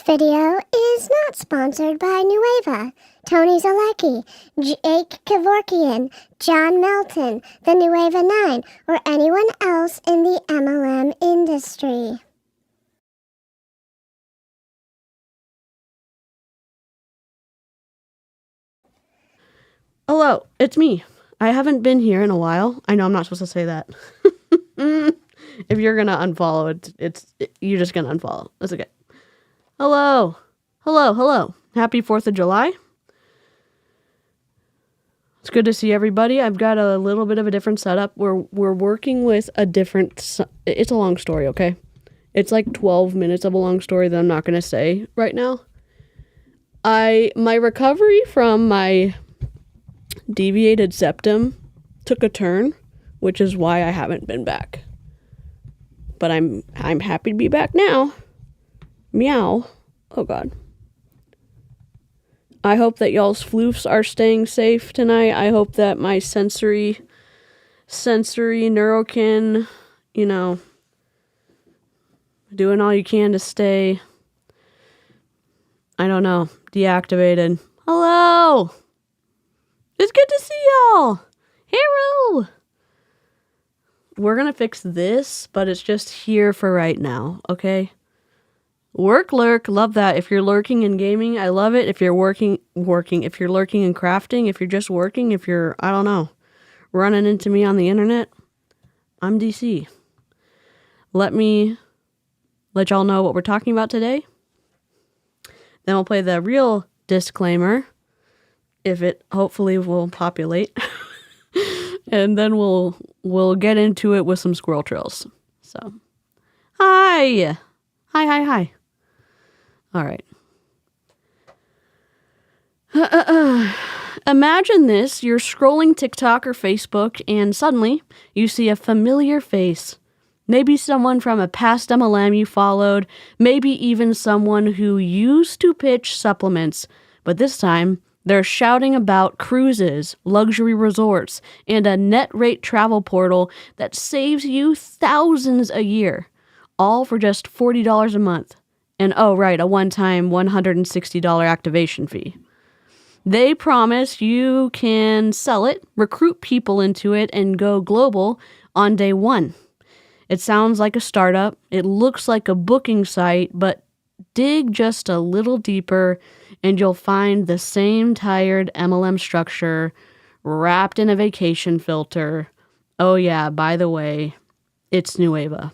This video is not sponsored by Nueva, Tony Zolecki, Jake Kevorkian, John Melton, the Nueva 9, or anyone else in the MLM industry. Hello, it's me. I haven't been here in a while. I know I'm not supposed to say that. If you're gonna unfollow, you're just gonna unfollow. That's okay. Hello. Happy 4th of July. It's good to see everybody. I've got a little bit of a different setup. We're working with a different... It's a long story, okay? It's like 12 minutes of a long story that I'm not gonna say right now. My recovery from my deviated septum took a turn, which is why I haven't been back. But I'm happy to be back now. Meow. Oh God. I hope that y'all's floofs are staying safe tonight. I hope that my sensory neurokin, doing all you can to stay, I don't know, deactivated. Hello! It's good to see y'all! Hello! We're gonna fix this, but it's just here for right now, okay? Lurk, love that. If you're lurking in gaming, I love it. If you're working, if you're lurking in crafting, if you're just working, if you're, I don't know, running into me on the internet, I'm DC. Let me let y'all know what we're talking about today. Then we'll play the real disclaimer, if it hopefully will populate. And then we'll get into it with some squirrel trails. So, hi. All right. Imagine this. You're scrolling TikTok or Facebook and suddenly you see a familiar face. Maybe someone from a past MLM you followed. Maybe even someone who used to pitch supplements. But this time, they're shouting about cruises, luxury resorts, and a net rate travel portal that saves you thousands a year. All for just $40 a month. And oh, right, a one-time $160 activation fee. They promise you can sell it, recruit people into it, and go global on day one. It sounds like a startup. It looks like a booking site, but dig just a little deeper and you'll find the same tired MLM structure wrapped in a vacation filter. Oh yeah, by the way, it's Nueva.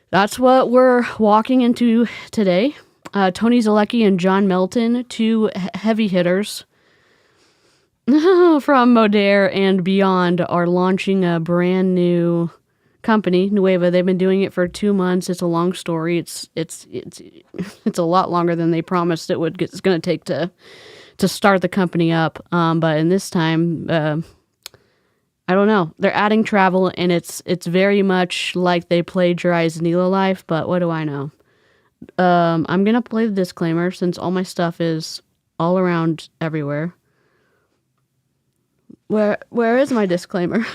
That's what we're walking into today. Tony Zolecki and John Melton, two heavy hitters from Modere and beyond, are launching a brand new company, Nueva. They've been doing it for 2 months. It's a long story. It's a lot longer than they promised it's going to take to start the company up. But in this time, I don't know. They're adding travel, and it's very much like they plagiarized Newa Life. But what do I know? I'm gonna play the disclaimer since all my stuff is all around everywhere. Where is my disclaimer?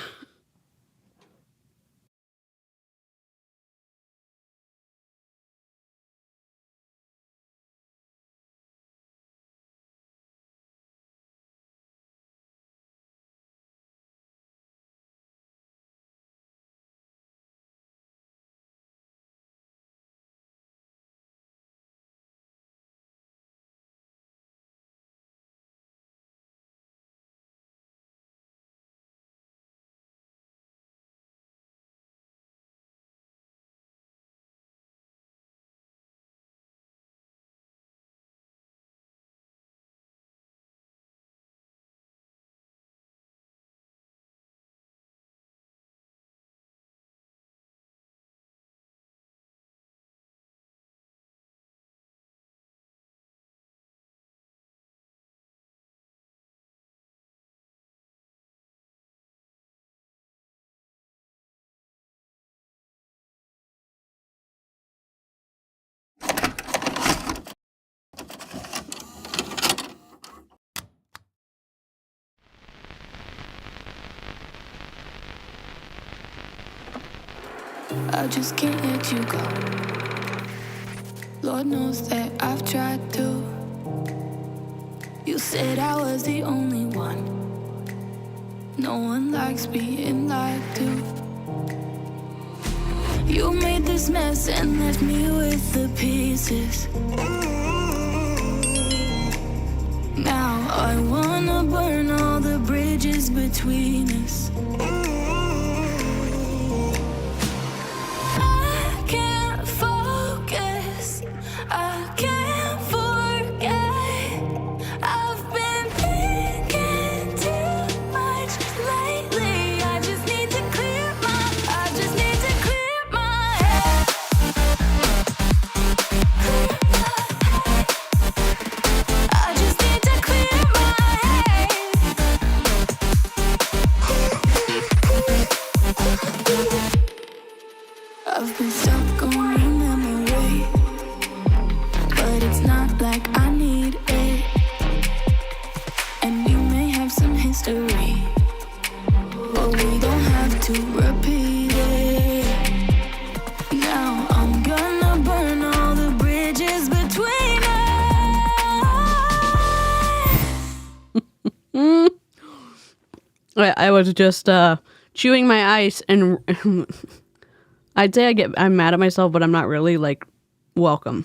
I just can't let you go. Lord knows that I've tried to. You said I was the only one. No one likes being lied to. You made this mess and left me with the pieces. Now I wanna burn all the bridges between us. I can't focus, I can't forget. I've been thinking too much lately. I just need to clear my head. I just need to clear my head. I've been stuck on your memory, but it's not like I need it. And we may have some history, but we don't have to repeat it. Now I'm gonna burn all the bridges between us. I was just chewing my ice, and I'd say I'm mad at myself, but I'm not really. Like, welcome.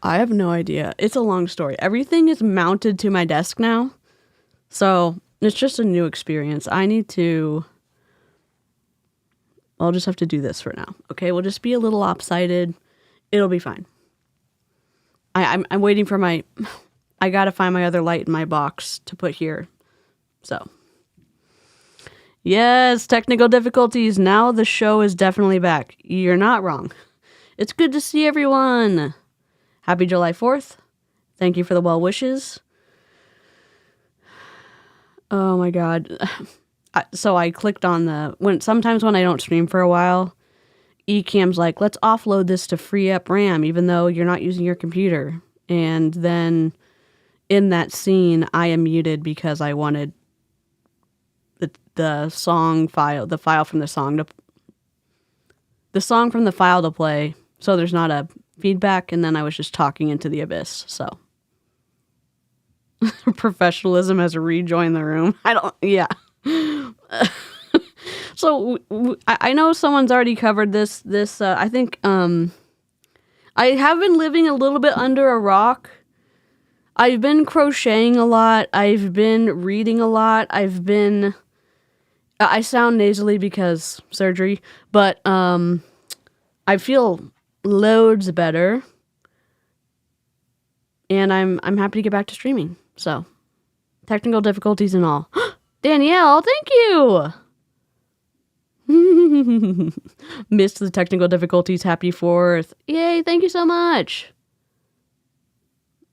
I have no idea. It's a long story. Everything is mounted to my desk now, so it's just a new experience. I'll just have to do this for now. Okay, we'll just be a little lopsided. It'll be fine. I'm waiting for I gotta find my other light in my box to put here. So. Yes, technical difficulties. Now the show is definitely back. You're not wrong. It's good to see everyone. Happy July 4th. Thank you for the well wishes. Oh my God. So I clicked on sometimes when I don't stream for a while, Ecamm's like, let's offload this to free up RAM, even though you're not using your computer. And then in that scene, I am muted because I wanted the song file, the file from the song from the file to play, so there's not a feedback, and then I was just talking into the abyss, so. Professionalism has rejoined the room. So, I know someone's already covered this, I think, I have been living a little bit under a rock. I've been crocheting a lot, I've been reading a lot, I sound nasally because surgery, but I feel loads better, and I'm happy to get back to streaming. So, technical difficulties and all. Danielle, thank you. Missed the technical difficulties. Happy 4th. Yay! Thank you so much.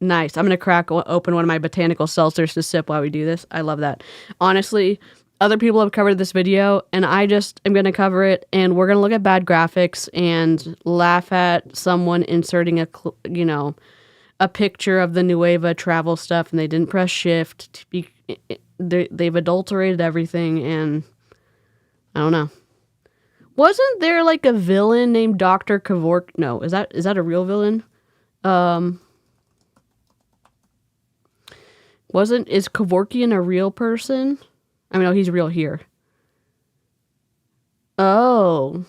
Nice. I'm gonna crack open one of my botanical seltzers to sip while we do this. I love that. Honestly. Other people have covered this video, and I just am going to cover it, and we're going to look at bad graphics and laugh at someone inserting a picture of the Nueva travel stuff, and they didn't press shift. They've adulterated everything, and I don't know. Wasn't there like a villain named Dr. Kevork? No, is that a real villain? Is Kevorkian a real person? I mean, no, he's real here. Oh.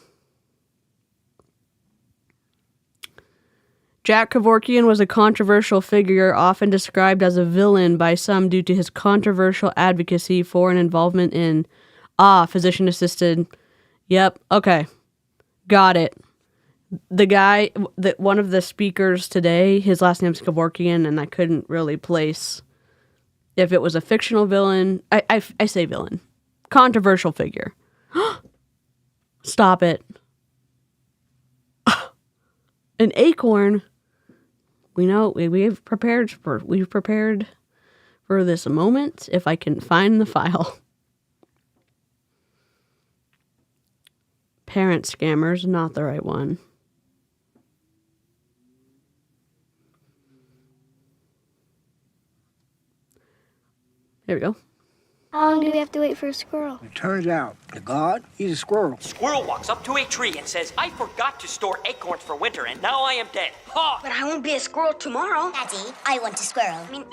Jack Kevorkian was a controversial figure, often described as a villain by some due to his controversial advocacy for and involvement in, physician-assisted. Yep, okay. Got it. The guy, one of the speakers today, his last name's Kevorkian, and I couldn't really place if it was a fictional villain. I say villain. Controversial figure. Stop it. An acorn. We know we've prepared for this moment, if I can find the file. Parent scammers, not the right one. There we go. How long do we have to wait for a squirrel? It turns out the god, he's a squirrel. Squirrel walks up to a tree and says, I forgot to store acorns for winter, and now I am dead. Ha! But I won't be a squirrel tomorrow. Daddy, I want a squirrel. I mean,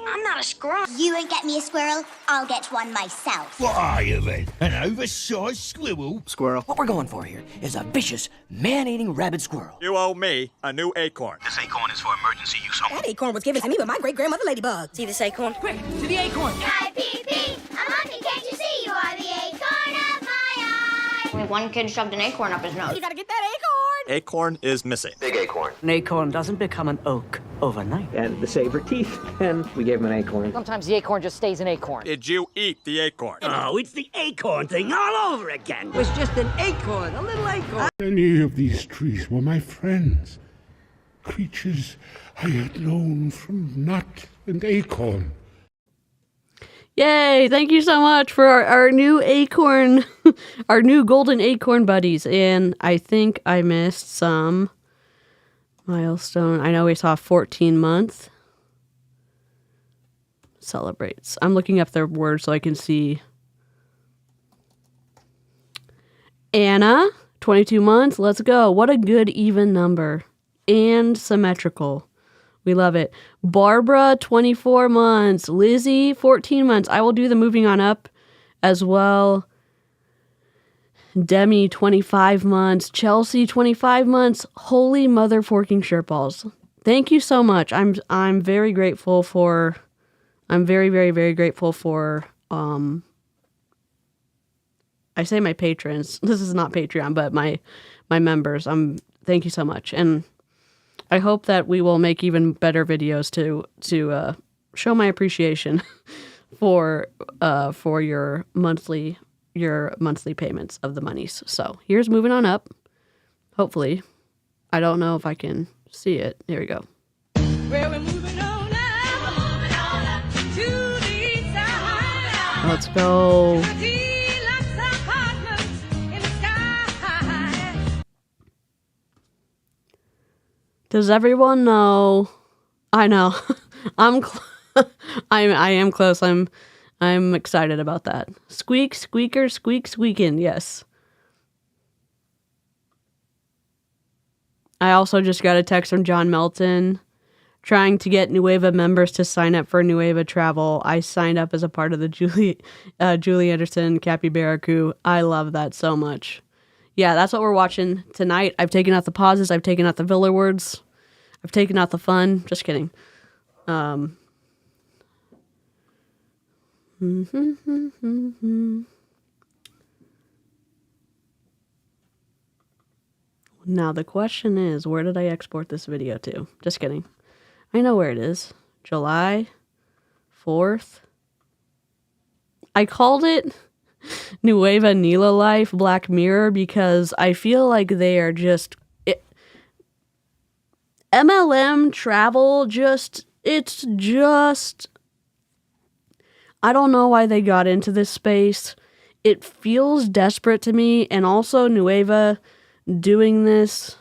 I'm not a squirrel. You won't get me a squirrel, I'll get one myself. What are you then? An oversized squirrel? Squirrel. What we're going for here is a vicious, man-eating rabid squirrel. You owe me a new acorn. This acorn is for emergency use only. That acorn was given to me by my great-grandmother Ladybug. See this acorn? Quick, to the acorn! I-P-P, a monkey, can't you see? You are the acorn of my eye. One kid shoved an acorn up his nose. You gotta get that acorn. Acorn is missing. Big acorn. An acorn doesn't become an oak overnight. And the saber teeth, and we gave him an acorn. Sometimes the acorn just stays an acorn. Did you eat the acorn? Oh, it's the acorn thing all over again. It was just an acorn, a little acorn. Many of these trees were my friends, creatures I had known from nut and acorn. Yay! Thank you so much for our new acorn, our new golden acorn buddies. And I think I missed some milestone. I know we saw 14-month celebrates. I'm looking up their words so I can see. Anna, 22 months. Let's go. What a good even number. And symmetrical. We love it. Barbara, 24 months. Lizzie, 14 months. I will do the moving on up as well. Demi, 25 months. Chelsea, 25 months. Holy mother forking shirtballs. Thank you so much. I'm very grateful for I'm very, very, very grateful for I say my patrons. This is not Patreon, but my members. Thank you so much. And I hope that we will make even better videos to show my appreciation for your monthly payments of the monies. So here's moving on up. Hopefully, I don't know if I can see it. There we go. Well, we're moving on up to the side. Let's go. Does everyone know? I know. I am close. I'm excited about that. Squeak, squeaker, squeak, squeakin'. Yes. I also just got a text from John Melton trying to get Nueva members to sign up for Nueva travel. I signed up as a part of the Julie Anderson Capybara crew. I love that so much. Yeah, that's what we're watching tonight. I've taken out the pauses. I've taken out the filler words. I've taken out the fun. Just kidding. Now the question is, where did I export this video to? Just kidding. I know where it is. July 4th. I called it Nueva Nila Life Black Mirror because I feel like they are just MLM travel it's just I don't know why they got into this space. It feels desperate to me, and also Nueva doing this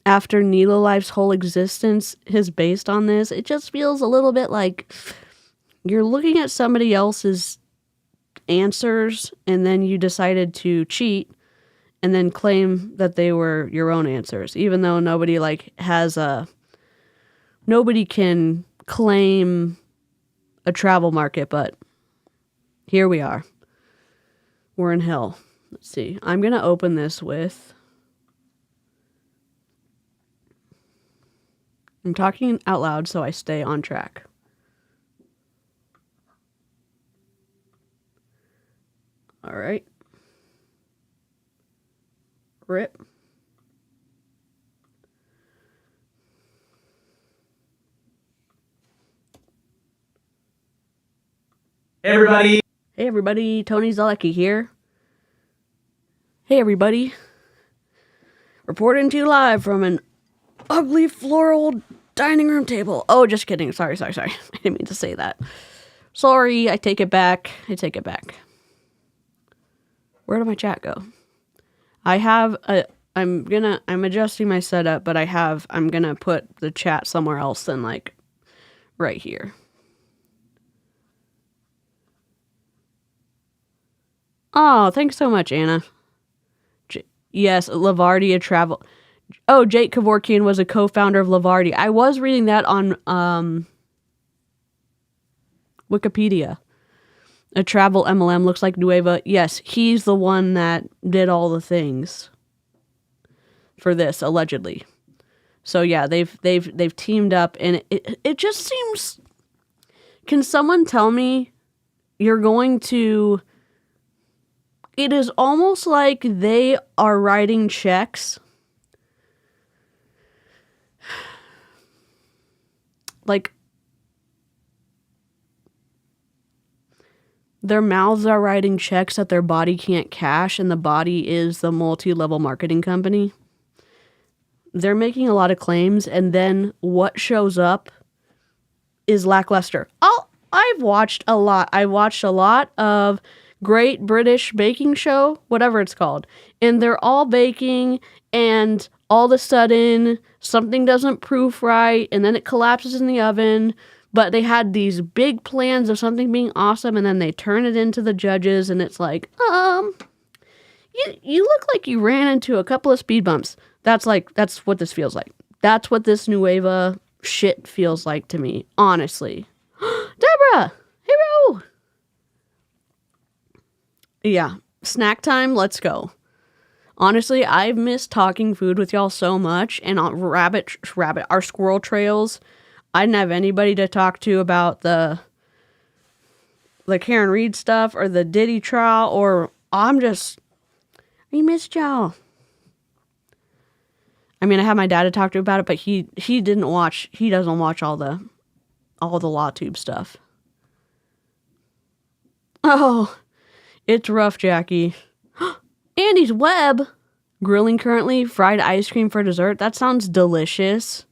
after Nila Life's whole existence is based on this. It just feels a little bit like you're looking at somebody else's answers and then you decided to cheat and then claim that they were your own answers, even though nobody can claim a travel market, but here we are. We're in hell. Let's see. I'm going to open this with... I'm talking out loud so I stay on track. All right. Rip. Hey, everybody. Hey, everybody. Tony Zolecki here. Hey, everybody. Reporting to you live from an ugly floral dining room table. Oh, just kidding. Sorry. I didn't mean to say that. Sorry. I take it back. Where did my chat go? I'm adjusting my setup, but I'm gonna put the chat somewhere else than like right here. Oh, thanks so much, Anna. Yes, Lavardia Travel. Oh, Jake Kevorkian was a co-founder of Lavardia. I was reading that on Wikipedia. A travel MLM looks like Nueva. Yes, he's the one that did all the things for this, allegedly. So yeah, they've teamed up, and it just seems. Can someone tell me you're going to? It is almost like they are writing checks. Like their mouths are writing checks that their body can't cash, and the body is the multi-level marketing company. They're making a lot of claims, and then what shows up is lackluster. I've watched a lot. I watched a lot of Great British Baking Show, whatever it's called, and they're all baking, and all of a sudden something doesn't proof right, and then it collapses in the oven. But they had these big plans of something being awesome, and then they turn it into the judges, and it's like, you look like you ran into a couple of speed bumps. That's what this feels like. That's what this Nueva shit feels like to me, honestly. Deborah! Hero! Yeah, snack time, let's go. Honestly, I've missed talking food with y'all so much, and on our squirrel trails, I didn't have anybody to talk to about the Karen Reed stuff or the Diddy trial, or I missed y'all. I mean, I have my dad to talk to about it, but he doesn't watch all the Law Tube stuff. Oh, it's rough, Jackie. Andy's Web. Grilling currently, fried ice cream for dessert. That sounds delicious.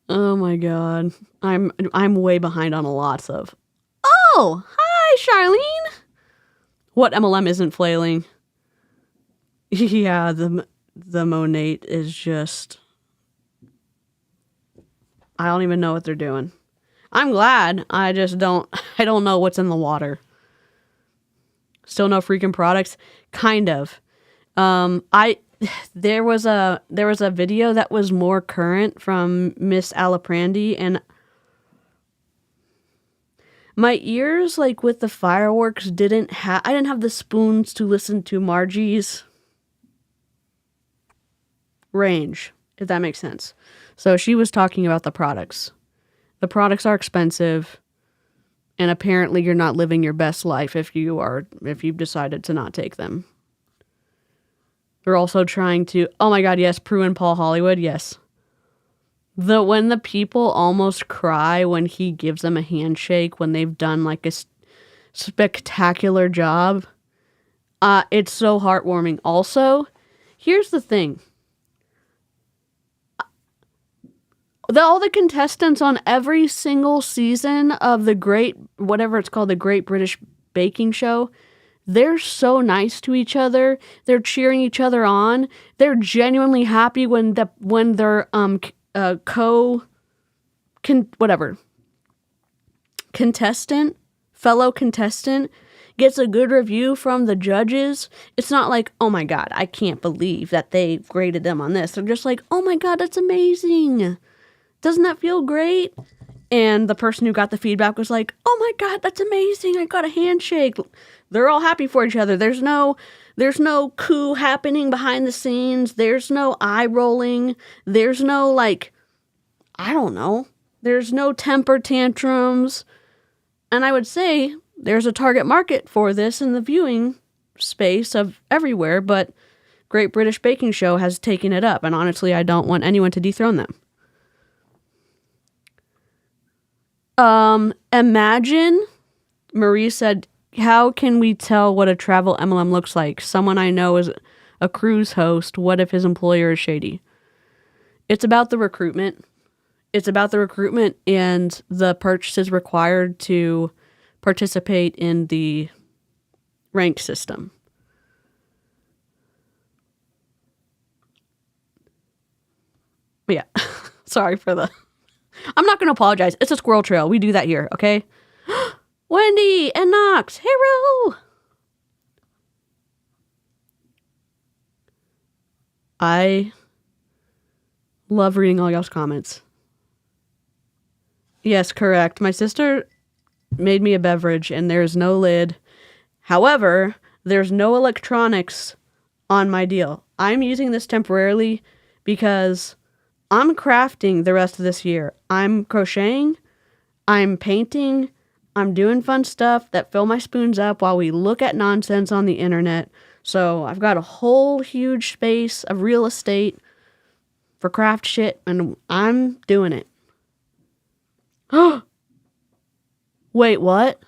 Oh my god. I'm way behind on a lot of. Oh, hi, Charlene. What MLM isn't flailing? Yeah, the Monate is just. I don't even know what they're doing. I'm glad. I don't know what's in the water. Still no freaking products? Kind of. There was a video that was more current from Miss Aliprandi, and my ears, like with the fireworks, I didn't have the spoons to listen to Margie's range, if that makes sense. So she was talking about the products. The products are expensive, and apparently you're not living your best life if you've decided to not take them. They're also trying to, oh my god, yes, Prue and Paul Hollywood, yes. When the people almost cry when he gives them a handshake when they've done like a spectacular job, it's so heartwarming. Also, here's the thing. All the contestants on every single season of the Great British Baking Show, they're so nice to each other. They're cheering each other on. They're genuinely happy when their fellow contestant gets a good review from the judges. It's not like, oh my god, I can't believe that they graded them on this. They're just like, oh my god, that's amazing. Doesn't that feel great? And the person who got the feedback was like, oh my god, that's amazing. I got a handshake. They're all happy for each other. There's no coup happening behind the scenes. There's no eye rolling. There's no there's no temper tantrums. And I would say there's a target market for this in the viewing space of everywhere, but Great British Baking Show has taken it up. And honestly, I don't want anyone to dethrone them. Imagine, Marie said, how can we tell what a travel MLM looks like? Someone I know is a cruise host. What if his employer is shady? It's about the recruitment. It's about the recruitment and the purchases required to participate in the rank system. Yeah, sorry for the... I'm not going to apologize. It's a squirrel trail. We do that here, okay? Wendy and Knox. Hero. I love reading all y'all's comments. Yes, correct. My sister made me a beverage and there's no lid. However, there's no electronics on my deal. I'm using this temporarily because I'm crafting the rest of this year. I'm crocheting, I'm painting, I'm doing fun stuff that fill my spoons up while we look at nonsense on the internet. So I've got a whole huge space of real estate for craft shit and I'm doing it. Wait, what?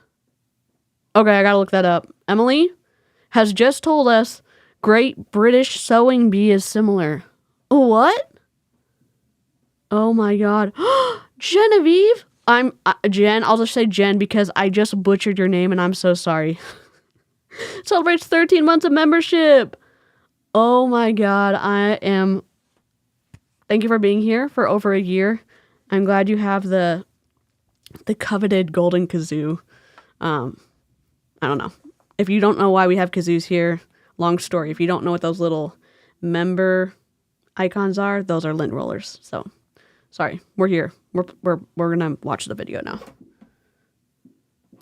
Okay, I gotta look that up. Emily has just told us Great British Sewing Bee is similar. What? Oh my god. Genevieve? Jen, I'll just say Jen because I just butchered your name and I'm so sorry. Celebrates 13 months of membership. Oh my god, thank you for being here for over a year. I'm glad you have the coveted golden kazoo. I don't know. If you don't know why we have kazoos here, long story. If you don't know what those little member icons are, those are lint rollers. So, sorry, we're here. We're gonna watch the video now.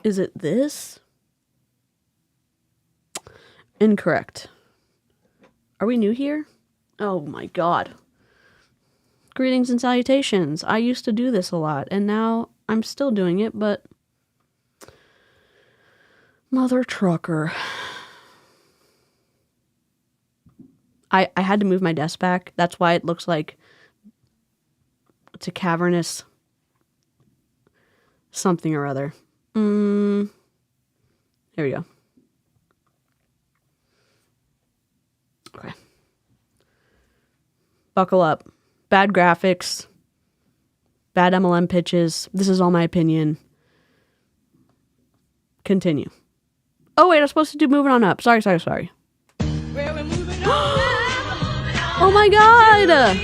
Is it this? Incorrect. Are we new here? Oh my god. Greetings and salutations. I used to do this a lot, and now I'm still doing it, but mother trucker. I had to move my desk back. That's why it looks like it's a cavernous something or other. Here we go. Okay. Buckle up. Bad graphics. Bad MLM pitches. This is all my opinion. Continue. Oh, wait, I was supposed to do moving on up. Sorry. Well, we're moving on now. Oh my god!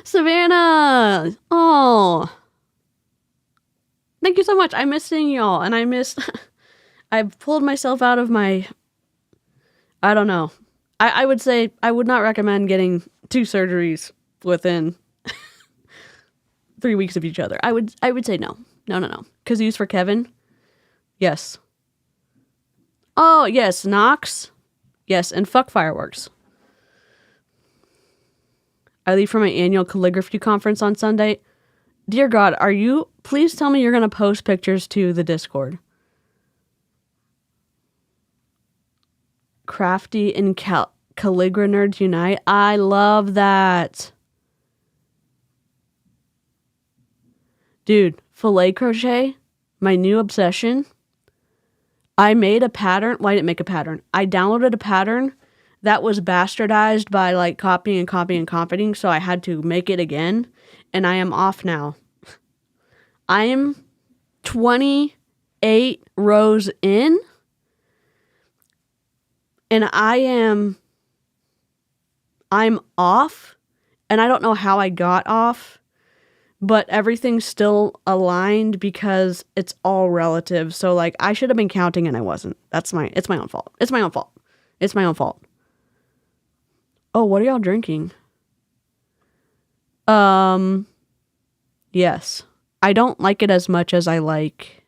Savannah! Oh. Thank you so much. I miss seeing y'all, and I've pulled myself out of my, I don't know. I would say I would not recommend getting 2 surgeries within 3 weeks of each other. I would say no. No. Kazoos for Kevin? Yes. Oh, yes. Knox? Yes, and fuck fireworks. I leave for my annual calligraphy conference on Sunday. Dear God, please tell me you're going to post pictures to the Discord. Crafty and Calligra Nerds Unite. I love that. Dude, filet crochet, my new obsession. I made a pattern. Well, I didn't make a pattern. I downloaded a pattern that was bastardized by like copying, so I had to make it again, and I am off now. I am 28 rows in, and I'm off, and I don't know how I got off, but everything's still aligned because it's all relative. So like I should have been counting and I wasn't. It's my own fault. It's my own fault. Oh, what are y'all drinking? Yes. I don't like it as much as I like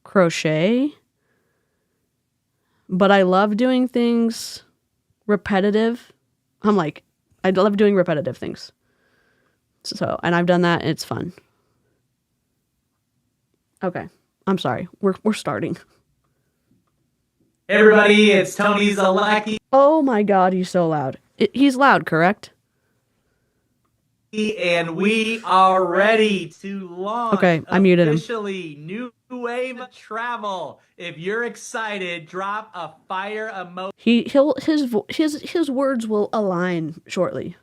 crochet, but I love doing things repetitive. I love doing repetitive things. So, and I've done that, and it's fun. Okay. I'm sorry. We're starting. Hey everybody, it's Tony Zolecki. Oh my god, he's so loud. He's loud, correct? And we are ready to launch I muted him. officially New Wave Travel. If you're excited, drop a fire emoji. His words will align shortly.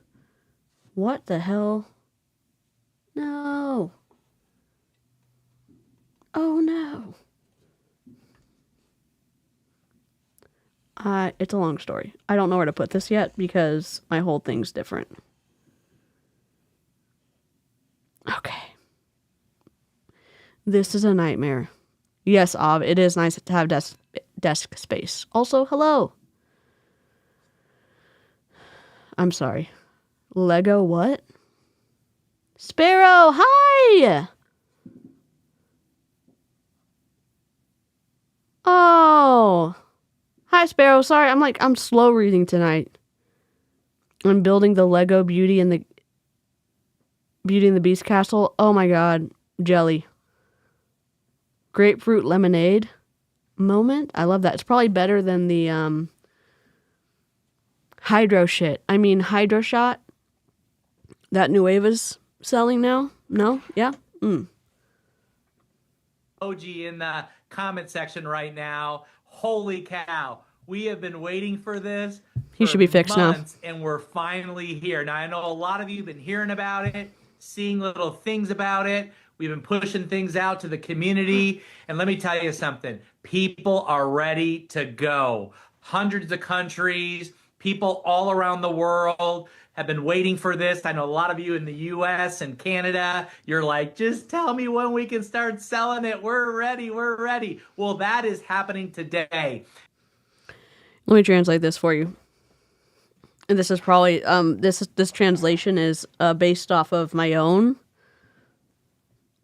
What the hell? No. Oh no. It's a long story. I don't know where to put this yet because my whole thing's different. This is a nightmare. Yes, Av, it is nice to have desk space. Also, hello. I'm sorry. Lego what? Sparrow, hi! Oh. Hi, Sparrow. Sorry, I'm slow reading tonight. I'm building the Lego Beauty and the Beast castle. Oh my god. Jelly. Grapefruit lemonade moment. I love that. It's probably better than the hydro shot that Nueva's selling now. No? Yeah? OG in the comment section right now. Holy cow. We have been waiting for this. He should be fixed months, now. And we're finally here. Now, I know a lot of you have been hearing about it, seeing little things about it. We've been pushing things out to the community. And let me tell you something. People are ready to go. Hundreds of countries, people all around the world have been waiting for this. I know a lot of you in the US and Canada, you're like, just tell me when we can start selling it. We're ready. We're ready. Well, that is happening today. Let me translate this for you. And this is probably, this translation is based off of my own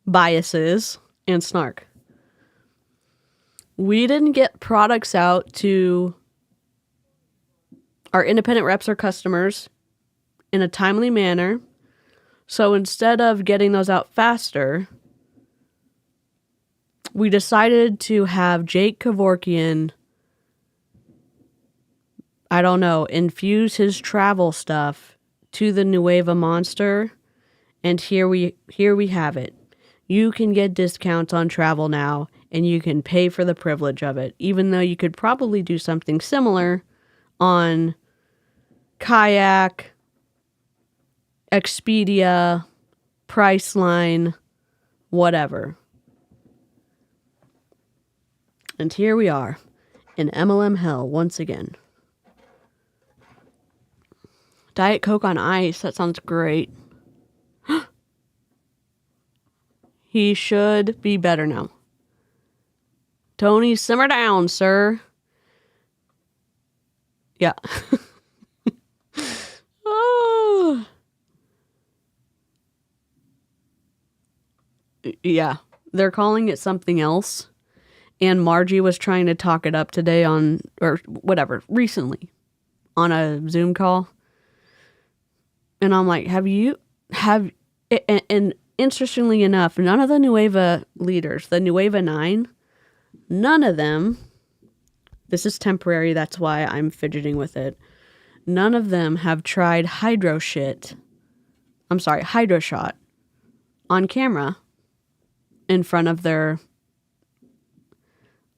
biases and snark. We didn't get products out to our independent reps or customers in a timely manner. So instead of getting those out faster, we decided to have Jake Kevorkian, I don't know, infuse his travel stuff to the Nueva monster. And here we have it. You can get discounts on travel now, and you can pay for the privilege of it, even though you could probably do something similar on Kayak, Expedia, Priceline, whatever. And here we are in MLM hell once again. Diet Coke on ice, that sounds great. He should be better now. Tony, simmer down, sir. Yeah. Oh. Yeah, they're calling it something else. And Margie was trying to talk it up today recently on a Zoom call. And I'm like, and interestingly enough, none of the Nueva leaders, the Nueva 9, none of them, this is temporary, that's why I'm fidgeting with it, none of them have tried hydro shot on camera in front of their,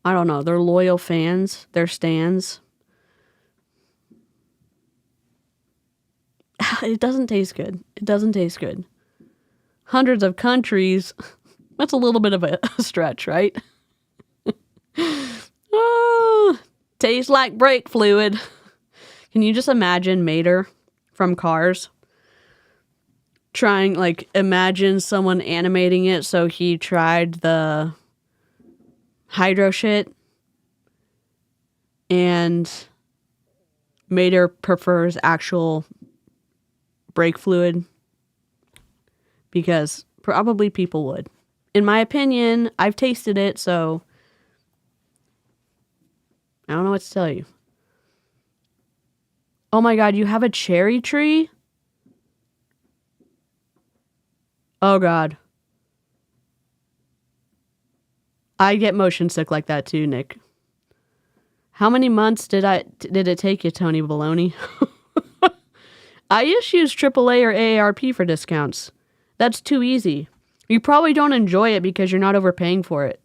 I don't know, their loyal fans, their stans. It doesn't taste good. It doesn't taste good. Hundreds of countries, that's a little bit of a stretch, right? Oh, tastes like brake fluid. Can you just imagine Mater from Cars? Imagine someone animating it so he tried the hydro shit and Mater prefers actual brake fluid because probably people would. In my opinion, I've tasted it, so I don't know what to tell you. Oh my god, you have a cherry tree? Oh god. I get motion sick like that too, Nick. How many months did it take you, Tony Baloney? I just use AAA or AARP for discounts. That's too easy. You probably don't enjoy it because you're not overpaying for it.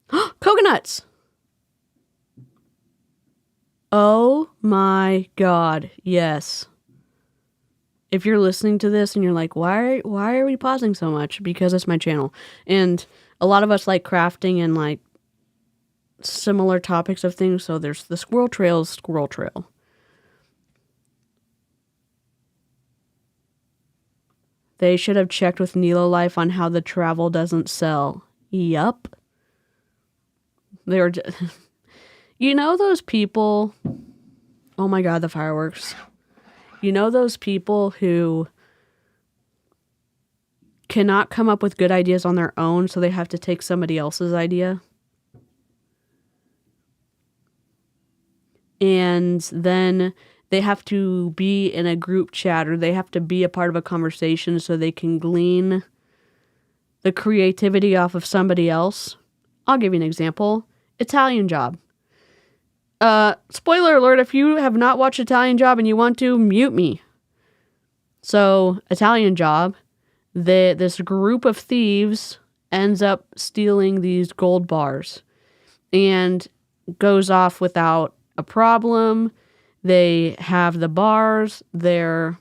Coconuts! Oh my god, yes. If you're listening to this and you're like, why are we pausing so much? Because it's my channel. And a lot of us like crafting and like similar topics of things. So there's the Squirrel Trail. They should have checked with Nilo Life on how the travel doesn't sell. Yup. They were just... You know those people... Oh my god, the fireworks. You know those people who cannot come up with good ideas on their own, so they have to take somebody else's idea? And then they have to be in a group chat, or they have to be a part of a conversation so they can glean the creativity off of somebody else. I'll give you an example. Italian Job. Spoiler alert, if you have not watched Italian Job and you want to, mute me. So, Italian Job, this group of thieves ends up stealing these gold bars and goes off without a problem. They have the bars, they're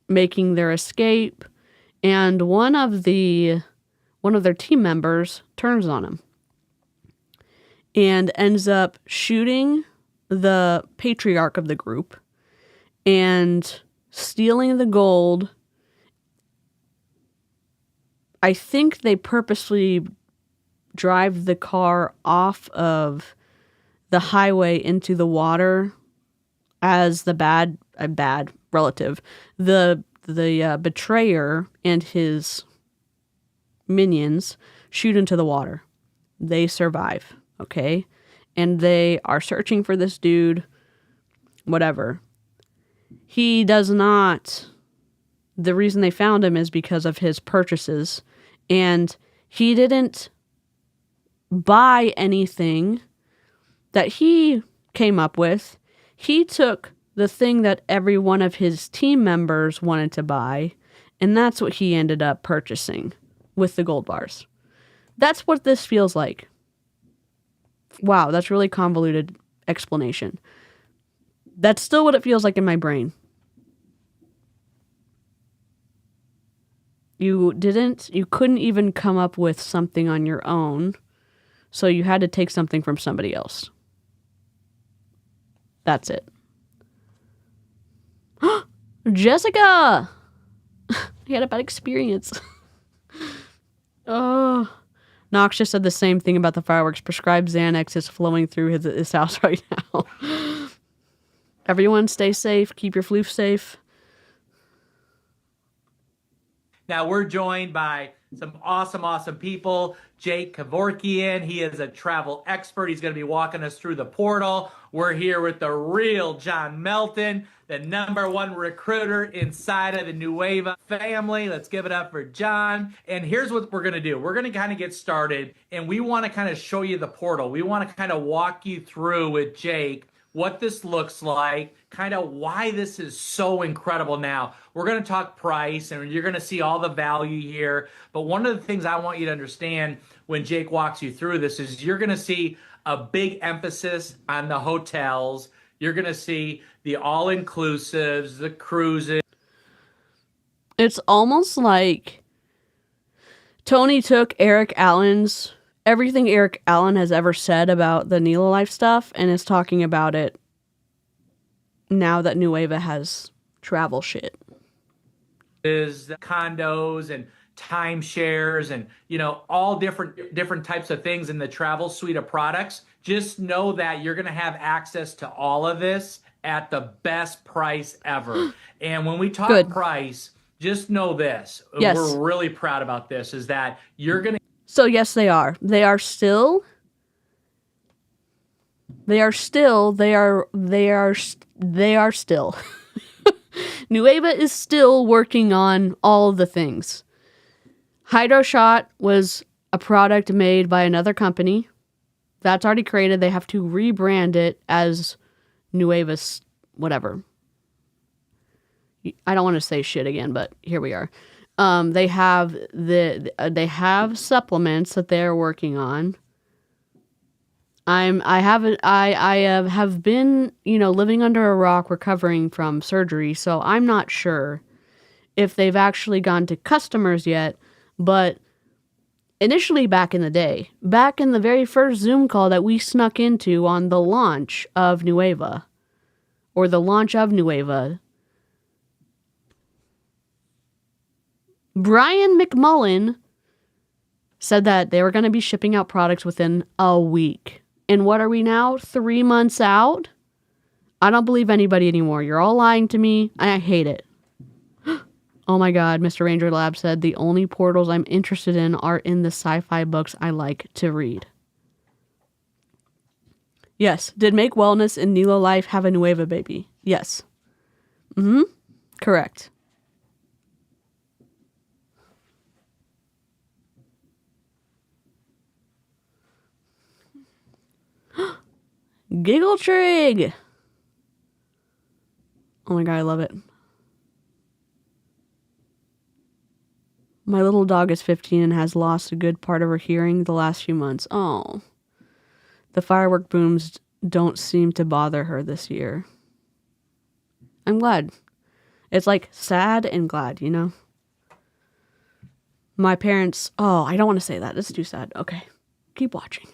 making their escape, and one of their team members turns on them and ends up shooting the patriarch of the group and stealing the gold. I think they purposely drive the car off of the highway into the water as the bad relative. The betrayer and his minions shoot into the water. They survive, okay? And they are searching for this dude, whatever. He does not... The reason they found him is because of his purchases. And he didn't buy anything that he came up with. He took the thing that every one of his team members wanted to buy, and that's what he ended up purchasing with the gold bars. That's what this feels like. Wow, that's really convoluted explanation. That's still what it feels like in my brain. You couldn't even come up with something on your own, so you had to take something from somebody else. That's it. Jessica! He had a bad experience. Oh. Knox just said the same thing about the fireworks. Prescribed Xanax is flowing through his house right now. Everyone stay safe. Keep your floof safe. Now we're joined by some awesome people. Jake Kevorkian, he is a travel expert. He's going to be walking us through the portal. We're here with the real John Melton, the #1 recruiter inside of the Nueva family. Let's give it up for John. And here's what we're going to do. We're going to kind of get started, and we want to kind of show you the portal. We want to kind of walk you through with Jake what this looks like, kind of why this is so incredible now. We're going to talk price, and you're going to see all the value here. But one of the things I want you to understand when Jake walks you through this is you're going to see a big emphasis on the hotels. You're going to see the all-inclusives, the cruises. It's almost like Tony took everything Eric Allen has ever said about the Nilo Life stuff and is talking about it now that Nueva has travel shit. Is condos and timeshares and, all different types of things in the travel suite of products. Just know that you're going to have access to all of this at the best price ever. And when we talk price, just know this. Yes. We're really proud about this, is that you're going to... So yes, they are. They are still. Nueva is still working on all of the things. HydroShot was a product made by another company. That's already created. They have to rebrand it as Nueva's whatever. I don't want to say shit again, but here we are. They have supplements that they're working on. I have been, living under a rock recovering from surgery, so I'm not sure if they've actually gone to customers yet, but initially back in the very first Zoom call that we snuck into on the launch of Nueva, Brian McMullen said that they were going to be shipping out products within a week. And what are we now? 3 months out? I don't believe anybody anymore. You're all lying to me, and I hate it. Oh my God, Mr. Ranger Lab said the only portals I'm interested in are in the sci-fi books I like to read. Yes. Did Make Wellness and Nilo Life have a Nueva baby? Yes. Correct. Giggle Trig. Oh my God, I love it. My little dog is 15 and has lost a good part of her hearing the last few months. Oh. The firework booms don't seem to bother her this year. I'm glad. It's like sad and glad, you know? My parents... Oh, I don't want to say that. It's too sad. Okay. Keep watching.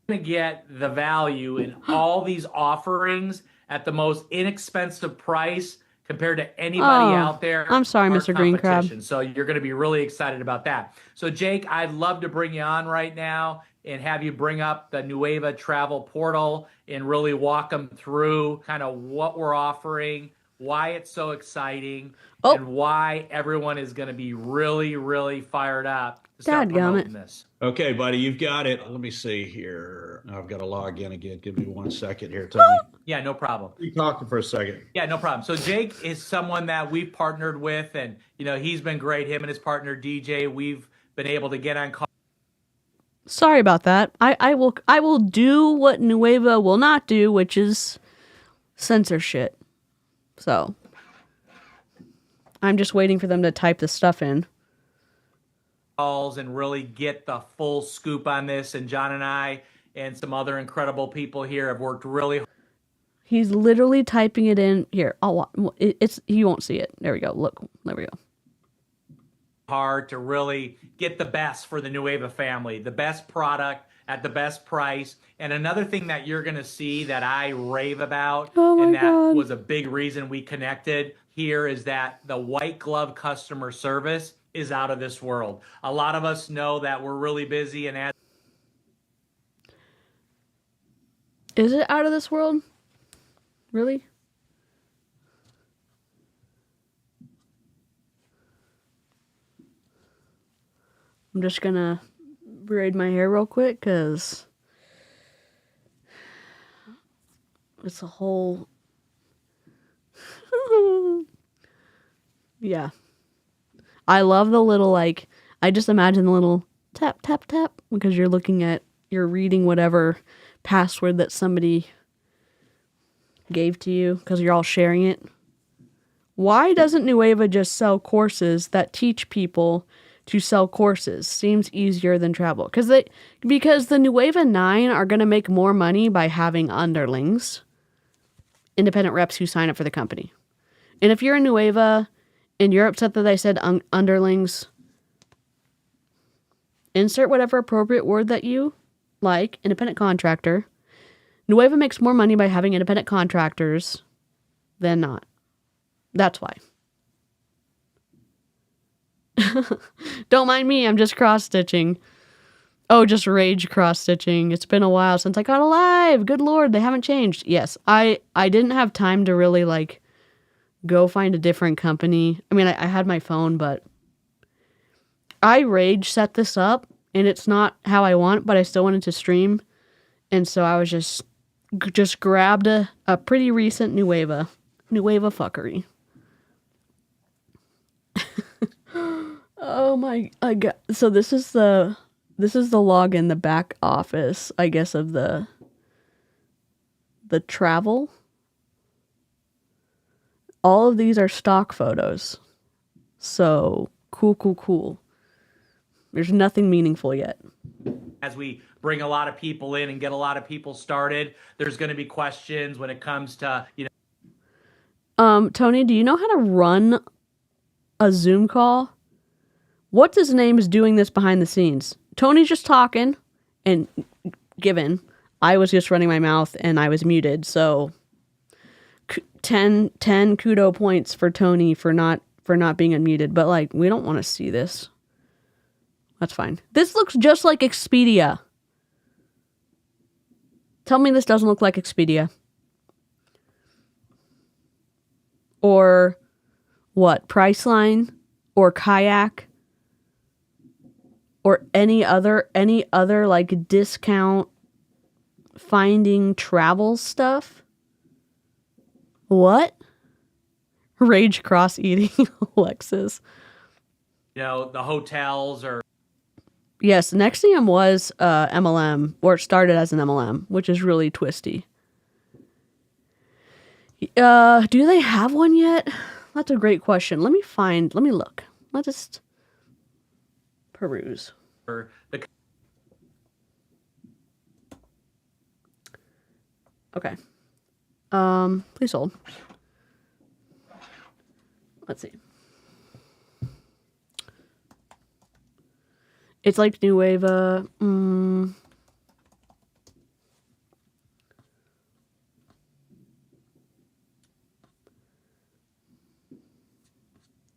Going to get the value in all these offerings at the most inexpensive price compared to anybody out there. I'm sorry, Our Mr. Green Crab. competition. So you're going to be really excited about that. So Jake, I'd love to bring you on right now and have you bring up the Nueva travel portal and really walk them through kind of what we're offering, why it's so exciting, and why everyone is going to be really, really fired up to start promoting this. Okay, buddy, you've got it. Let me see here. I've got to log in again. Give me 1 second here, Tony. Yeah, no problem. You talking for a second. Yeah, no problem. So Jake is someone that we've partnered with, and he's been great. Him and his partner DJ, we've been able to get on call. Sorry about that. I will do what Nueva will not do, which is censor shit. So I'm just waiting for them to type the stuff in. Calls and really get the full scoop on this. And John and I and some other incredible people here have worked really hard. He's literally typing it in here. You won't see it. There we go. Look, there we go. Hard to really get the best for the Nueva family, the best product at the best price. And another thing that you're going to see that I rave about, and that was a big reason we connected here, is that the white glove customer service is out of this world. A lot of us know that we're really busy, and is it out of this world? Really? I'm just gonna braid my hair real quick because it's a whole... Yeah. I love the little, like, I just imagine the little tap, tap, tap, because you're reading whatever password that somebody gave to you because you're all sharing it. Why doesn't Nueva just sell courses that teach people to sell courses? Seems easier than travel. Because the Nueva 9 are going to make more money by having underlings, independent reps who sign up for the company. And if you're a Nueva and you're upset that I said underlings, insert whatever appropriate word that you like, independent contractor. Nueva makes more money by having independent contractors than not. That's why. Don't mind me, I'm just cross-stitching. Oh, just rage cross-stitching. It's been a while since I got alive. Good Lord, they haven't changed. Yes, I didn't have time to really, like, go find a different company. I mean, I had my phone, but I rage set this up, and it's not how I want, but I still wanted to stream. And so I was just grabbed a pretty recent Nueva fuckery. Oh my God. So this is the login, the back office, I guess, of the travel. All of these are stock photos. So cool. There's nothing meaningful yet. As we bring a lot of people in and get a lot of people started, there's going to be questions when it comes to, Tony, do you know how to run a Zoom call? What's his name is doing this behind the scenes? Tony's just talking, and given, I was just running my mouth and I was muted, so 10 kudo points for Tony for for not being unmuted, but like, we don't want to see this. That's fine. This looks just like Expedia. Tell me this doesn't look like Expedia. Or what? Priceline? Or Kayak? Or any other like discount finding travel stuff? What? Rage cross eating, Alexis. You know, the hotels are. Yes, Nexium was MLM, or it started as an MLM, which is really twisty. Do they have one yet? That's a great question. Let me look. Let's just peruse. Okay. Please hold. Let's see. It's like Nueva.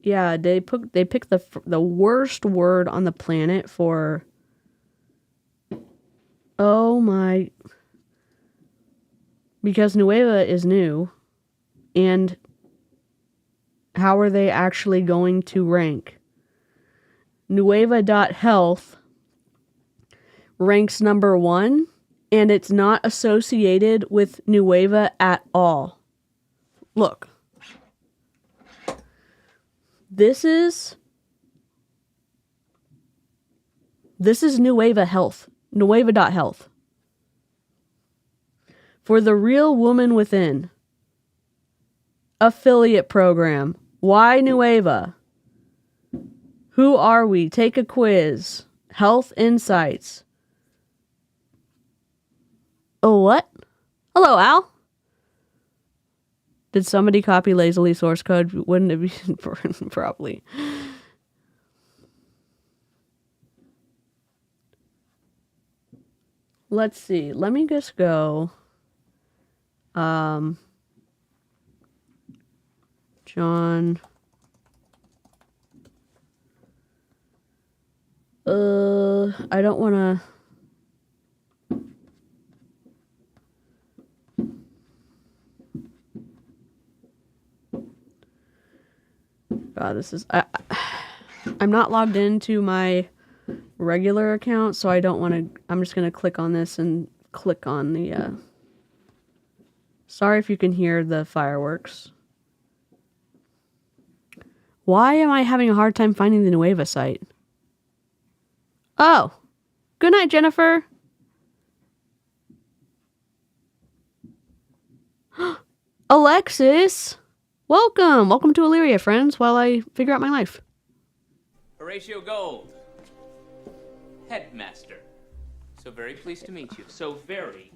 Yeah, they picked the worst word on the planet for. Oh my. Because Nueva is new, and how are they actually going to rank? Nueva.health ranks number 1, and it's not associated with Nueva at all. Look. This is Nueva Health. Nueva.health. For the real woman within. Affiliate program. Why Nueva? Who are we? Take a quiz. Health insights. Oh, what? Hello, Al. Did somebody copy lazily source code? Wouldn't it be probably? Let's see. Let me just go. John. I don't want to. God, this is. I'm not logged into my regular account, so I don't want to. I'm just going to click on this and click on the. Sorry if you can hear the fireworks. Why am I having a hard time finding the Nueva site? Oh, good night, Jennifer. Alexis, welcome to Illyria, friends, while I figure out my life. Horatio Gold, headmaster. So very pleased to meet you. So very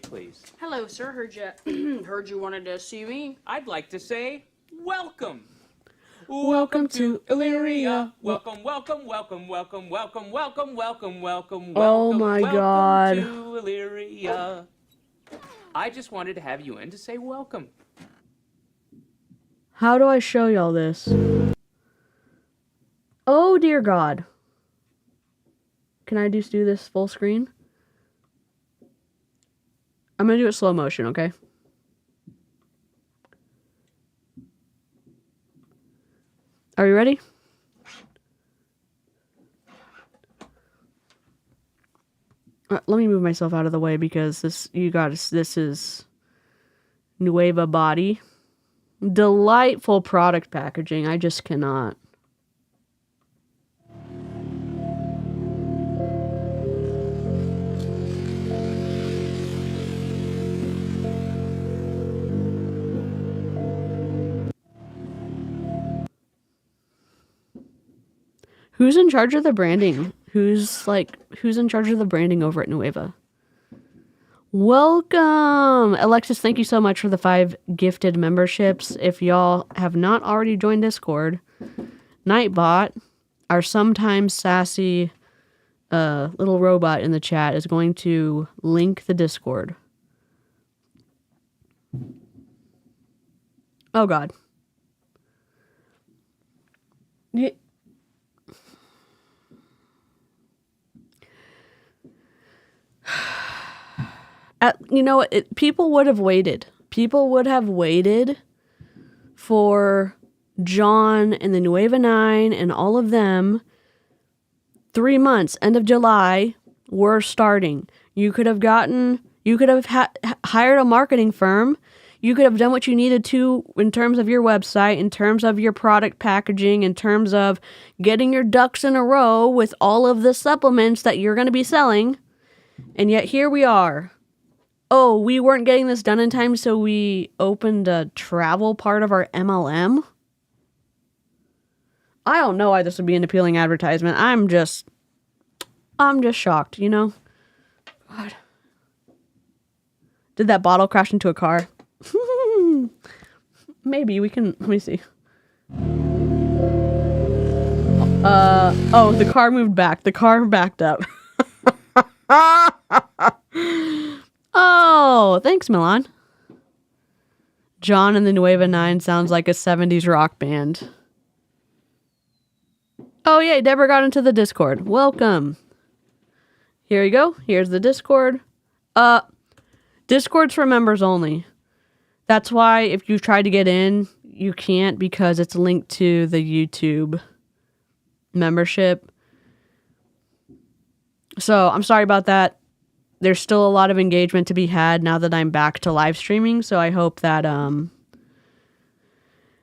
pleased. Hello, sir. Heard you wanted to see me. I'd like to say welcome. Welcome to Illyria. Welcome. Oh my God. Welcome to Illyria. I just wanted to have you in to say welcome. How do I show y'all this? Oh dear God. Can I just do this full screen? I'm gonna do it slow motion, okay? Are you ready? Let me move myself out of the way because this is Nueva body. Delightful product packaging. I just cannot. Who's in charge of the branding? Who's in charge of the branding over at Nueva? Welcome! Alexis, thank you so much for the 5 gifted memberships. If y'all have not already joined Discord, Nightbot, our sometimes sassy little robot in the chat, is going to link the Discord. Oh God. People would have waited. People would have waited for John and the Nueva 9 and all of them. 3 months, end of July, we're starting. You could have hired a marketing firm. You could have done what you needed to in terms of your website, in terms of your product packaging, in terms of getting your ducks in a row with all of the supplements that you're going to be selling. And yet here we are. Oh, we weren't getting this done in time, so we opened a travel part of our MLM. I don't know why this would be an appealing advertisement. I'm just shocked, you know? God. Did that bottle crash into a car? Maybe we can, let me see. Oh, the car moved back. The car backed up. Oh, thanks, Milan. John and the Nueva 9 sounds like a 70s rock band. Oh, yay, Deborah got into the Discord. Welcome. Here you go. Here's the Discord. Discord's for members only. That's why if you try to get in, you can't because it's linked to the YouTube membership. So I'm sorry about that. There's still a lot of engagement to be had now that I'm back to live streaming. So I hope that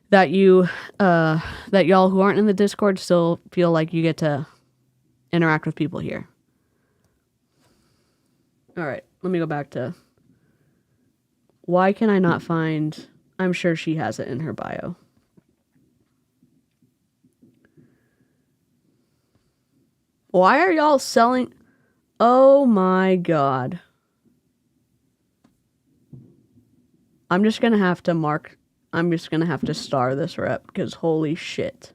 that y'all who aren't in the Discord still feel like you get to interact with people here. All right, let me go back to why can I not find? I'm sure she has it in her bio. Why are y'all selling? Oh my God. I'm just going to have to star this rep because holy shit.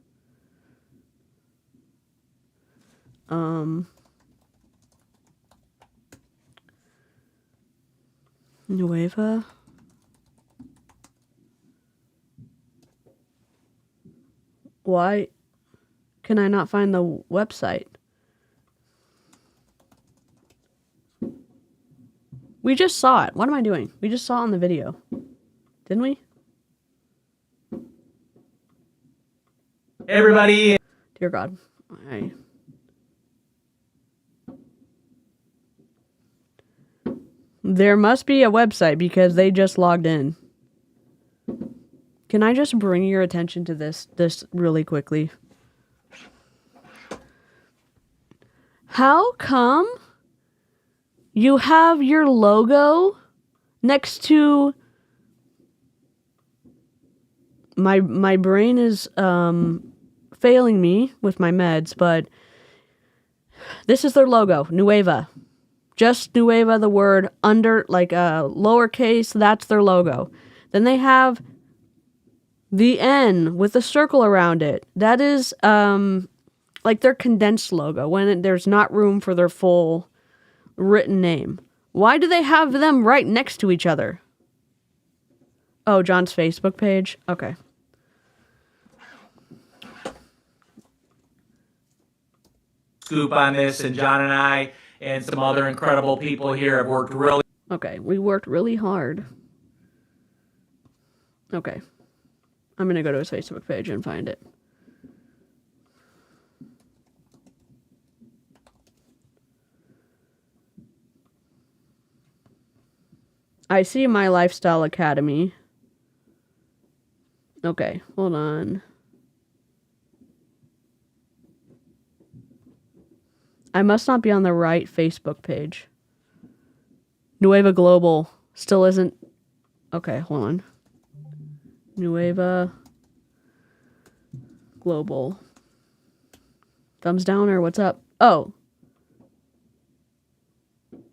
Nueva. Why can I not find the website? We just saw it. What am I doing? We just saw it on the video. Didn't we? Everybody. Dear God. There must be a website because they just logged in. Can I just bring your attention to this really quickly? How come you have your logo next to my brain is failing me with my meds, but this is their logo, Nueva. Just Nueva, the word under, like lowercase, that's their logo. Then they have the N with a circle around it. That is like their condensed logo when there's not room for their full written name. Why do they have them right next to each other? Oh, John's Facebook page? Okay. Scoop on this, and John and I and some other incredible people here have worked really. Okay, we worked really hard. Okay. I'm going to go to his Facebook page and find it. I see My Lifestyle Academy. Okay, hold on. I must not be on the right Facebook page. Nueva Global still isn't. Okay, hold on. Nueva Global. Thumbs down or what's up? Oh.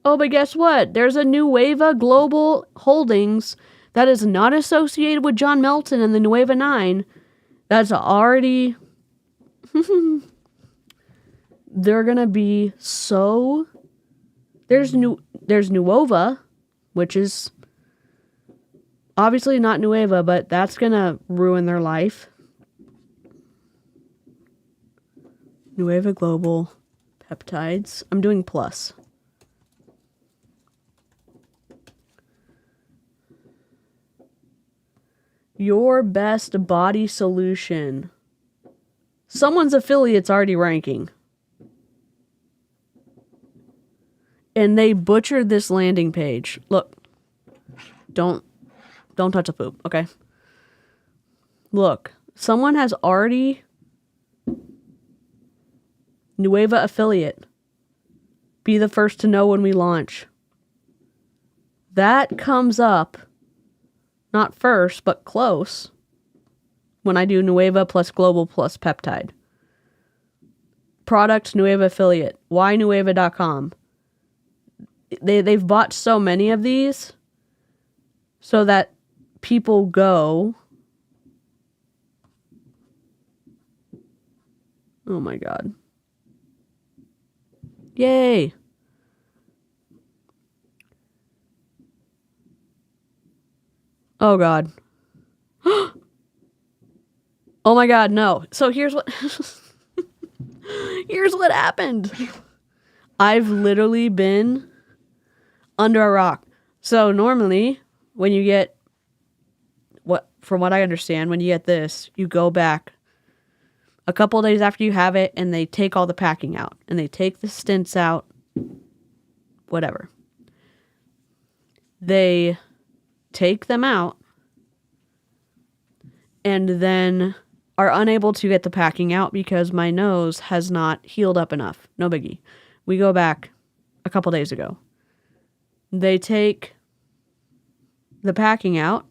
Oh, but guess what? There's a Nueva Global Holdings that is not associated with John Melton and the Nueva 9. That's already... They're gonna be so... There's Nueva, which is obviously not Nueva, but that's gonna ruin their life. Nueva Global Peptides. I'm doing plus. Your best body solution. Someone's affiliate's already ranking. And they butchered this landing page. Look. Don't touch the poop, okay? Look. Someone has already... Nueva affiliate. Be the first to know when we launch. That comes up, not first, but close, when I do Nueva plus Global plus Peptide. Product Nueva affiliate. Whynueva.com. They've bought so many of these so that people go... Oh my God. Yay. Oh God. Oh my God, no. So here's what here's what happened. I've literally been under a rock. So normally when you get from what I understand, when you get this, you go back a couple of days after you have it, and they take all the packing out. And they take the stints out. Whatever. They take them out, and then are unable to get the packing out because my nose has not healed up enough. No biggie. We go back a couple days ago. They take the packing out,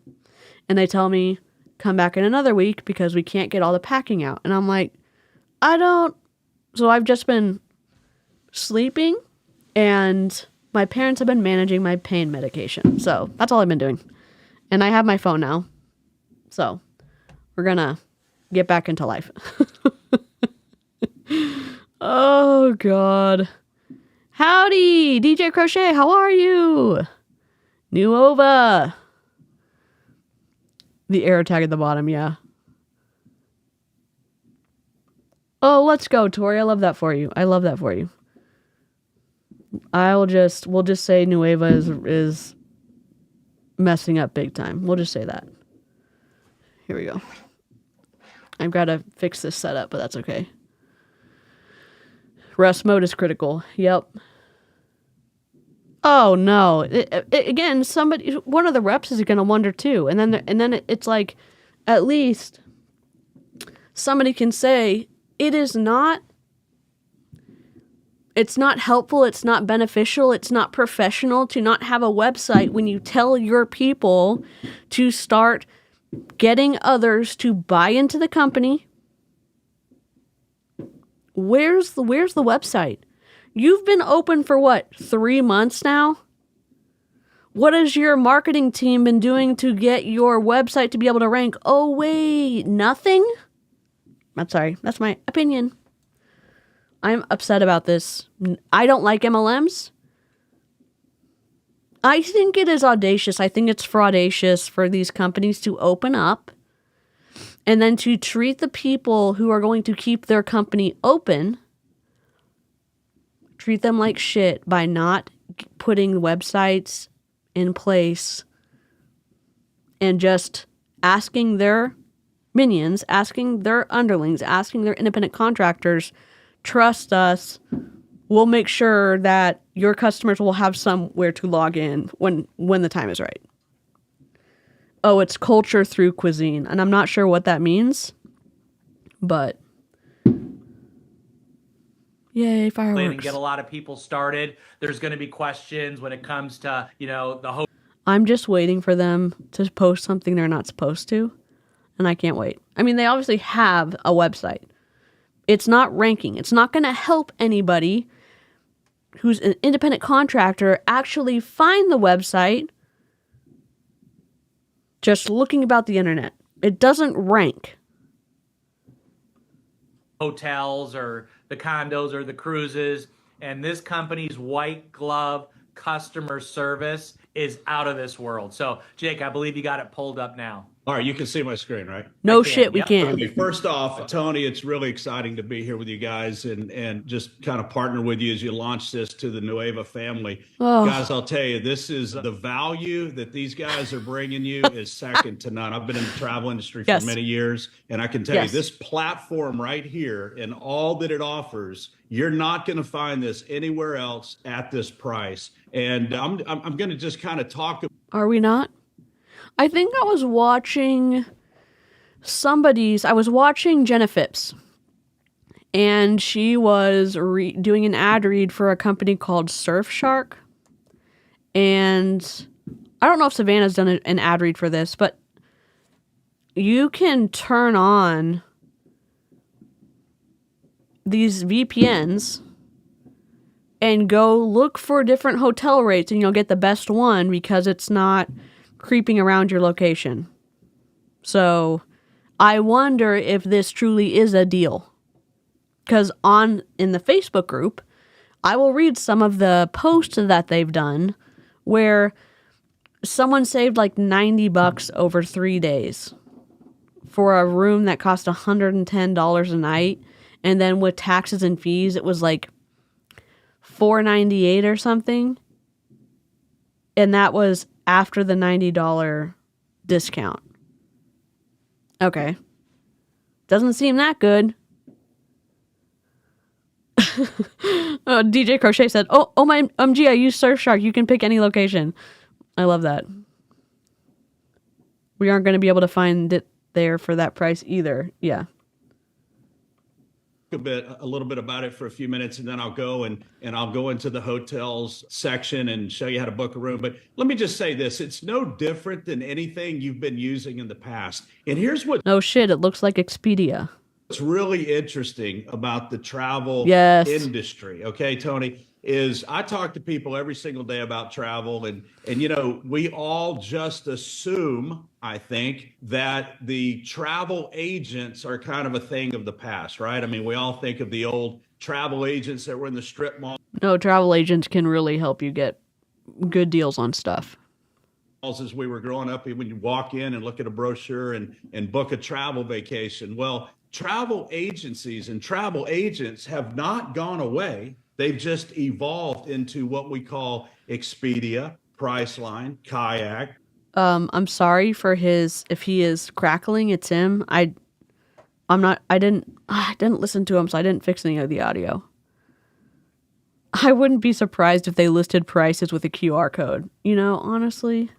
and they tell me, come back in another week because we can't get all the packing out. And I'm like, so I've just been sleeping, and my parents have been managing my pain medication. So that's all I've been doing. And I have my phone now. So we're gonna get back into life. Oh God. Howdy, DJ Crochet, how are you? Nueva. The arrow tag at the bottom, yeah. Oh, let's go, Tori. I love that for you. I love that for you. We'll just say Nueva is messing up big time. We'll just say that. Here we go. I've got to fix this setup, but that's okay. Rest mode is critical. Yep. Oh no! Again, one of the reps is going to wonder too, and then it's like, at least somebody can say it is not. It's not helpful. It's not beneficial. It's not professional to not have a website when you tell your people to start getting others to buy into the company. Where's the website? You've been open for what, 3 months now? What has your marketing team been doing to get your website to be able to rank? Oh, wait, nothing? I'm sorry, that's my opinion. I'm upset about this. I don't like MLMs. I think it is audacious. I think it's fraudacious for these companies to open up and then to treat the people who are going to keep their company open, treat them like shit by not putting websites in place and just asking their minions, asking their underlings, asking their independent contractors, trust us, we'll make sure that your customers will have somewhere to log in when the time is right. Oh, it's culture through cuisine. And I'm not sure what that means, but yay, fireworks. And get a lot of people started. There's going to be questions when it comes to, the host. I'm just waiting for them to post something they're not supposed to, and I can't wait. I mean, they obviously have a website. It's not ranking. It's not going to help anybody who's an independent contractor actually find the website just looking about the internet. It doesn't rank. Hotels or the condos or the cruises, and this company's white glove customer service is out of this world. So, Jake, I believe you got it pulled up now. All right, you can see my screen, right? No shit, we can. Okay, first off, Tony, it's really exciting to be here with you guys and just kind of partner with you as you launch this to the Nueva family. Oh. Guys, I'll tell you, this is the value that these guys are bringing you is second to none. I've been in the travel industry for many years, and I can tell you this platform right here and all that it offers, you're not going to find this anywhere else at this price. And I'm going to just kind of talk. Are we not? I think I was watching Jenna Phipps, and she was doing an ad read for a company called Surfshark. And I don't know if Savannah's done an ad read for this, but you can turn on these VPNs and go look for different hotel rates, and you'll get the best one because it's not creeping around your location. So I wonder if this truly is a deal. Because in the Facebook group, I will read some of the posts that they've done where someone saved like $90 over 3 days for a room that cost $110 a night. And then with taxes and fees, it was like $498 or something. And that was after the $90 discount. Okay. Doesn't seem that good. DJ Crochet said, oh my MG, I use Surfshark. You can pick any location. I love that. We aren't going to be able to find it there for that price either. Yeah. A little bit about it for a few minutes, and then I'll go and I'll go into the hotels section and show you how to book a room. But let me just say this, it's no different than anything you've been using in the past. And here's what no shit, it looks like Expedia. What's really interesting about the travel industry, okay, Tony, is I talk to people every single day about travel, and you know, we all just assume, I think, that the travel agents are kind of a thing of the past, right? I mean, we all think of the old travel agents that were in the strip mall. No, travel agents can really help you get good deals on stuff. As we were growing up, when you walk in and look at a brochure and book a travel vacation, well, travel agencies and travel agents have not gone away. They've just evolved into what we call Expedia, Priceline, Kayak. I'm sorry for if he is crackling, it's him. I didn't listen to him, so I didn't fix any of the audio. I wouldn't be surprised if they listed prices with a QR code, honestly.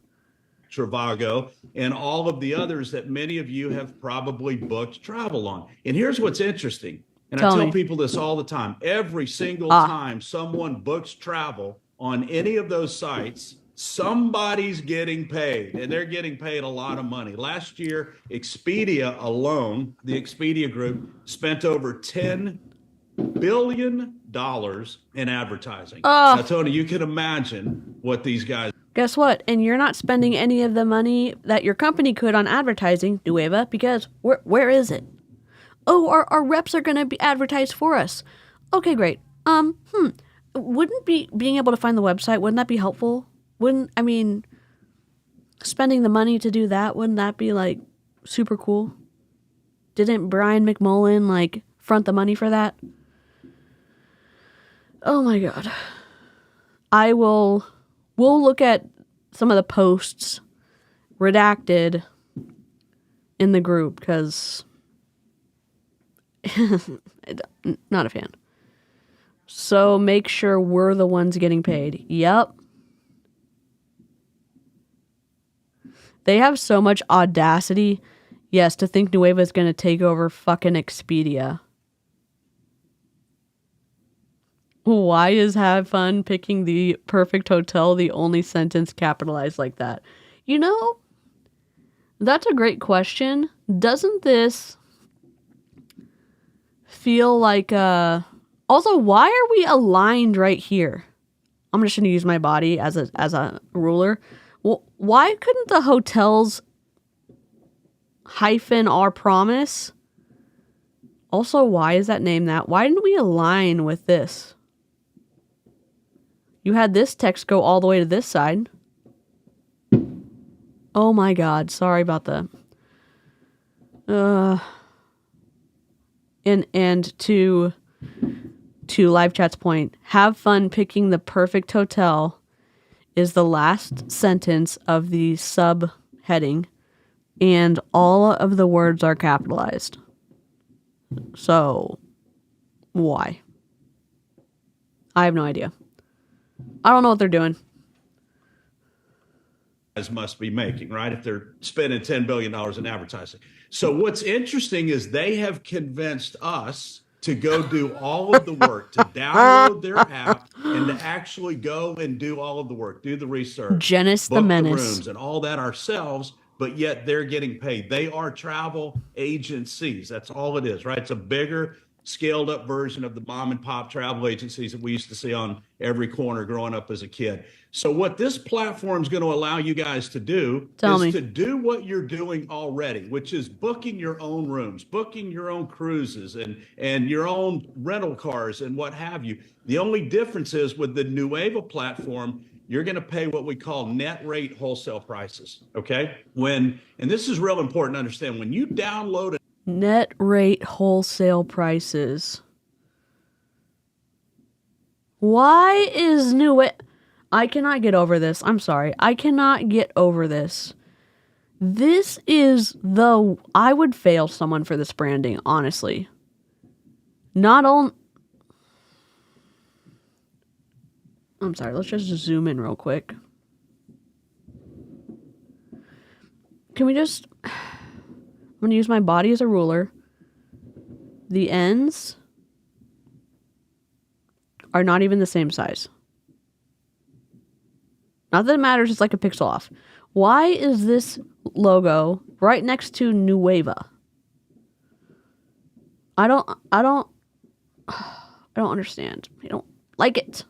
Trivago, and all of the others that many of you have probably booked travel on. And here's what's interesting. And I tell people this all the time. Every single time someone books travel on any of those sites, somebody's getting paid, and they're getting paid a lot of money. Last year, Expedia alone, the Expedia group, spent over $10 billion in advertising. Now, Tony, you can imagine what these guys... Guess what? And you're not spending any of the money that your company could on advertising, Nueva, because where is it? Oh, our reps are going to be advertised for us. Okay, great. Wouldn't being able to find the website, wouldn't that be helpful? Spending the money to do that, wouldn't that be like super cool? Didn't Brian McMullen like front the money for that? Oh my God. We'll look at some of the posts redacted in the group because not a fan. So make sure we're the ones getting paid. Yep. They have so much audacity, yes, to think Nueva is going to take over fucking Expedia. Why is have fun picking the perfect hotel the only sentence capitalized like that? That's a great question. Doesn't this feel like also, why are we aligned right here? I'm just going to use my body as a ruler. Well, why couldn't the hotels hyphen our promise? Also, why is that name that? Why didn't we align with this? You had this text go all the way to this side. Oh my God. Sorry about that. And to live chat's point, have fun picking the perfect hotel is the last sentence of the subheading, and all of the words are capitalized. So, why? I have no idea. I don't know what they're doing. Must be making, right? If they're spending $10 billion in advertising. So what's interesting is they have convinced us to go do all of the work, to download their app and to actually go and do all of the work, do the research, Janice the book Menace. the rooms and all that ourselves, but yet they're getting paid. They are travel agencies. That's all it is, right? It's a bigger, scaled up version of the mom and pop travel agencies that we used to see on every corner growing up as a kid. So what this platform is going to allow you guys to do is to do what you're doing already, which is booking your own rooms, booking your own cruises and your own rental cars and what have you. The only difference is with the Nueva platform, you're going to pay what we call net rate wholesale prices. Okay. And this is real important to understand, when you download it. Net rate wholesale prices. Why is Nueva? I cannot get over this. I'm sorry. I cannot get over this. This is I would fail someone for this branding, honestly. Not only. I'm sorry. Let's just zoom in real quick. Can we just. I'm going to use my body as a ruler. The ends are not even the same size. Not that it matters, it's like a pixel off. Why is this logo right next to Nueva? I don't understand. I don't like it.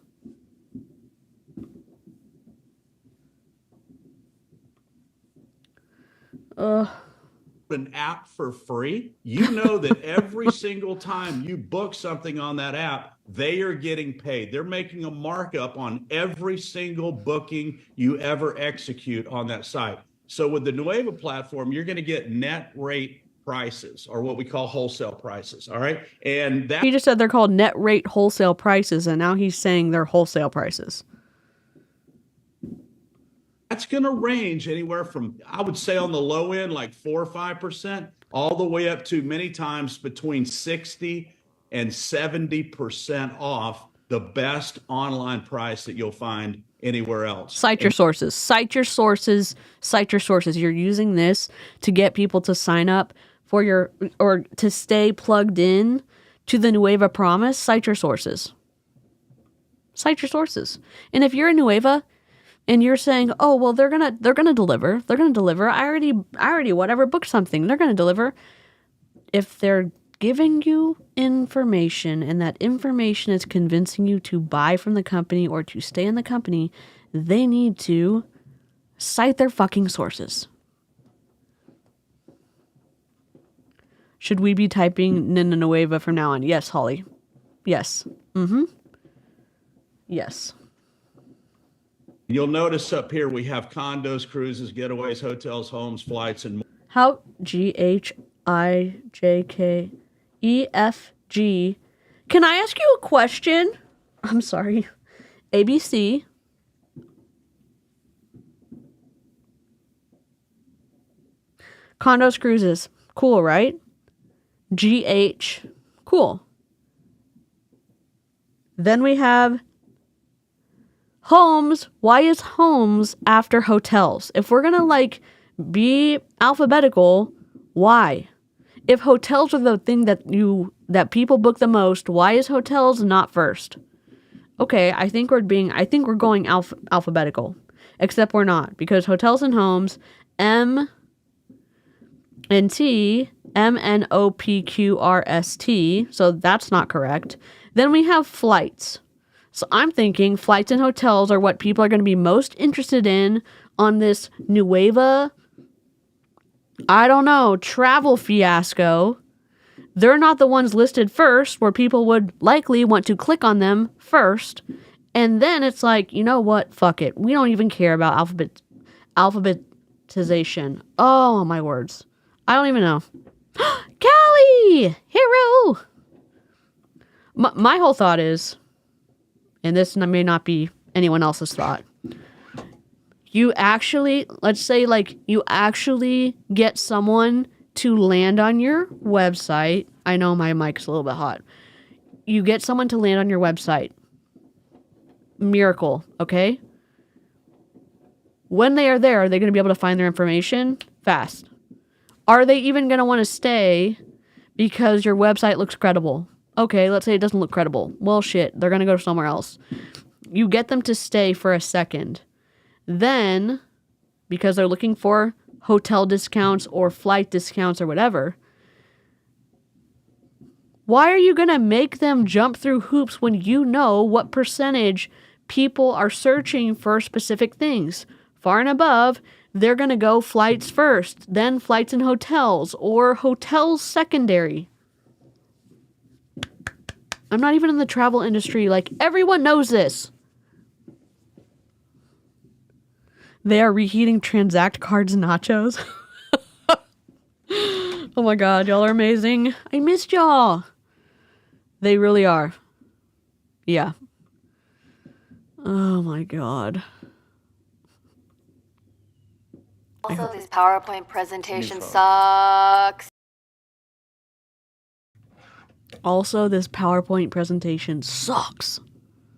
An app for free, you know that every single time you book something on that app, they are getting paid. They're making a markup on every single booking you ever execute on that site. So with the Nueva platform, you're going to get net rate prices, or what we call wholesale prices. All right. And that he just said they're called net rate wholesale prices, and now he's saying they're wholesale prices. That's going to range anywhere from, I would say on the low end, like 4 or 5%, all the way up to many times between 60 and 70% off the best online price that you'll find anywhere else. Cite your sources. Cite your sources. Cite your sources. You're using this to get people to sign up for or to stay plugged in to the Nueva promise. Cite your sources. Cite your sources. And if you're a Nueva and you're saying, "Oh, well, they're gonna deliver. They're gonna deliver. I already whatever booked something. They're gonna deliver." If they're giving you information and that information is convincing you to buy from the company or to stay in the company, they need to cite their fucking sources. Should we be typing Nueva from now on? Yes, Holly. Yes. Yes. You'll notice up here we have condos, cruises, getaways, hotels, homes, flights, and more. How GHIJKEFG. Can I ask you a question? I'm sorry. ABC. Condos, cruises. Cool, right? GH. Cool. Then we have homes. Why is homes after hotels? If we're gonna be alphabetical, why? If hotels are the thing that people book the most, why is hotels not first? Okay, I think we're going alphabetical, except we're not, because hotels and homes, M and T, MNOPQRST, so that's not correct. Then we have flights. So I'm thinking flights and hotels are what people are going to be most interested in on this Nueva, I don't know, travel fiasco. They're not the ones listed first where people would likely want to click on them first. And then it's like, you know what? Fuck it. We don't even care about monetization. Oh, my words. I don't even know. Callie! Hero! My whole thought is, and this may not be anyone else's thought, you actually, let's say like you actually get someone to land on your website. I know my mic's a little bit hot. You get someone to land on your website. Miracle, okay? When they are there, are they going to be able to find their information fast? Are they even going to want to stay because your website looks credible? Okay, let's say it doesn't look credible. Well, shit, they're going to go somewhere else. You get them to stay for a second. Then, because they're looking for hotel discounts or flight discounts or whatever, why are you going to make them jump through hoops when you know what percentage people are searching for specific things? Far and above, they're going to go flights first, then flights and hotels, or hotels secondary. I'm not even in the travel industry. Like, everyone knows this. They are reheating Transact cards and nachos. Oh my god, y'all are amazing. I missed y'all. They really are. Yeah. Oh my god. Also, this PowerPoint presentation sucks. Also, this PowerPoint presentation sucks.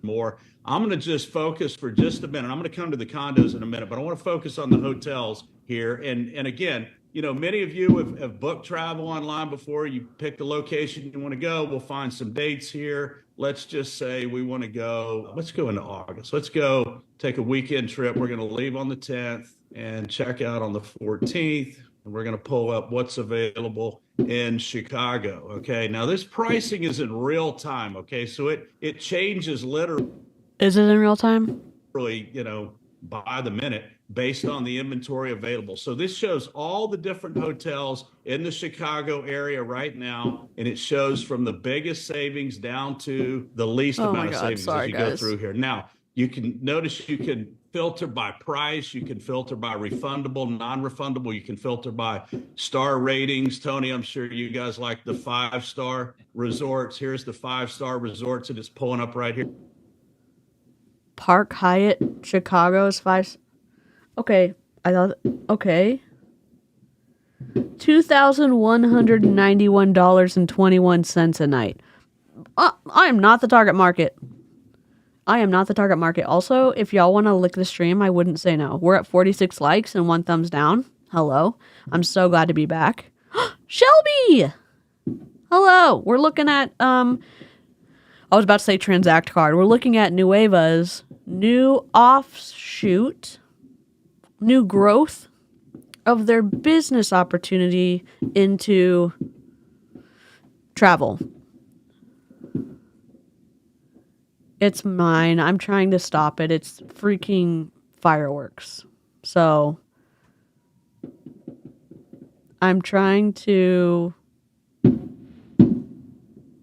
More. I'm going to just focus for just a minute. I'm going to come to the condos in a minute, but I want to focus on the hotels here. And again, you know, many of you have booked travel online before. You pick the location you want to go. We'll find some dates here. Let's just say we want to go. Let's go into August. Let's go take a weekend trip. We're going to leave on the 10th and check out on the 14th. And we're going to pull up what's available in Chicago. Okay. Now this pricing is in real time. Okay. So it changes literally. Is it in real time? Really, you know, by the minute based on the inventory available. So this shows all the different hotels in the Chicago area right now, and it shows from the biggest savings down to the least amount of savings as you go through here. Now, you can notice you can filter by price, you can filter by refundable, non-refundable, you can filter by star ratings. Tony, I'm sure you guys like the 5-star resorts. Here's the 5-star resorts, and it's pulling up right here. Park Hyatt Chicago's 5. Okay, I thought. Okay, $2,191.21 a night. I am not the target market. I am not the target market. Also, if y'all want to lick the stream, I wouldn't say no. We're at 46 likes and 1 thumbs down. Hello, I'm so glad to be back. Shelby, hello. We're looking at I was about to say Transact card. We're looking at Nueva's new offshoot, new growth of their business opportunity into travel. It's mine. I'm trying to stop it. It's freaking fireworks. So I'm trying to...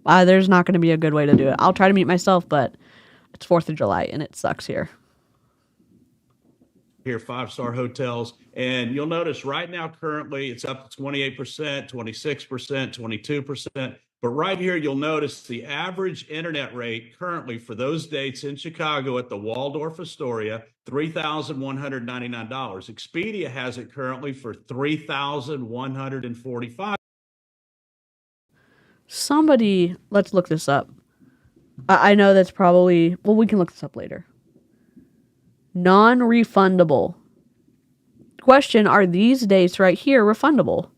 there's not going to be a good way to do it. I'll try to mute myself, but it's 4th of July and it sucks here. Here, 5-star hotels. And you'll notice right now, currently, it's up to 28%, 26%, 22%. But right here, you'll notice the average internet rate currently for those dates in Chicago at the Waldorf Astoria, $3,199. Expedia has it currently for $3,145. Somebody, let's look this up. I know that's probably, well, we can look this up later. Non-refundable. Question, are these dates right here refundable?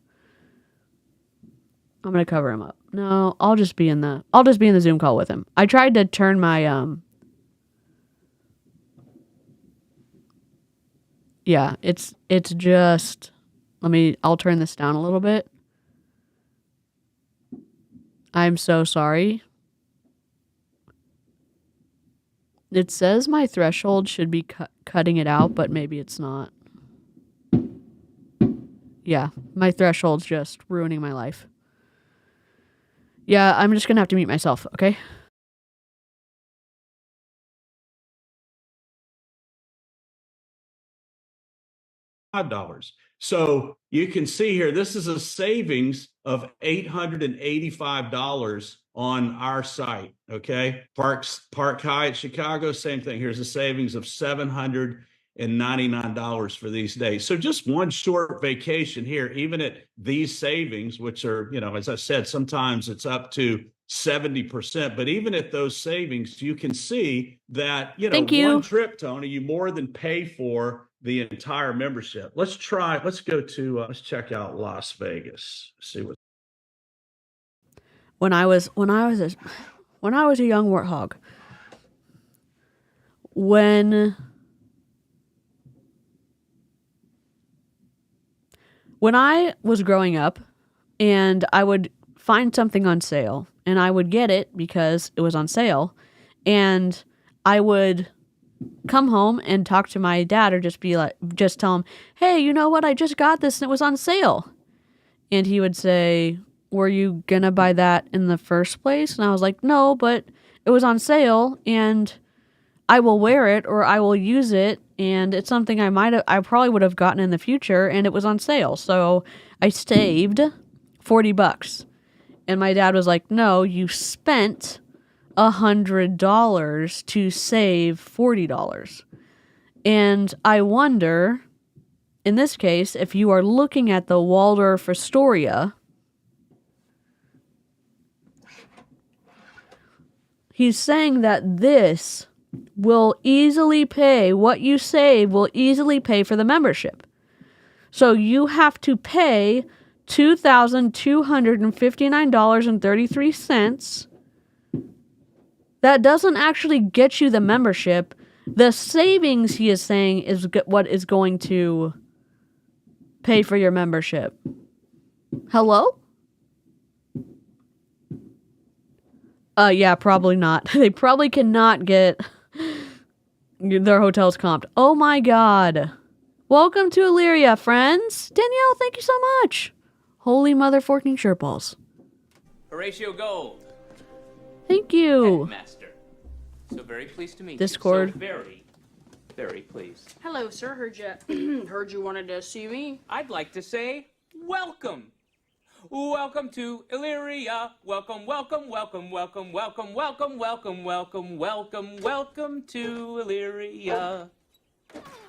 I'm going to cover him up. No, I'll just be in the Zoom call with him. I tried to turn my, yeah, it's just, I'll turn this down a little bit. I'm so sorry. It says my threshold should be cutting it out, but maybe it's not. Yeah, my threshold's just ruining my life. Yeah, I'm just going to have to mute myself, okay? So you can see here, this is a savings of $885 on our site. Okay. Park Hyatt Chicago, same thing. Here's a savings of $799 for these days. So just one short vacation here, even at these savings, which are, as I said, sometimes it's up to 70%, but even at those savings, you can see that, one trip, Tony, you more than pay for the entire membership. Let's check out Las Vegas. See what. When I was a young warthog, when I was growing up and I would find something on sale and I would get it because it was on sale, and I would come home and talk to my dad, or just tell him, hey, you know what? I just got this and it was on sale. And he would say, were you gonna buy that in the first place? And I was like, no, but it was on sale and I will wear it or I will use it. And it's something I probably would have gotten in the future, and it was on sale. So I saved $40. And my dad was like, no, you spent $100 to save $40. And I wonder, in this case, if you are looking at the Waldorf Astoria, he's saying that this will easily pay, what you save will easily pay for the membership. So you have to pay $2,259.33. That doesn't actually get you the membership. The savings, he is saying, is what is going to pay for your membership. Hello? Yeah, probably not. They probably cannot get their hotels comped. Oh my God. Welcome to Illyria, friends. Danielle, thank you so much. Holy motherforking shirtballs. Horatio Gold. Thank you. Master. So very pleased to meet Discord. you. So very, very pleased. Hello, sir. Heard you wanted to see me. I'd like to say welcome. Welcome to Illyria. Welcome, welcome, welcome, welcome, welcome, welcome, welcome, welcome, welcome, welcome to Illyria.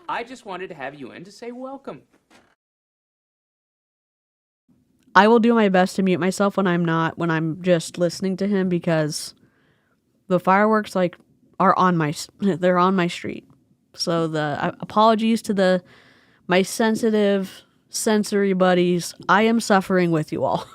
I just wanted to have you in to say welcome. I will do my best to mute myself when I'm just listening to him, because the fireworks are on my street. So the apologies to my sensitive sensory buddies. I am suffering with you all.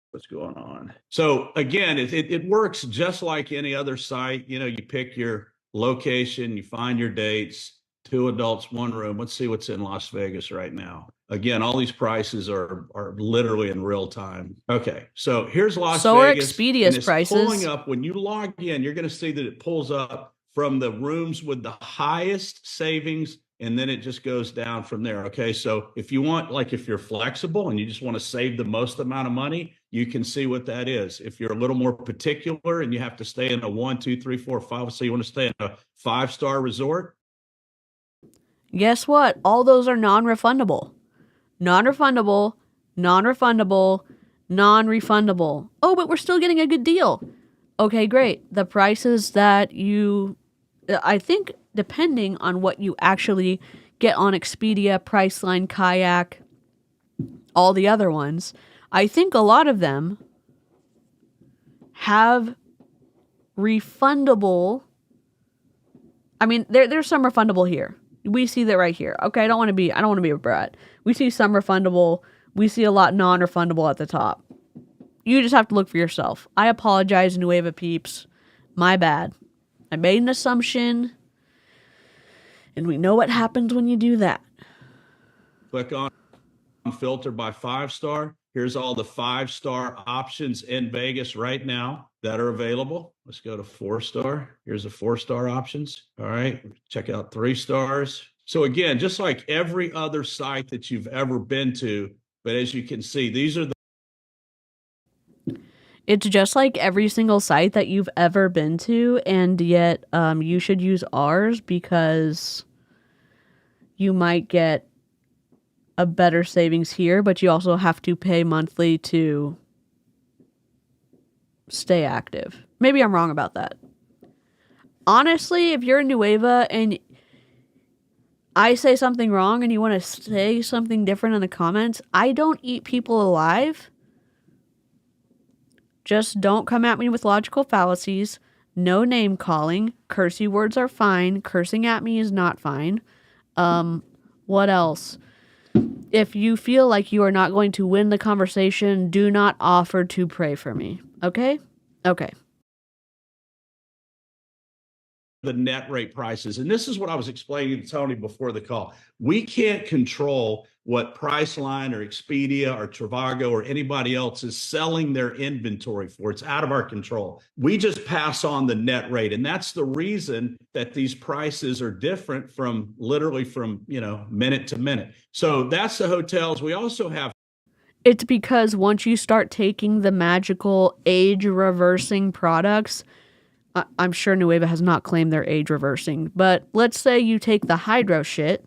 What's going on? So again, it works just like any other site. You pick your location, you find your dates, 2 adults, 1 room. Let's see what's in Las Vegas right now. Again, all these prices are literally in real time. Okay, so here's Las Vegas. So are Expedia's prices. Pulling up, when you log in, you're going to see that it pulls up from the rooms with the highest savings, and then it just goes down from there. Okay, so if you want, if you're flexible and you just want to save the most amount of money, you can see what that is. If you're a little more particular and you have to stay in a 1, 2, 3, 4, 5, so you want to stay in a 5-star resort. Guess what? All those are non-refundable. Non-refundable, non-refundable, non-refundable. Oh, but we're still getting a good deal. Okay, great. The prices that I think, depending on what you actually get on Expedia, Priceline, Kayak, all the other ones, I think a lot of them have refundable. I mean, there's some refundable here. We see that right here. Okay, I don't want to be a brat. We see some refundable. We see a lot non-refundable at the top. You just have to look for yourself. I apologize, Nueva peeps. My bad. I made an assumption, and we know what happens when you do that. Click on filter by 5-star. Here's all the 5-star options in Vegas right now that are available. Let's go to 4-star. Here's the 4-star options. All right, check out 3 stars. So again, just like every other site that you've ever been to, but as you can see, these are the. It's just like every single site that you've ever been to, and yet you should use ours because you might get a better savings here, but you also have to pay monthly to stay active. Maybe I'm wrong about that. Honestly, if you're in Nueva and I say something wrong and you want to say something different in the comments, I don't eat people alive. Just don't come at me with logical fallacies. No name calling. Cursey words are fine. Cursing at me is not fine. What else? If you feel like you are not going to win the conversation, do not offer to pray for me. Okay? Okay. The net rate prices. And this is what I was explaining to Tony before the call. We can't control what Priceline or Expedia or Trivago or anybody else is selling their inventory for. It's out of our control. We just pass on the net rate. And that's the reason that these prices are different from literally from, minute to minute. So that's the hotels. We also have. It's because once you start taking the magical age reversing products, I'm sure Nueva has not claimed their age reversing, but let's say you take the hydro shit.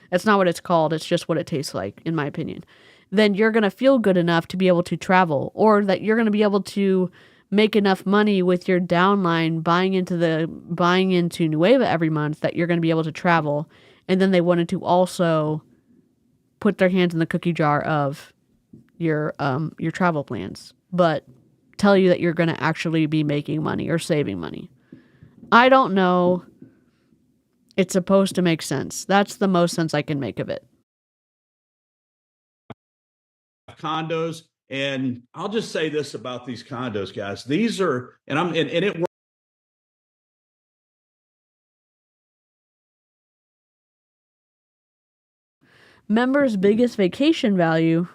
That's not what it's called. It's just what it tastes like, in my opinion. Then you're going to feel good enough to be able to travel, or that you're going to be able to make enough money with your downline buying into Nueva every month that you're going to be able to travel. And then they wanted to also put their hands in the cookie jar of your travel plans, but tell you that you're going to actually be making money or saving money. I don't know. It's supposed to make sense. That's the most sense I can make of it. Condos, and I'll just say this about these condos, guys. These are, and it. Members' biggest vacation value.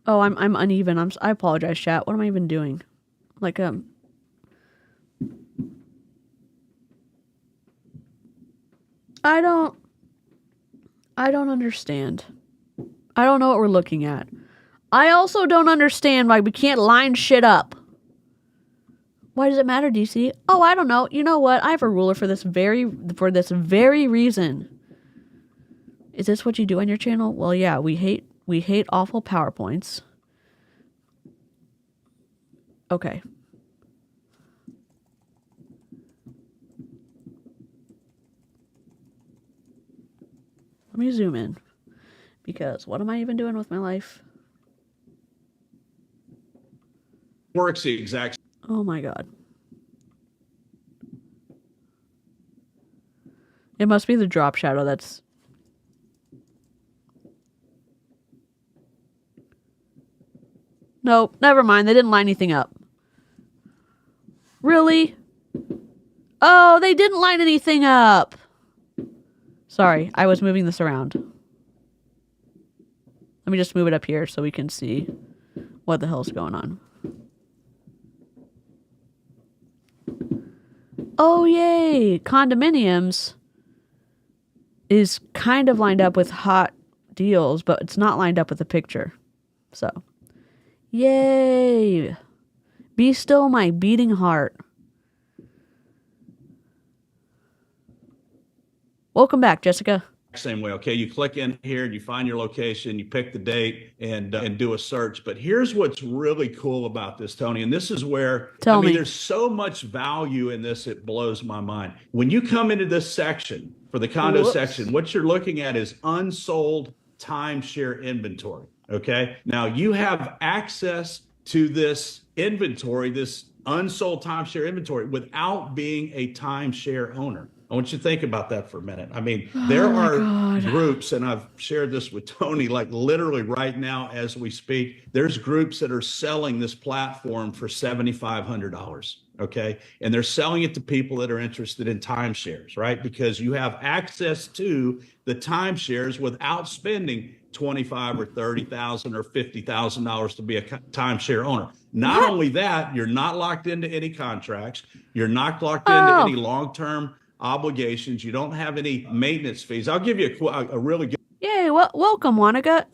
Oh, I'm uneven. I apologize, chat. What am I even doing? I don't understand. I don't know what we're looking at. I also don't understand why we can't line shit up. Why does it matter, DC? Oh, I don't know. You know what? I have a ruler for this very reason. Is this what you do on your channel? Well, yeah, we hate awful PowerPoints. Okay. Let me zoom in. Because what am I even doing with my life? Works the exact. Oh my God. It must be the drop shadow that's... Nope, never mind. They didn't line anything up. Really? Oh, they didn't line anything up. Sorry, I was moving this around. Let me just move it up here so we can see what the hell's going on. Oh, yay! Condominiums is kind of lined up with hot deals, but it's not lined up with the picture. So, yay! Be still my beating heart. Welcome back, Jessica. Same way. Okay, you click in here and you find your location, you pick the date and do a search. But here's what's really cool about this, Tony, and this is where there's so much value in this, it blows my mind. When you come into this section for the condo section, what you're looking at is unsold timeshare inventory. Okay, now you have access to this inventory, this unsold timeshare inventory, without being a timeshare owner. I want you to think about that for a minute. I mean, there are groups, and I've shared this with Tony, like literally right now as we speak, there's groups that are selling this platform for $7,500, okay? And they're selling it to people that are interested in timeshares, right? Because you have access to the timeshares without spending $25,000 or $30,000 or $50,000 to be a timeshare owner. Not only that, you're not locked into any contracts. You're not locked into any long-term obligations. You don't have any maintenance fees. I'll give you a really good welcome, Wanaka.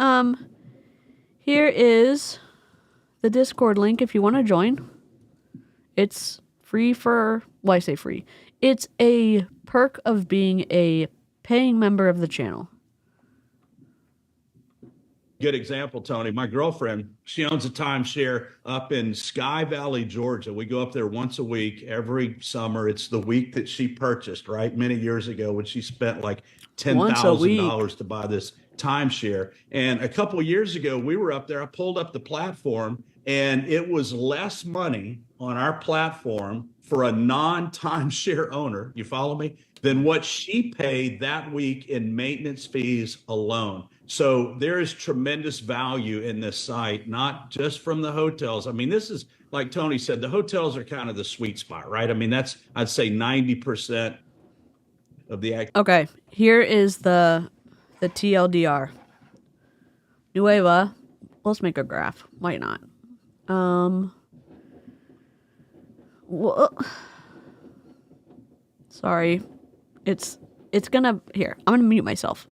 Here is the Discord link if you want to join. It's free for, well, I say free. It's a perk of being a paying member of the channel. Good example, Tony. My girlfriend, she owns a timeshare up in Sky Valley, Georgia. We go up there once a week, every summer. It's the week that she purchased, right? Many years ago when she spent like $10,000 to buy this timeshare. And a couple of years ago, we were up there. I pulled up the platform and it was less money on our platform for a non-timeshare owner, you follow me, than what she paid that week in maintenance fees alone. So there is tremendous value in this site, not just from the hotels. I mean, this is, like Tony said, the hotels are kind of the sweet spot, right? I mean, that's, I'd say 90% of the... Okay, here is the TLDR. Nueva, let's make a graph. Why not? Well, sorry. It's gonna, here, I'm gonna mute myself.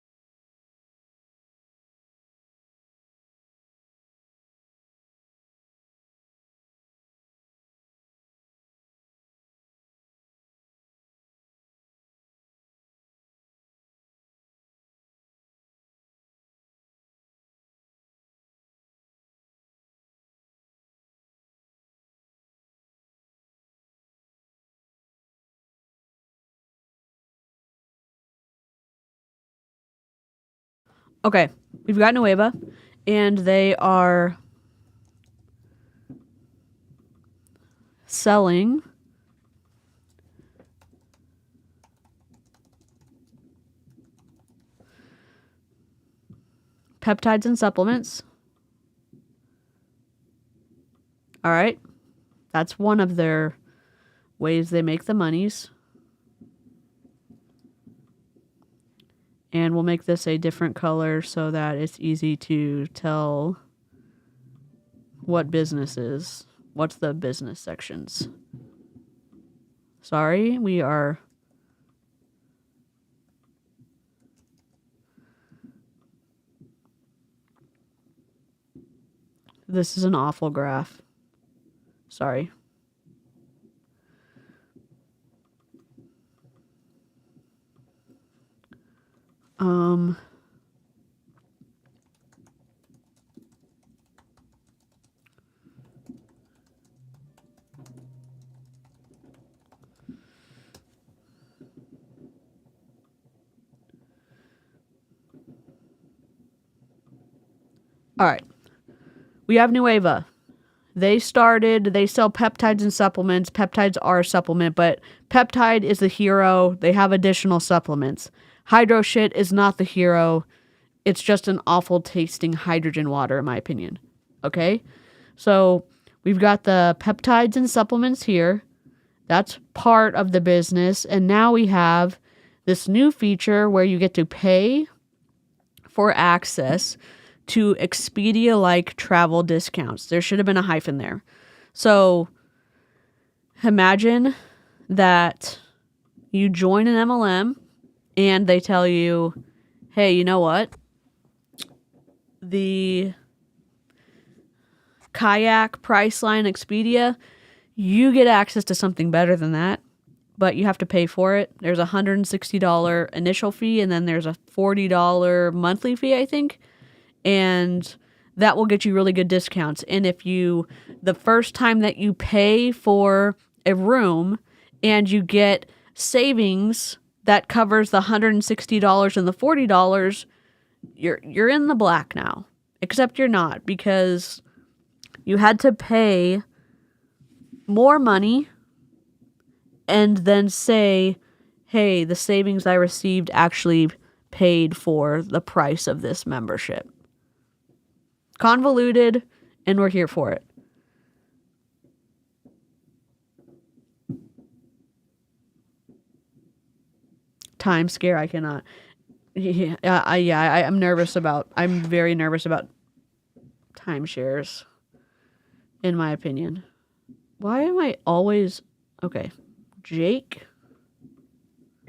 Okay, we've got Nueva, and they are selling peptides and supplements. All right, that's one of their ways they make the monies. And we'll make this a different color so that it's easy to tell what business is. What's the business sections? Sorry, we are... This is an awful graph. Sorry. All right. We have Nueva. They sell peptides and supplements. Peptides are a supplement, but peptide is the hero. They have additional supplements. Hydro shit is not the hero. It's just an awful tasting hydrogen water, in my opinion. Okay? So we've got the peptides and supplements here. That's part of the business. And now we have this new feature where you get to pay for access to Expedia-like travel discounts. There should have been a hyphen there. So imagine that you join an MLM and they tell you, hey, you know what? The kayak Priceline Expedia, you get access to something better than that, but you have to pay for it. There's a $160 initial fee, and then there's a $40 monthly fee, I think. And that will get you really good discounts. And if the first time that you pay for a room and you get savings that covers the $160 and the $40, you're in the black now. Except you're not, because you had to pay more money and then say, hey, the savings I received actually paid for the price of this membership. Convoluted, and we're here for it. Time scare, I cannot. I'm nervous about, I'm very nervous about timeshares, in my opinion. Why am I always, okay, Jake?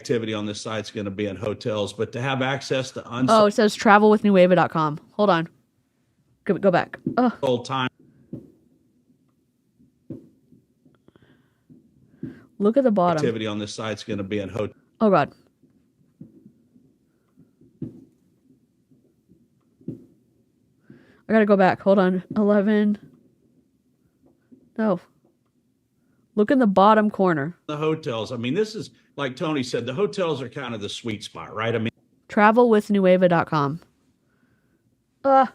activity on this site's going to be in hotels, but to have access to Oh, it says travelwithnueva.com. Hold on. Go back. unsold time. Look at the bottom. Activity on this site's going to be in hotels. Oh, God. I gotta go back. Hold on. 11. No. Look in the bottom corner. The hotels. I mean, this is, like Tony said, the hotels are kind of the sweet spot, right? I mean, travelwithnueva.com. And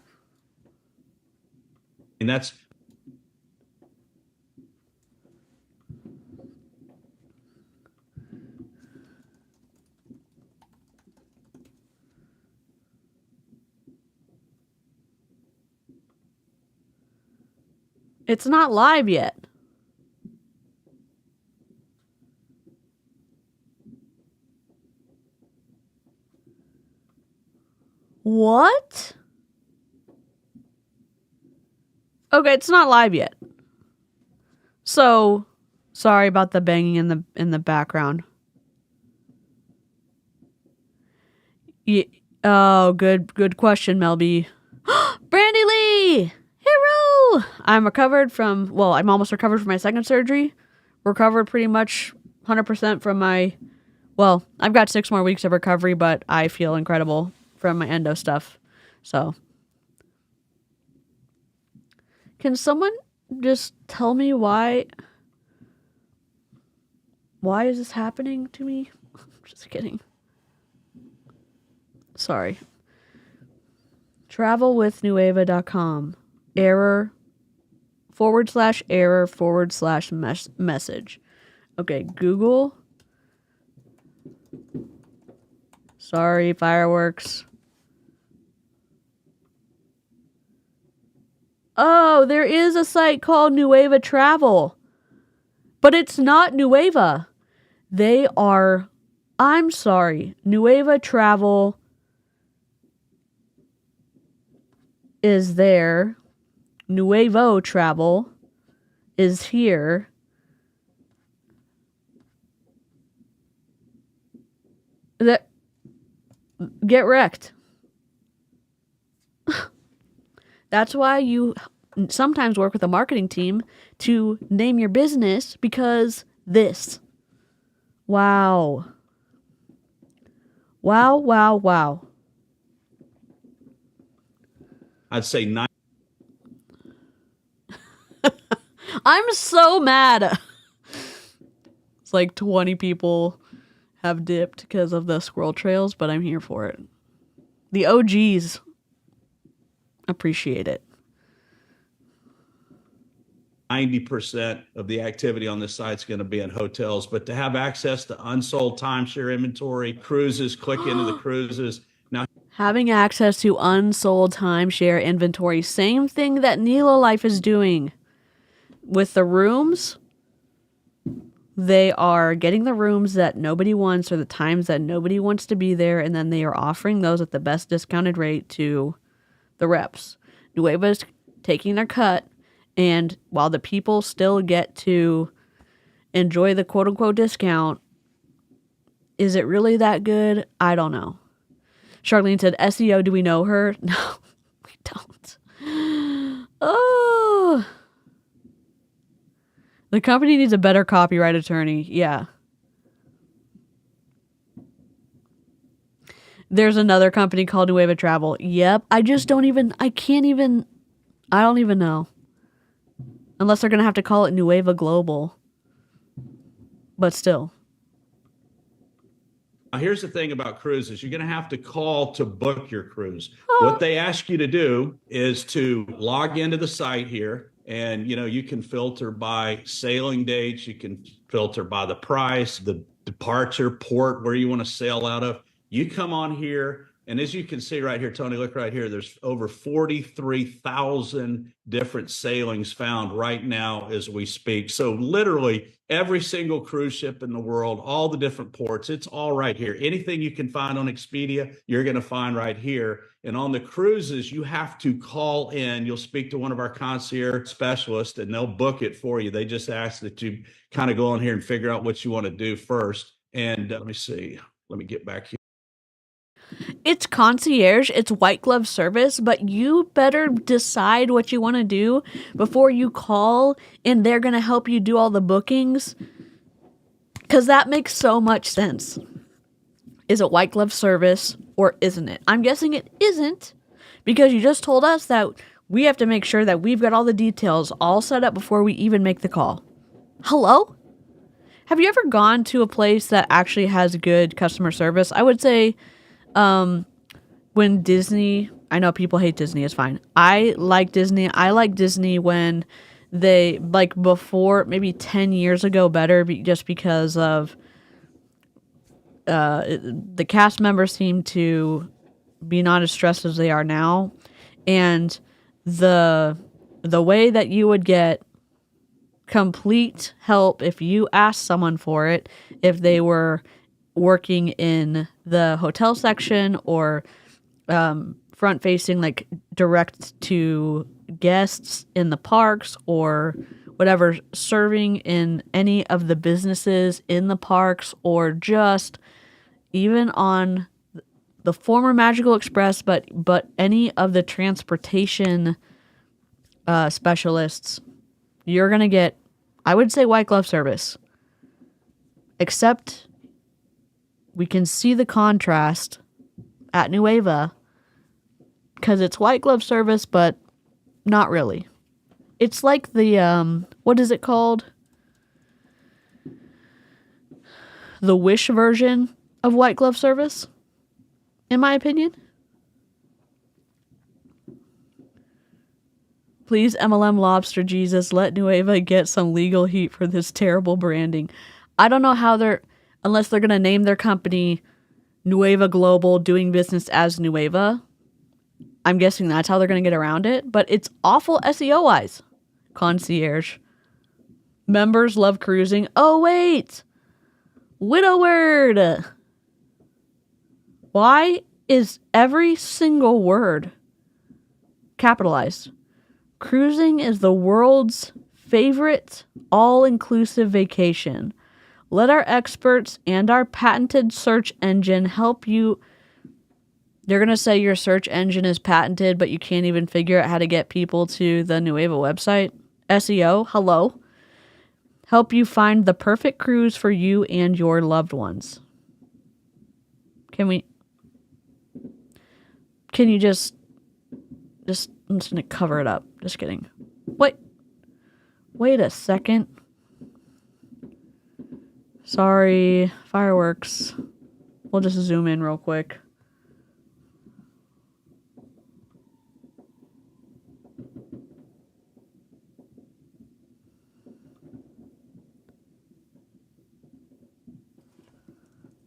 that's It's not live yet. What? Okay, it's not live yet. So, sorry about the banging in the background. Oh, good question, Melby. Brandy Lee! Hero! I'm almost recovered from my second surgery. Recovered pretty much 100% from my, I've got 6 more weeks of recovery, but I feel incredible from my endo stuff. So, can someone just tell me why is this happening to me? Just kidding. Sorry. Travelwithnueva.com. Error /error/ message. Okay, Google. Sorry, fireworks. Oh, there is a site called Nueva Travel. But it's not Nueva. I'm sorry. Nueva Travel is there. Nuevo Travel is here. Get wrecked. That's why you sometimes work with a marketing team to name your business, because this. Wow. Wow, wow, wow. I'd say 9. I'm so mad. It's like 20 people have dipped because of the squirrel trails, but I'm here for it. The OGs appreciate it. 90% of the activity on this site is going to be in hotels, but to have access to unsold timeshare inventory, cruises, click into the cruises. Now, having access to unsold timeshare inventory, same thing that Newa Life is doing with the rooms. They are getting the rooms that nobody wants or the times that nobody wants to be there, and then they are offering those at the best discounted rate to the reps. Nueva is taking their cut, and while the people still get to enjoy the quote-unquote discount, is it really that good? I don't know. Charlene said, SEO, do we know her? No, we don't. Oh. The company needs a better copyright attorney. Yeah. There's another company called Nueva Travel. Yep. I don't even know. Unless they're going to have to call it Nueva Global. But still. Now, here's the thing about cruises. You're going to have to call to book your cruise. What they ask you to do is to log into the site here, and you can filter by sailing dates. You can filter by the price, the departure port, where you want to sail out of. You come on here, and as you can see right here, Tony, look right here. There's over 43,000 different sailings found right now as we speak. So literally every single cruise ship in the world, all the different ports, it's all right here. Anything you can find on Expedia, you're going to find right here. And on the cruises, you have to call in. You'll speak to one of our concierge specialists, and they'll book it for you. They just ask that you kind of go on here and figure out what you want to do first. And let me see. Let me get back here. It's concierge, it's white glove service, but you better decide what you want to do before you call and they're going to help you do all the bookings. Because that makes so much sense. Is it white glove service or isn't it? I'm guessing it isn't because you just told us that we have to make sure that we've got all the details all set up before we even make the call. Hello? Have you ever gone to a place that actually has good customer service? I would say when Disney, I know people hate Disney, it's fine. I like Disney. I like Disney when they, like before, maybe 10 years ago better, just because of the cast members seem to be not as stressed as they are now. And the way that you would get complete help if you asked someone for it, if they were working in the hotel section or front facing, like direct to guests in the parks or whatever, serving in any of the businesses in the parks or just even on the former Magical Express, but any of the transportation specialists, you're going to get, I would say, white glove service. Except we can see the contrast at Nueva because it's white glove service, but not really. It's like the, what is it called? The Wish version of white glove service, in my opinion. Please, MLM Lobster Jesus, let Nueva get some legal heat for this terrible branding. I don't know how unless they're going to name their company Nueva Global, doing business as Nueva. I'm guessing that's how they're going to get around it, but it's awful SEO-wise. Concierge. Members love cruising. Oh, wait. Widowword. Why is every single word capitalized? Cruising is the world's favorite all-inclusive vacation. Let our experts and our patented search engine help you. They're going to say your search engine is patented, but you can't even figure out how to get people to the Nueva website. SEO, hello. Help you find the perfect cruise for you and your loved ones. Can you just, I'm just going to cover it up. Just kidding. Wait a second. Sorry, fireworks. We'll just zoom in real quick.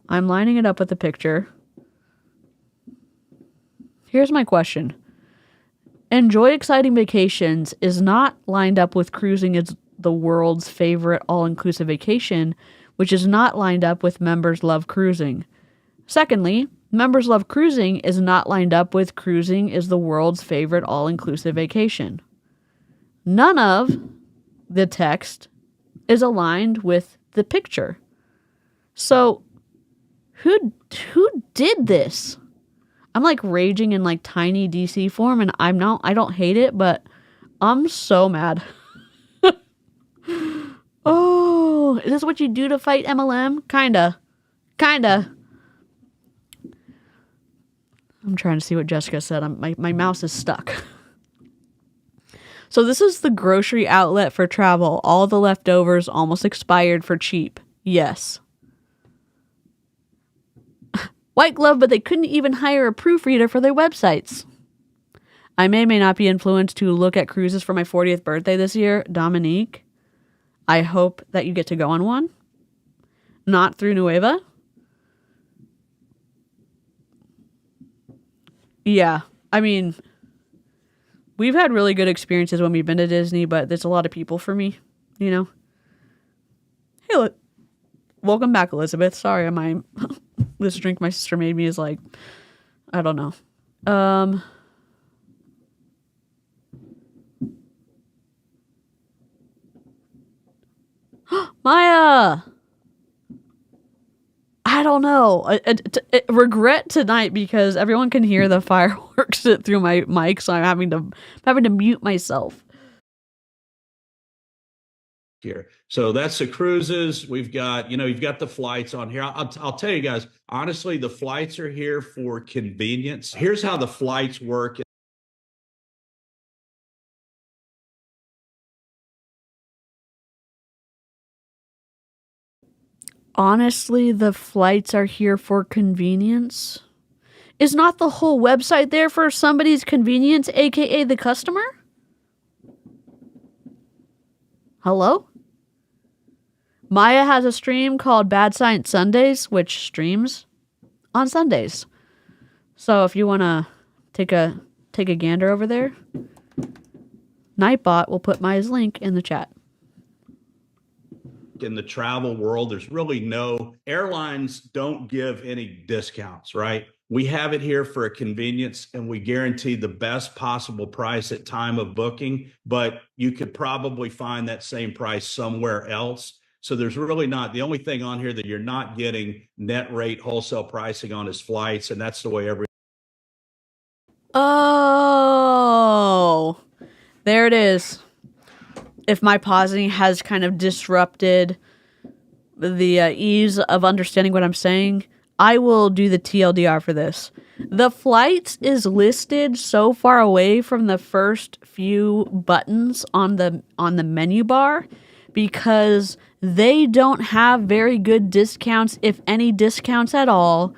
I'm lining it up with the picture. Here's my question. Enjoy exciting vacations is not lined up with cruising is the world's favorite all-inclusive vacation, which is not lined up with members love cruising. Secondly, members love cruising is not lined up with cruising is the world's favorite all-inclusive vacation. None of the text is aligned with the picture. So, who did this? I'm like raging in like tiny DC form, and I don't hate it, but I'm so mad. Oh, is this what you do to fight MLM? Kinda. I'm trying to see what Jessica said. My mouse is stuck. So this is the grocery outlet for travel. All the leftovers almost expired for cheap. Yes. White glove, but they couldn't even hire a proofreader for their websites. I may not be influenced to look at cruises for my 40th birthday this year. Dominique, I hope that you get to go on one. Not through Nueva. Yeah, I mean, we've had really good experiences when we've been to Disney, but there's a lot of people for me, you know. Hey, look. Welcome back, Elizabeth. Sorry, this drink my sister made me is like, I don't know. Maya! I don't know. Regret tonight because everyone can hear the fireworks through my mic, so I'm having to mute myself. Here. So that's the cruises. We've got, you've got the flights on here. I'll tell you guys, honestly, the flights are here for convenience. Here's how the flights work. Honestly, the flights are here for convenience. Is not the whole website there for somebody's convenience, aka the customer? Hello? Maya has a stream called Bad Science Sundays, which streams on Sundays. So if you want to take a gander over there, Nightbot will put Maya's link in the chat. In the travel world, there's really no, airlines don't give any discounts, right? We have it here for a convenience, and we guarantee the best possible price at time of booking, but you could probably find that same price somewhere else. So there's really not, the only thing on here that you're not getting net rate wholesale pricing on is flights, and that's the way Oh, there it is. If my pausing has kind of disrupted the ease of understanding what I'm saying, I will do the TLDR for this. The flights is listed so far away from the first few buttons on the menu bar because they don't have very good discounts, if any discounts at all,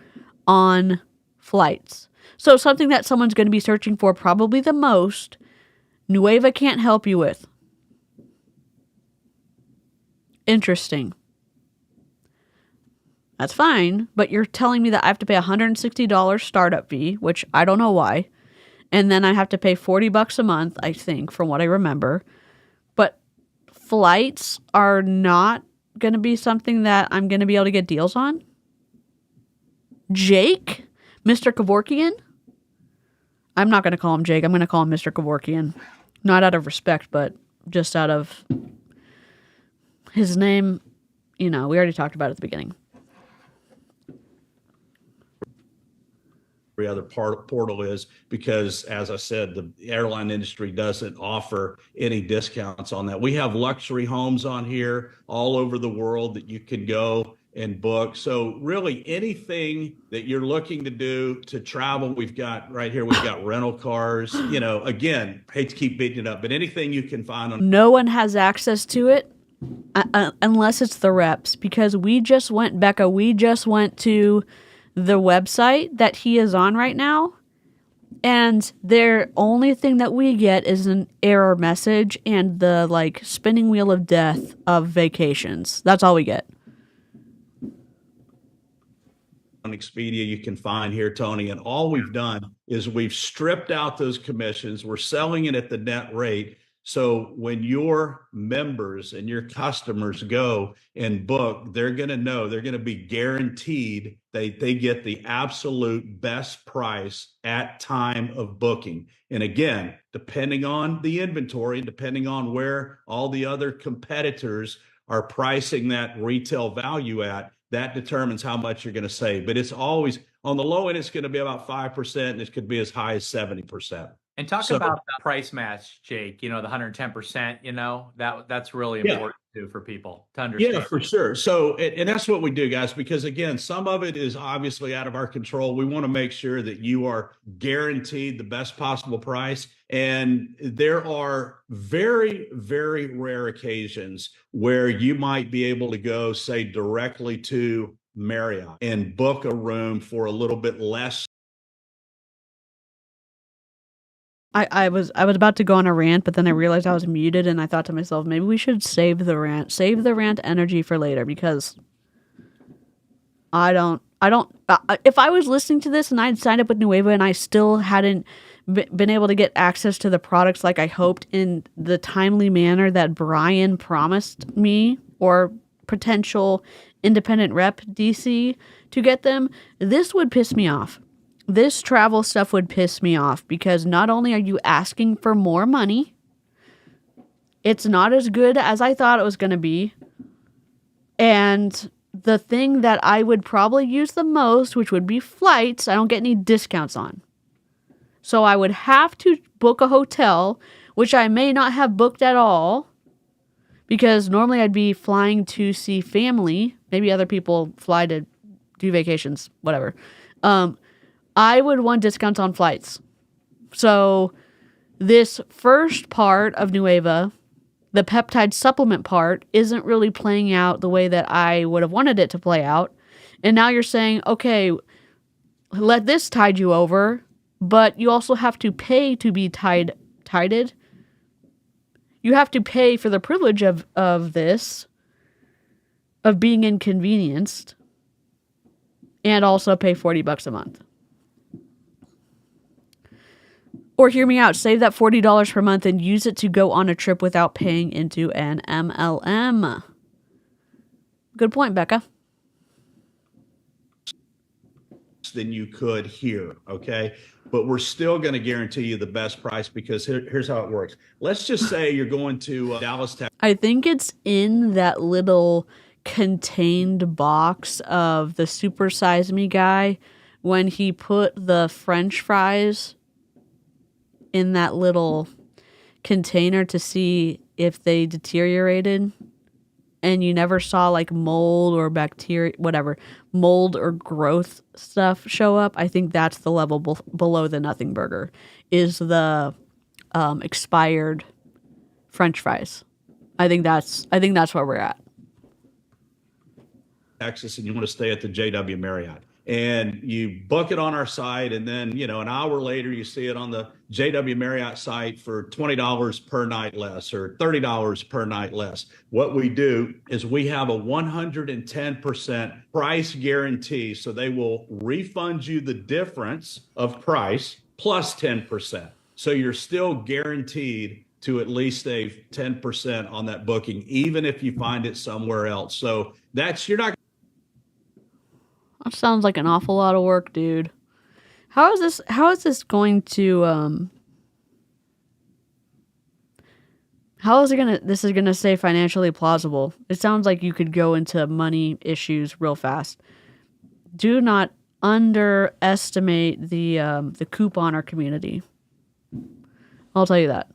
on flights. So something that someone's going to be searching for probably the most, Nueva can't help you with. Interesting. That's fine, but you're telling me that I have to pay $160 startup fee, which I don't know why, and then I have to pay $40 a month, I think, from what I remember. But flights are not going to be something that I'm going to be able to get deals on? Jake? Mr. Kevorkian? I'm not going to call him Jake. I'm going to call him Mr. Kevorkian. Not out of respect, but just out of his name, we already talked about it at the beginning. every other portal is, because, as I said, the airline industry doesn't offer any discounts on that. We have luxury homes on here all over the world that you can go and book. So really anything that you're looking to do to travel, we've got right here, we've got rental cars, again, hate to keep beating it up, but anything you can find on. No one has access to it unless it's the reps, because Becca, we just went to the website that he is on right now, and their only thing that we get is an error message and the spinning wheel of death of vacations. That's all we get. On Expedia you can find here, Tony, and all we've done is we've stripped out those commissions. We're selling it at the net rate. So when your members and your customers go and book, they're going to know, they're going to be guaranteed they get the absolute best price at time of booking. And again, depending on the inventory, depending on where all the other competitors are pricing that retail value at, that determines how much you're going to save. But it's always on the low end, it's going to be about 5%, and it could be as high as 70%. And talk about the price match, Jake, the 110%, that's really important too for people to understand. Yeah, for sure. So, and that's what we do, guys, because again, some of it is obviously out of our control. We want to make sure that you are guaranteed the best possible price. And there are very, very rare occasions where you might be able to go, say, directly to Marriott and book a room for a little bit less. I was about to go on a rant, but then I realized I was muted, and I thought to myself, maybe we should save the rant energy for later, because I don't, if I was listening to this and I'd signed up with Nueva and I still hadn't been able to get access to the products like I hoped in the timely manner that Brian promised me, or potential independent rep DC to get them, this would piss me off. This travel stuff would piss me off, because not only are you asking for more money, it's not as good as I thought it was going to be, and the thing that I would probably use the most, which would be flights, I don't get any discounts on. So I would have to book a hotel, which I may not have booked at all, because normally I'd be flying to see family. Maybe other people fly to do vacations, whatever. I would want discounts on flights. So this first part of Nueva, the peptide supplement part, isn't really playing out the way that I would have wanted it to play out. And now you're saying, okay, let this tide you over, but you also have to pay to be tided. You have to pay for the privilege of this, of being inconvenienced, and also pay $40 a month. Or hear me out, save that $40 per month and use it to go on a trip without paying into an MLM. Good point, Becca. Than you could here, okay? But we're still going to guarantee you the best price, because here's how it works. Let's just say you're going to Dallas, Texas. I think it's in that little contained box of the Super Size Me guy when he put the French fries in that little container to see if they deteriorated, and you never saw like mold or bacteria, whatever, mold or growth stuff show up. I think that's the level below the Nothing Burger, is the expired French fries. I think that's where we're at. Texas, and you want to stay at the JW Marriott, and you book it on our site, and then an hour later you see it on the JW Marriott site for $20 per night less, or $30 per night less. What we do is we have a 110% price guarantee, so they will refund you the difference of price plus 10%. So you're still guaranteed to at least save 10% on that booking, even if you find it somewhere else. So you're not. That sounds like an awful lot of work, dude. How is this going to this is gonna stay financially plausible? It sounds like you could go into money issues real fast. Do not underestimate the couponer community. I'll tell you that.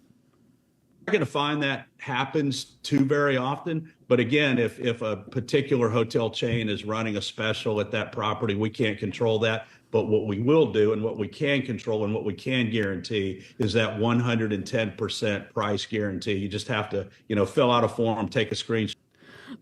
Not going to find that happens too very often. But again, if a particular hotel chain is running a special at that property, we can't control that. But what we will do, and what we can control, and what we can guarantee, is that 110% price guarantee. You just have to, fill out a form, take a screenshot.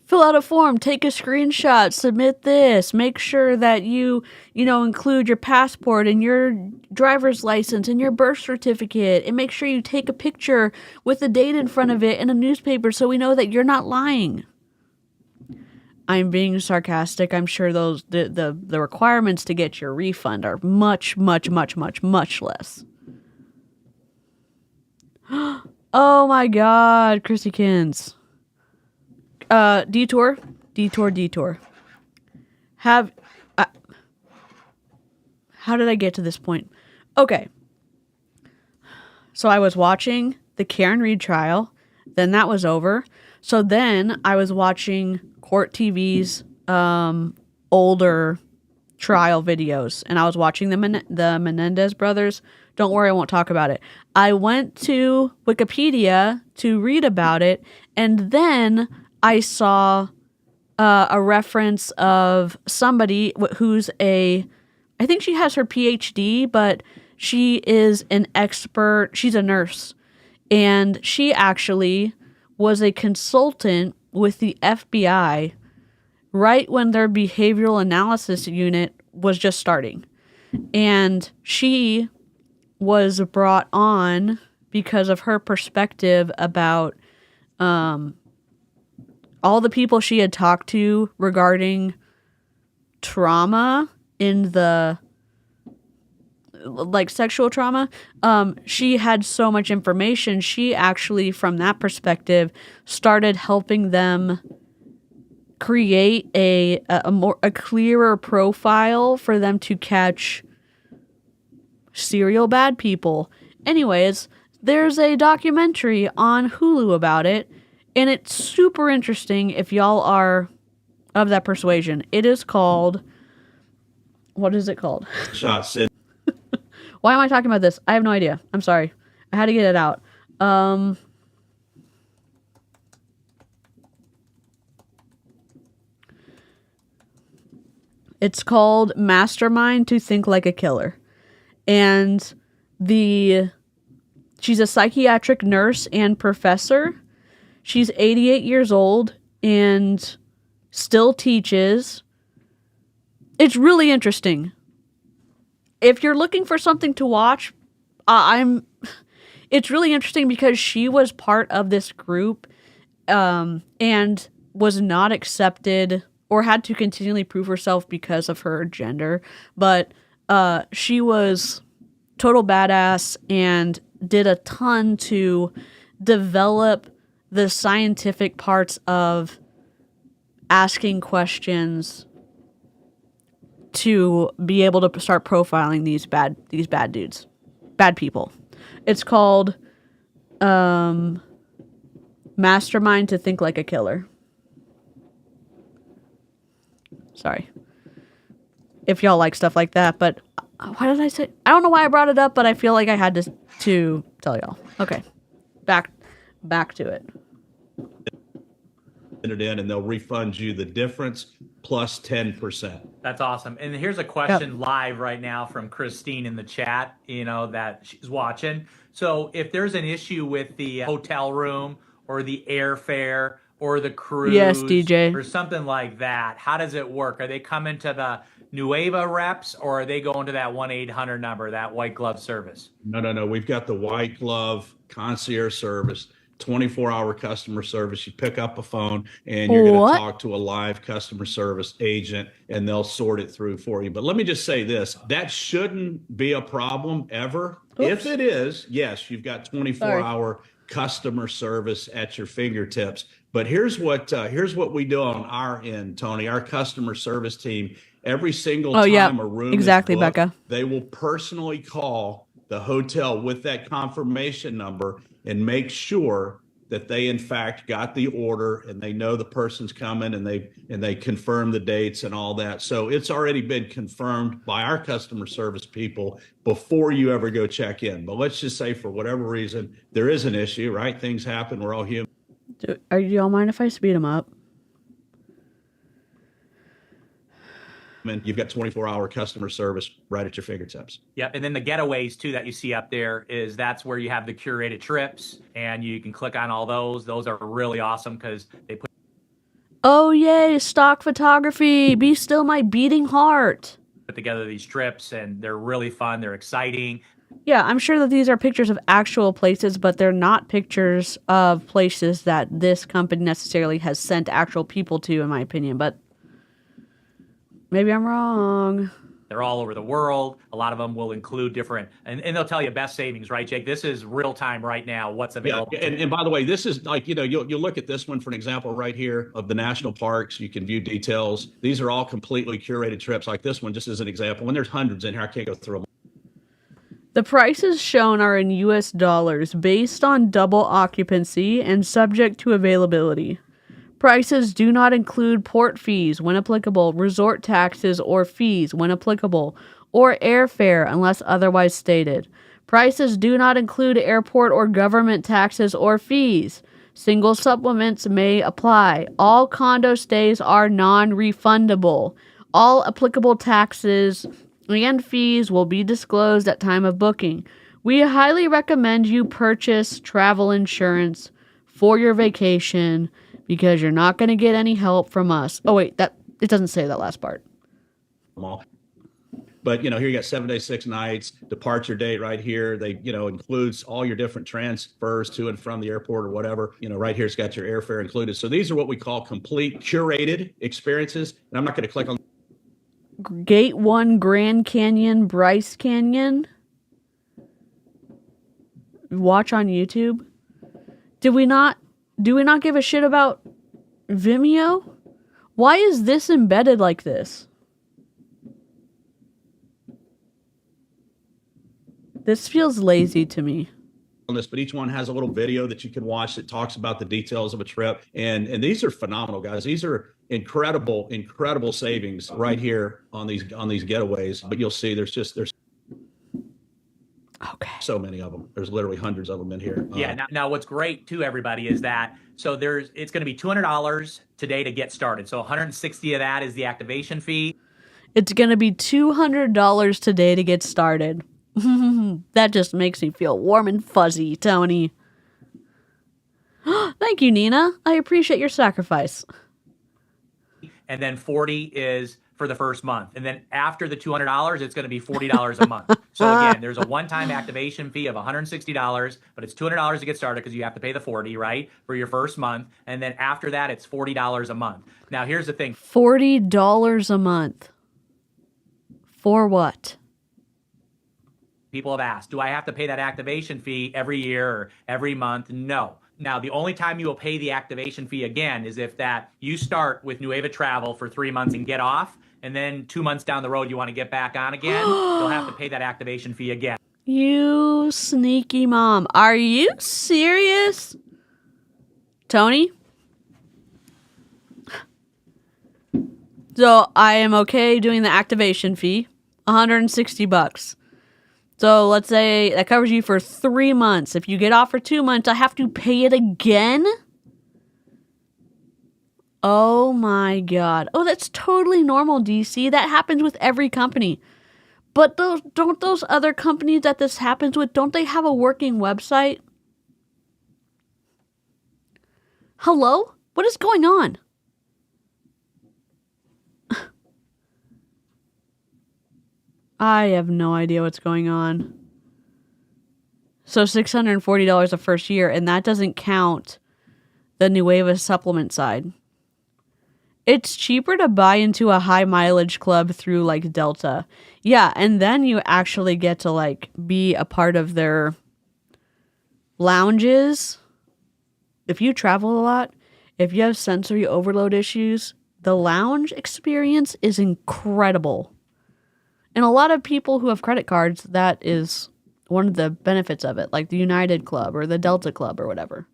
Fill out a form, take a screenshot, submit this, make sure that you include your passport and your driver's license and your birth certificate, and make sure you take a picture with the date in front of it in a newspaper so we know that you're not lying. I'm being sarcastic. I'm sure the requirements to get your refund are much, much, much, much, much less. Oh my God, Chrissy Kins. Detour. How did I get to this point? Okay. So I was watching the Karen Reed trial. Then that was over. So then I was watching Court TV's older trial videos, and I was watching the Menendez brothers. Don't worry, I won't talk about it. I went to Wikipedia to read about it, and then I saw a reference of somebody who's I think she has her PhD, but she is an expert. She's a nurse, and she actually was a consultant with the FBI right when their behavioral analysis unit was just starting. And she was brought on because of her perspective about all the people she had talked to regarding trauma in the sexual trauma. She had so much information. She actually, from that perspective, started helping them create a clearer profile for them to catch serial bad people. Anyways, there's a documentary on Hulu about it, and it's super interesting if y'all are of that persuasion. It is called... What is it called? Shots. Why am I talking about this? I have no idea. I'm sorry. I had to get it out. It's called Mastermind to Think Like a Killer. And she's a psychiatric nurse and professor. She's 88 years old and still teaches. It's really interesting. If you're looking for something to watch, it's really interesting because she was part of this group and was not accepted or had to continually prove herself because of her gender. But she was total badass and did a ton to develop the scientific parts of asking questions to be able to start profiling these bad dudes, bad people. It's called Mastermind to Think Like a Killer. Sorry if y'all like stuff like that, but why did I say? I don't know why I brought it up, but I feel like I had to tell y'all. Okay, back to it. It in, and they'll refund you the difference plus 10%. That's awesome. And here's a question live right now from Christine in the chat, that she's watching. So if there's an issue with the hotel room or the airfare or the cruise, yes, DJ, or something like that, how does it work? Are they coming to the Nueva reps, or are they going to that 1-800 number, that white glove service? No. We've got the white glove concierge service, 24-hour customer service. You pick up a phone and you're going to talk to a live customer service agent and they'll sort it through for you. But let me just say this, that shouldn't be a problem ever. Oops. If it is, yes, you've got 24-hour customer service at your fingertips. But here's what we do on our end, Tony, our customer service team. Every single time a room is booked, Becca, they will personally call the hotel with that confirmation number and make sure that they in fact got the order and they know the person's coming and they confirm the dates and all that. So it's already been confirmed by our customer service people before you ever go check in. But let's just say for whatever reason, there is an issue, right? Things happen. We're all human. Do y'all mind if I speed them up? You've got 24-hour customer service right at your fingertips. Yep, and then the getaways too that you see up there that's where you have the curated trips, and you can click on all those. Those are really awesome because they put. Oh yay! Stock photography. Be still my beating heart. Put together these trips, and they're really fun. They're exciting. Yeah, I'm sure that these are pictures of actual places, but they're not pictures of places that this company necessarily has sent actual people to, in my opinion. But maybe I'm wrong. They're all over the world. A lot of them will include different, and they'll tell you best savings, right, Jake? This is real time right now. What's available? Yeah, and by the way, this is like, you'll look at this one for an example right here of the national parks. You can view details. These are all completely curated trips. Like this one, just as an example. And there's hundreds in here. I can't go through them. The prices shown are in US dollars based on double occupancy and subject to availability. Prices do not include port fees when applicable, resort taxes or fees when applicable, or airfare unless otherwise stated. Prices do not include airport or government taxes or fees. Single supplements may apply. All condo stays are non-refundable. All applicable taxes and fees will be disclosed at time of booking. We highly recommend you purchase travel insurance for your vacation because you're not going to get any help from us. Oh wait, it doesn't say that last part. But here you got 7 days, 6 nights, departure date right here. They, includes all your different transfers to and from the airport or whatever. Right here it's got your airfare included. So these are what we call complete curated experiences. And I'm not going to click on Gate 1 Grand Canyon, Bryce Canyon. Watch on YouTube. Do we not give a shit about Vimeo? Why is this embedded like this? This feels lazy to me. this, but each one has a little video that you can watch that talks about the details of a trip. And these are phenomenal, guys. These are incredible savings right here on these getaways. But you'll see there's so many of them. There's literally hundreds of them in here. Yeah. Now what's great too, everybody, is that it's going to be $200 today to get started. So 160 of that is the activation fee. It's going to be $200 today to get started. That just makes me feel warm and fuzzy, Tony. Thank you, Nina. I appreciate your sacrifice. And then 40 is for the first month. And then after the $200, it's going to be $40 a month. So again, there's a one-time activation fee of $160, but it's $200 to get started because you have to pay the 40, right, for your first month. And then after that, it's $40 a month. Now, here's the thing. $40 a month. For what? People have asked, do I have to pay that activation fee every year or every month? No. Now, the only time you will pay the activation fee again is if that you start with Nueva Travel for 3 months and get off, and then 2 months down the road you want to get back on again, you'll have to pay that activation fee again. You sneaky mom. Are you serious? Tony? So I am okay doing the activation fee, $160. So let's say that covers you for 3 months. If you get off for 2 months, I have to pay it again? Oh my God. Oh, that's totally normal, DC. That happens with every company. But don't those other companies that this happens with, don't they have a working website? Hello? What is going on? I have no idea what's going on. So $640 the first year, and that doesn't count the Nueva supplement side. It's cheaper to buy into a high mileage club through like Delta. Yeah, and then you actually get to like be a part of their lounges. If you travel a lot, if you have sensory overload issues, the lounge experience is incredible. And a lot of people who have credit cards, that is one of the benefits of it, like the United Club or the Delta Club or whatever.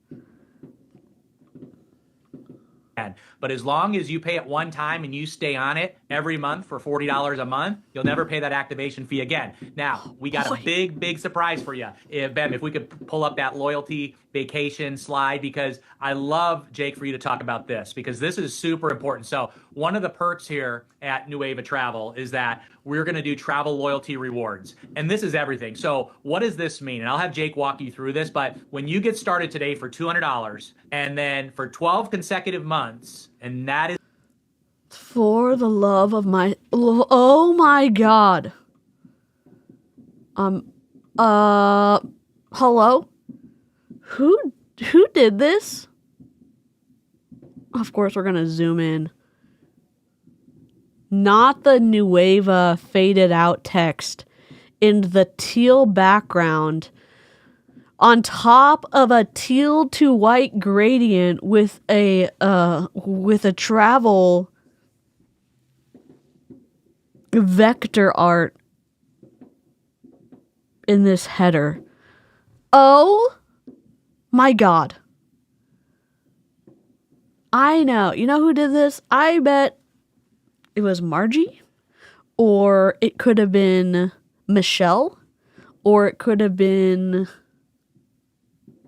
But as long as you pay it one time and you stay on it every month for $40 a month, you'll never pay that activation fee again. Now, we got a big surprise for you. Ben, if we could pull up that loyalty vacation slide, because I love, Jake, for you to talk about this, because this is super important. So one of the perks here at Nueva Travel is that we're going to do travel loyalty rewards. And this is everything. So what does this mean? And I'll have Jake walk you through this, but when you get started today for $200 and then for 12 consecutive months, and that is for the love of my, oh my God. Hello? Who did this? Of course, we're going to zoom in. Not the Nueva faded out text in the teal background on top of a teal to white gradient with a travel vector art in this header. Oh my God. I know. You know who did this? I bet it was Margie, or it could have been Michelle, or it could have been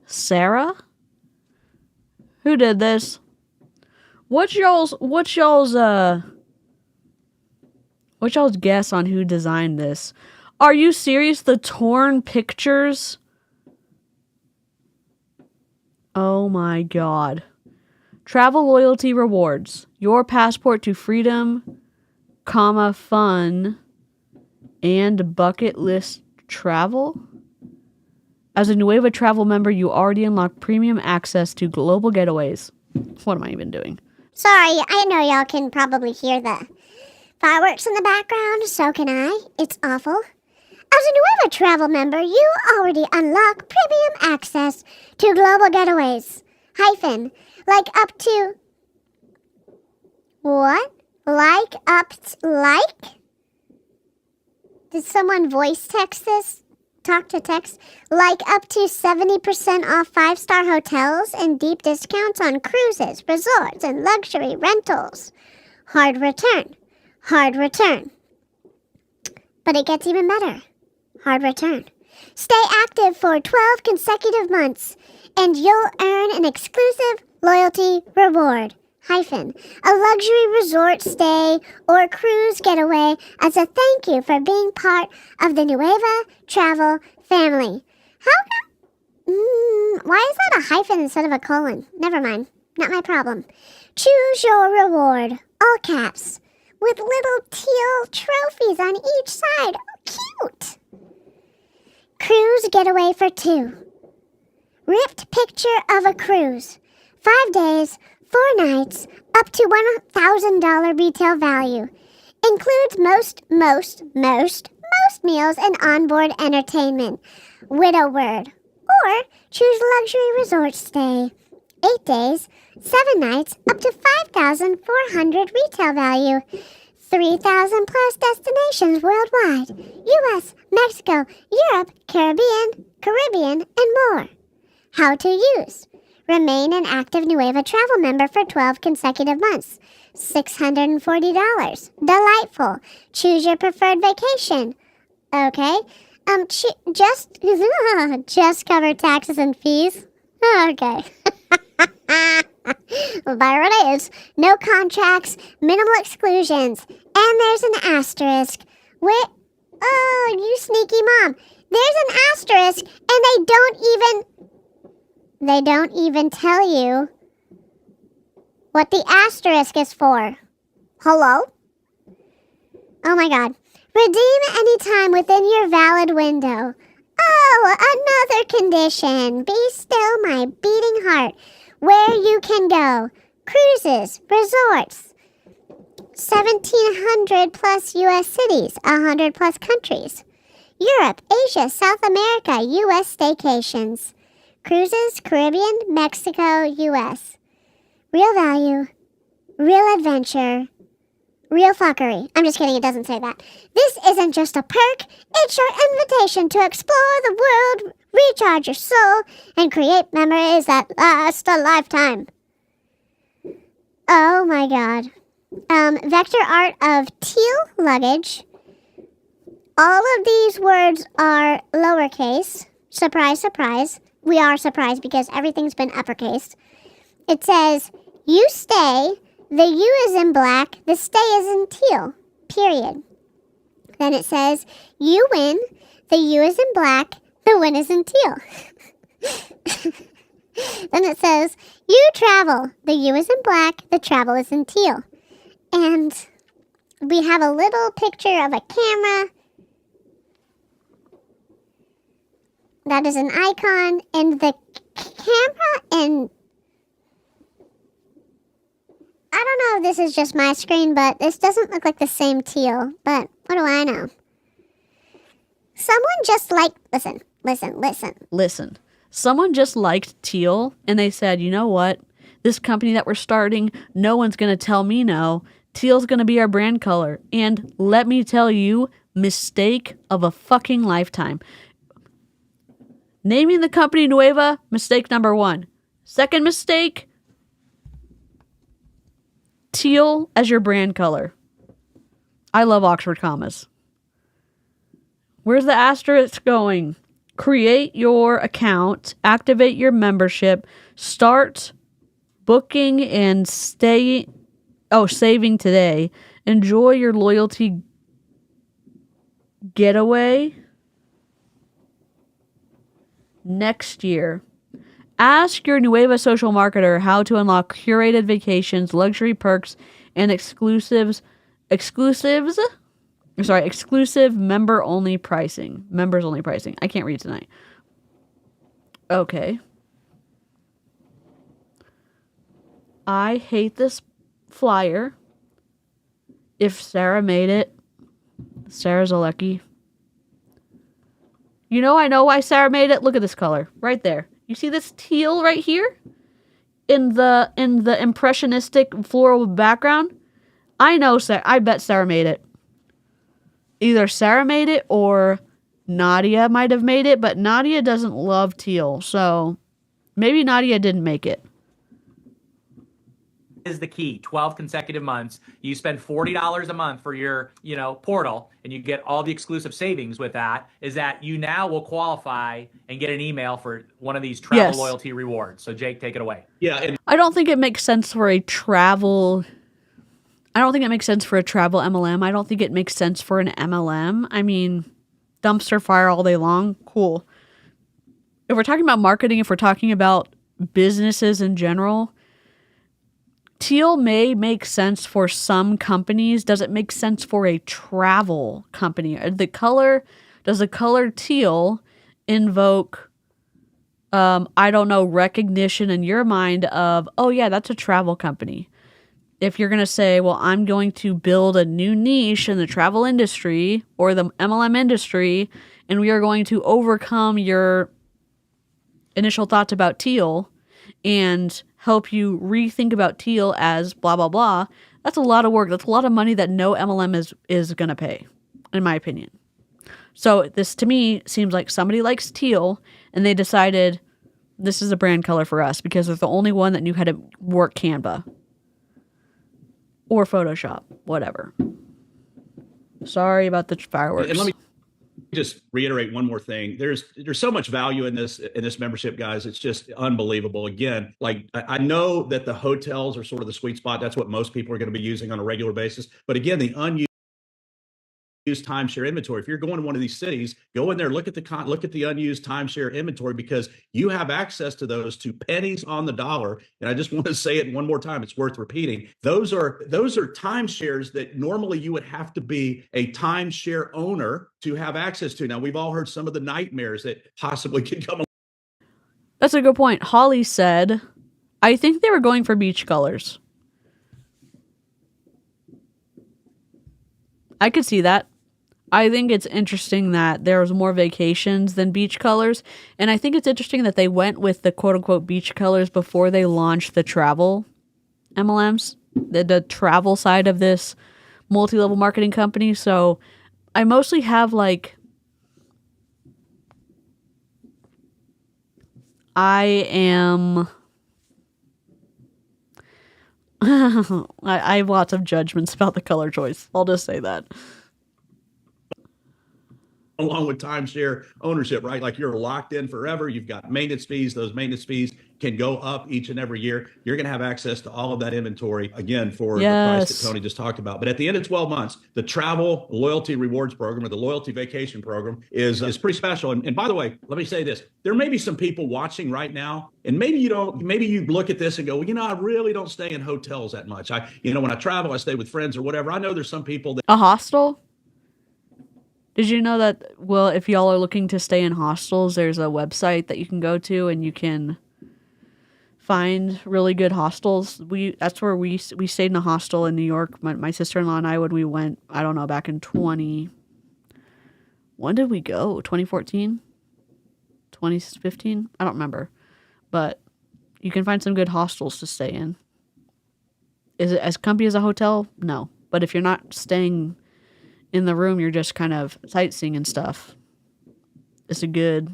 Sarah. Who did this? What's y'all's guess on who designed this? Are you serious? The torn pictures? Oh my God. Travel loyalty rewards. Your passport to freedom, fun, and bucket list travel. As a Nueva Travel member, you already unlock premium access to global getaways. What am I even doing? Sorry, I know y'all can probably hear the fireworks in the background, so can I. It's awful. As a Nueva Travel member, you already unlock premium access to global getaways. Like up to... What? Like? Did someone voice text this? talk to text, like up to 70% off 5-star hotels and deep discounts on cruises, resorts, and luxury rentals. Hard return. Hard return. But it gets even better. Hard return. Stay active for 12 consecutive months, and you'll earn an exclusive loyalty reward. A luxury resort stay or cruise getaway as a thank you for being part of the Nueva travel family. Why is that a hyphen instead of a colon? Never mind. Not my problem. Choose your reward. All caps. With little teal trophies on each side. Oh, cute. Cruise getaway for 2. Ripped picture of a cruise. 5 days, 4 nights, up to $1,000 retail value. Includes most meals and onboard entertainment. Widow word. Or choose luxury resort stay. 8 days, 7 nights, up to $5,400 retail value. 3,000 plus destinations worldwide. U.S., Mexico, Europe, Caribbean, and more. How to use. Remain an active Nueva travel member for 12 consecutive months. $640. Delightful. Choose your preferred vacation. Okay. Just cover taxes and fees. Okay. Well, there it is. No contracts, minimal exclusions, and there's an asterisk. Wait. Oh, you sneaky mom. There's an asterisk, and they don't even tell you what the asterisk is for. Hello? Oh my god. Redeem anytime within your valid window. Oh, another condition. Be still, my beating heart. Where you can go. Cruises, resorts. 1,700 plus U.S. cities, 100 plus countries. Europe, Asia, South America, U.S. staycations. Cruises, Caribbean, Mexico, U.S. Real value, real adventure, real fuckery. I'm just kidding, it doesn't say that. This isn't just a perk, it's your invitation to explore the world, recharge your soul, and create memories that last a lifetime. Oh my god. Vector art of teal luggage. All of these words are lowercase. Surprise, surprise. We are surprised because everything's been uppercased. It says, you stay, the U is in black, the stay is in teal, period. Then it says, you win, the U is in black, the win is in teal. Then it says, you travel, the U is in black, the travel is in teal. And we have a little picture of a camera. That is an icon, and the camera, and I don't know if this is just my screen, but this doesn't look like the same teal, but what do I know? Someone just listen. Someone just liked teal, and they said, you know what? This company that we're starting, no one's going to tell me no. Teal's going to be our brand color. And let me tell you, mistake of a fucking lifetime. Naming the company Nueva, mistake number 1. Second mistake, teal as your brand color. I love Oxford commas. Where's the asterisk going? Create your account, activate your membership, start booking and saving today. Enjoy your loyalty getaway next year. Ask your Nueva social marketer how to unlock curated vacations, luxury perks, and exclusive member only pricing. Members only pricing. I can't read tonight. Okay. I hate this flyer. If Sarah made it, Sarah Zolecki. You know, I know why Sarah made it. Look at this color right there. You see this teal right here in the impressionistic floral background? I know Sarah. I bet Sarah made it. Either Sarah made it or Nadia might have made it, but Nadia doesn't love teal, so maybe Nadia didn't make it. Is the key. 12 consecutive months. You spend $40 a month for your, portal, and you get all the exclusive savings with that. Is that you now will qualify and get an email for one of these travel loyalty rewards. So Jake, take it away. Yeah. I don't think it makes sense for a travel. I don't think it makes sense for a travel MLM. I don't think it makes sense for an MLM. I mean, dumpster fire all day long. Cool. If we're talking about marketing, if we're talking about businesses in general, teal may make sense for some companies. Does it make sense for a travel company? Does the color teal invoke, I don't know, recognition in your mind of, oh yeah, that's a travel company? If you're going to say, well, I'm going to build a new niche in the travel industry or the MLM industry, and we are going to overcome your initial thoughts about teal and help you rethink about teal as blah, blah, blah, that's a lot of work. That's a lot of money that no MLM is going to pay, in my opinion. So this, to me, seems like somebody likes teal, and they decided this is a brand color for us because they're the only one that knew how to work Canva. Or Photoshop, whatever. Sorry about the fireworks. And let me just reiterate one more thing. There's so much value in this membership, guys. It's just unbelievable. Again, like I know that the hotels are sort of the sweet spot. That's what most people are going to be using on a regular basis. But again, the unused timeshare inventory. If you're going to one of these cities, go in there, look at the unused timeshare inventory, because you have access to those to pennies on the dollar. And I just want to say it one more time. It's worth repeating. Those are timeshares that normally you would have to be a timeshare owner to have access to. Now, we've all heard some of the nightmares that possibly could come. That's a good point. Holly said, I think they were going for beach colors. I could see that. I think it's interesting that there was more vacations than beach colors. And I think it's interesting that they went with the quote-unquote beach colors before they launched the travel MLMs, the travel side of this multi-level marketing company. So I mostly have I have lots of judgments about the color choice. I'll just say that. Along with timeshare ownership, right? Like you're locked in forever. You've got maintenance fees. Those maintenance fees can go up each and every year. You're going to have access to all of that inventory, again, for the price that Tony just talked about. But at the end of 12 months, the travel loyalty rewards program, or the loyalty vacation program, is pretty special. And by the way, let me say this. There may be some people watching right now, and maybe you look at this and go, well, I really don't stay in hotels that much. When I travel, I stay with friends or whatever. I know there's some people that... A hostel? Did you know that, well, if y'all are looking to stay in hostels, there's a website that you can go to and you can find really good hostels. That's where we stayed in a hostel in New York. My sister-in-law and I, when we went, I don't know, back in when did we go? 2014? 2015? I don't remember. But you can find some good hostels to stay in. Is it as comfy as a hotel? No. But if you're not staying in the room, you're just kind of sightseeing and stuff, it's a good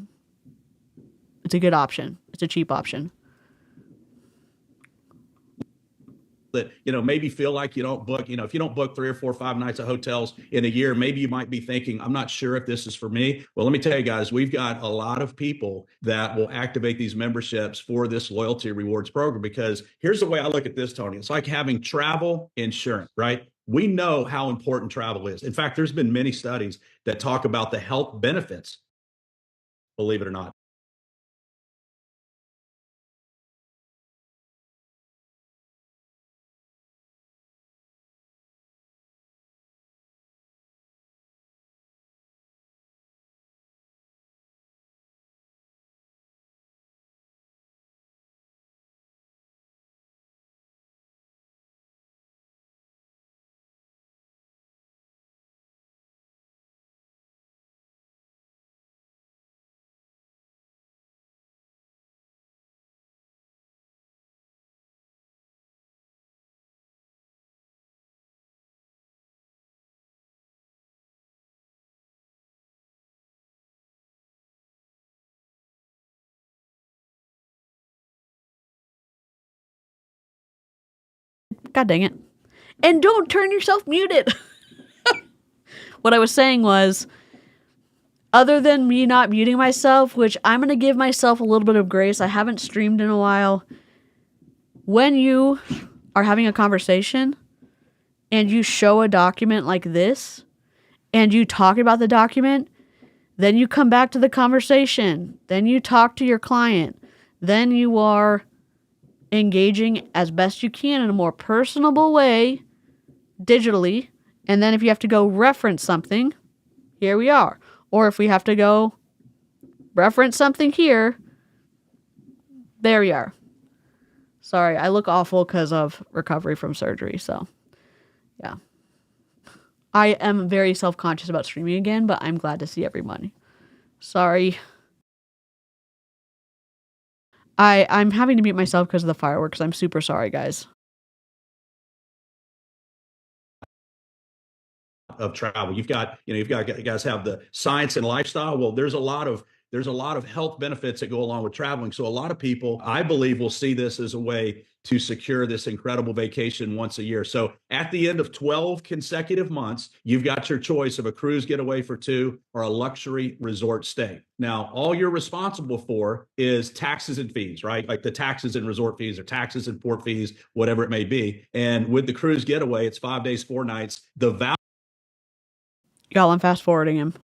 option. It's a cheap option. That, maybe feel like you don't book, if you don't book 3 or 4 or 5 nights at hotels in a year, maybe you might be thinking, I'm not sure if this is for me. Well, let me tell you guys, we've got a lot of people that will activate these memberships for this loyalty rewards program, because here's the way I look at this, Tony. It's like having travel insurance, right? We know how important travel is. In fact, there's been many studies that talk about the health benefits, believe it or not. God dang it. And don't turn yourself muted. What I was saying was, other than me not muting myself, which I'm going to give myself a little bit of grace, I haven't streamed in a while. When you are having a conversation and you show a document like this and you talk about the document, then you come back to the conversation, then you talk to your client, then you are engaging as best you can in a more personable way digitally. And then if you have to go reference something, here we are. Or if we have to go reference something here, there we are. Sorry, I look awful because of recovery from surgery. So, yeah. I am very self-conscious about streaming again, but I'm glad to see everybody. Sorry. I'm having to mute myself because of the fireworks. I'm super sorry, guys. Of travel. You've got you guys have the science and lifestyle. Well, there's a lot of health benefits that go along with traveling. So a lot of people, I believe, will see this as a way to secure this incredible vacation once a year. So at the end of 12 consecutive months, you've got your choice of a cruise getaway for 2 or a luxury resort stay. Now, all you're responsible for is taxes and fees, right? Like the taxes and resort fees or taxes and port fees, whatever it may be. And with the cruise getaway, it's 5 days, 4 nights. The Y'all, I'm fast forwarding him.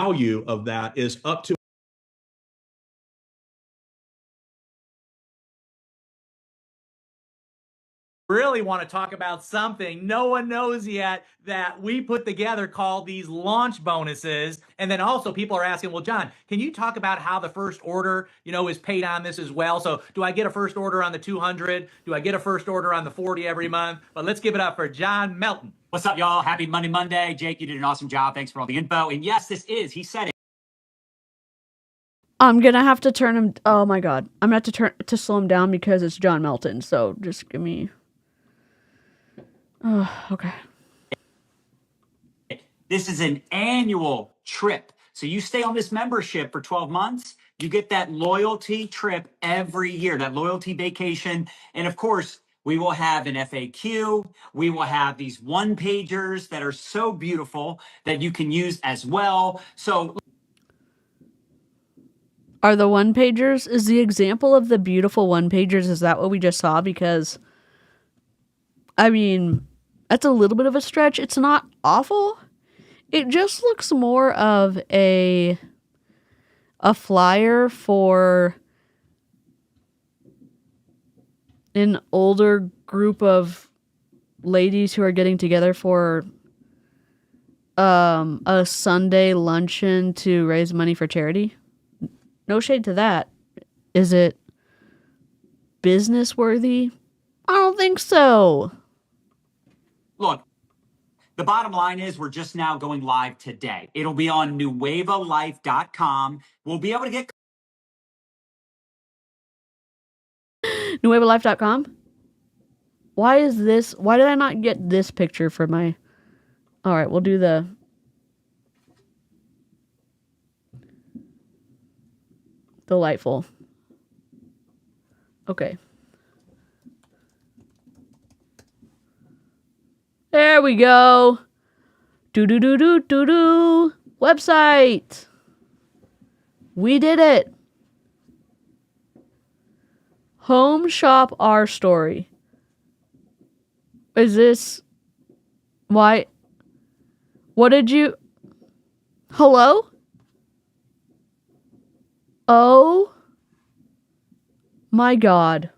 value of that is up to really want to talk about something no one knows yet that we put together called these launch bonuses. And then also people are asking, well, John, can you talk about how the first order, is paid on this as well? So do I get a first order on the 200? Do I get a first order on the 40 every month? But let's give it up for John Melton. What's up, y'all? Happy Monday. Jake, you did an awesome job. Thanks for all the info. And yes, he said it. I'm gonna have to turn him. Oh my god, I'm gonna have to slow him down because it's John Melton. So just give me. Oh, okay. This is an annual trip. So you stay on this membership for 12 months. You get that loyalty trip every year, that loyalty vacation. And of course, we will have an FAQ. We will have these one-pagers that are so beautiful that you can use as well. So are the one-pagers, is the example of the beautiful one-pagers, is that what we just saw? Because, I mean, that's a little bit of a stretch. It's not awful. It just looks more of a flyer for an older group of ladies who are getting together for a Sunday luncheon to raise money for charity. No shade to that. Is it business worthy? I don't think so. Look, the bottom line is we're just now going live today. It'll be on nuevalife.com. We'll be able to get nuevalife.com. Why did I not get this picture for my... All right, we'll do the... Delightful. Okay. There we go. Do. Website. We did it. Home shop our story. Is this... Why? What did you... Hello? Oh my god.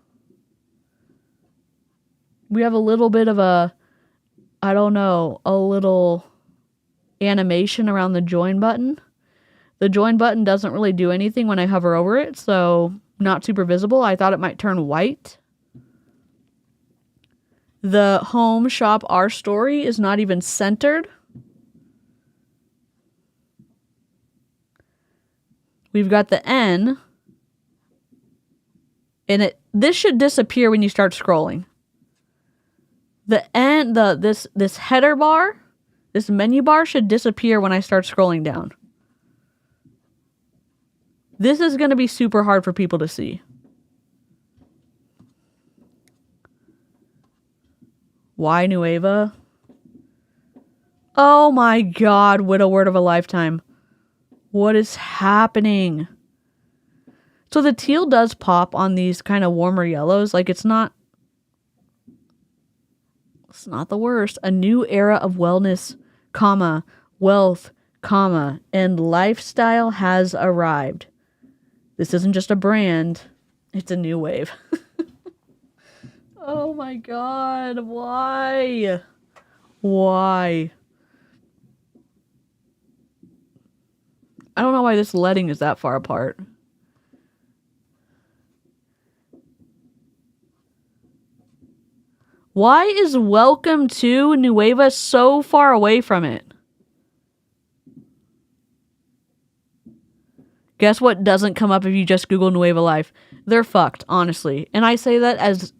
We have a little bit of a little animation around the join button. The join button doesn't really do anything when I hover over it, so not super visible. I thought it might turn white. The home shop our story is not even centered. We've got the N, and this should disappear when you start scrolling. The N, this header bar, this menu bar should disappear when I start scrolling down. This is going to be super hard for people to see. Why Nueva? Oh my god, widow word of a lifetime. What is happening? So the teal does pop on these kind of warmer yellows. Like it's not the worst. A new era of wellness, comma, wealth, comma, and lifestyle has arrived. This isn't just a brand. It's a new wave. Oh my god. Why? Why? I don't know why this leading is that far apart. Why is welcome to Nueva so far away from it? Guess what doesn't come up if you just Google Nueva Life? They're fucked, honestly. And I say that as...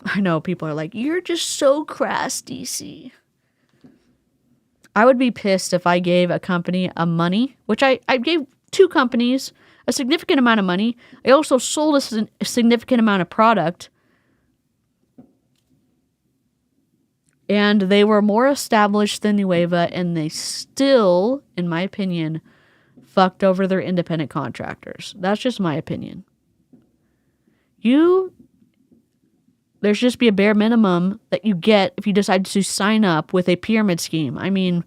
I know people are like, you're just so crass, DC. I would be pissed if I gave a company a money, which I gave 2 companies a significant amount of money. I also sold a significant amount of product. And they were more established than Nueva, and they still, in my opinion, fucked over their independent contractors. That's just my opinion. There should just be a bare minimum that you get if you decide to sign up with a pyramid scheme. I mean,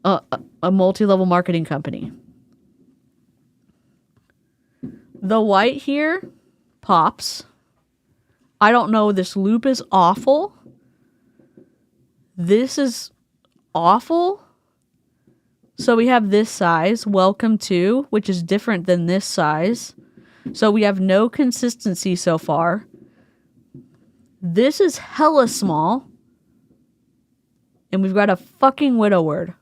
a multi-level marketing company. The white here pops. I don't know. This loop is awful. This is awful. So we have this size, welcome to, which is different than this size. So we have no consistency so far. This is hella small. And we've got a fucking widow word.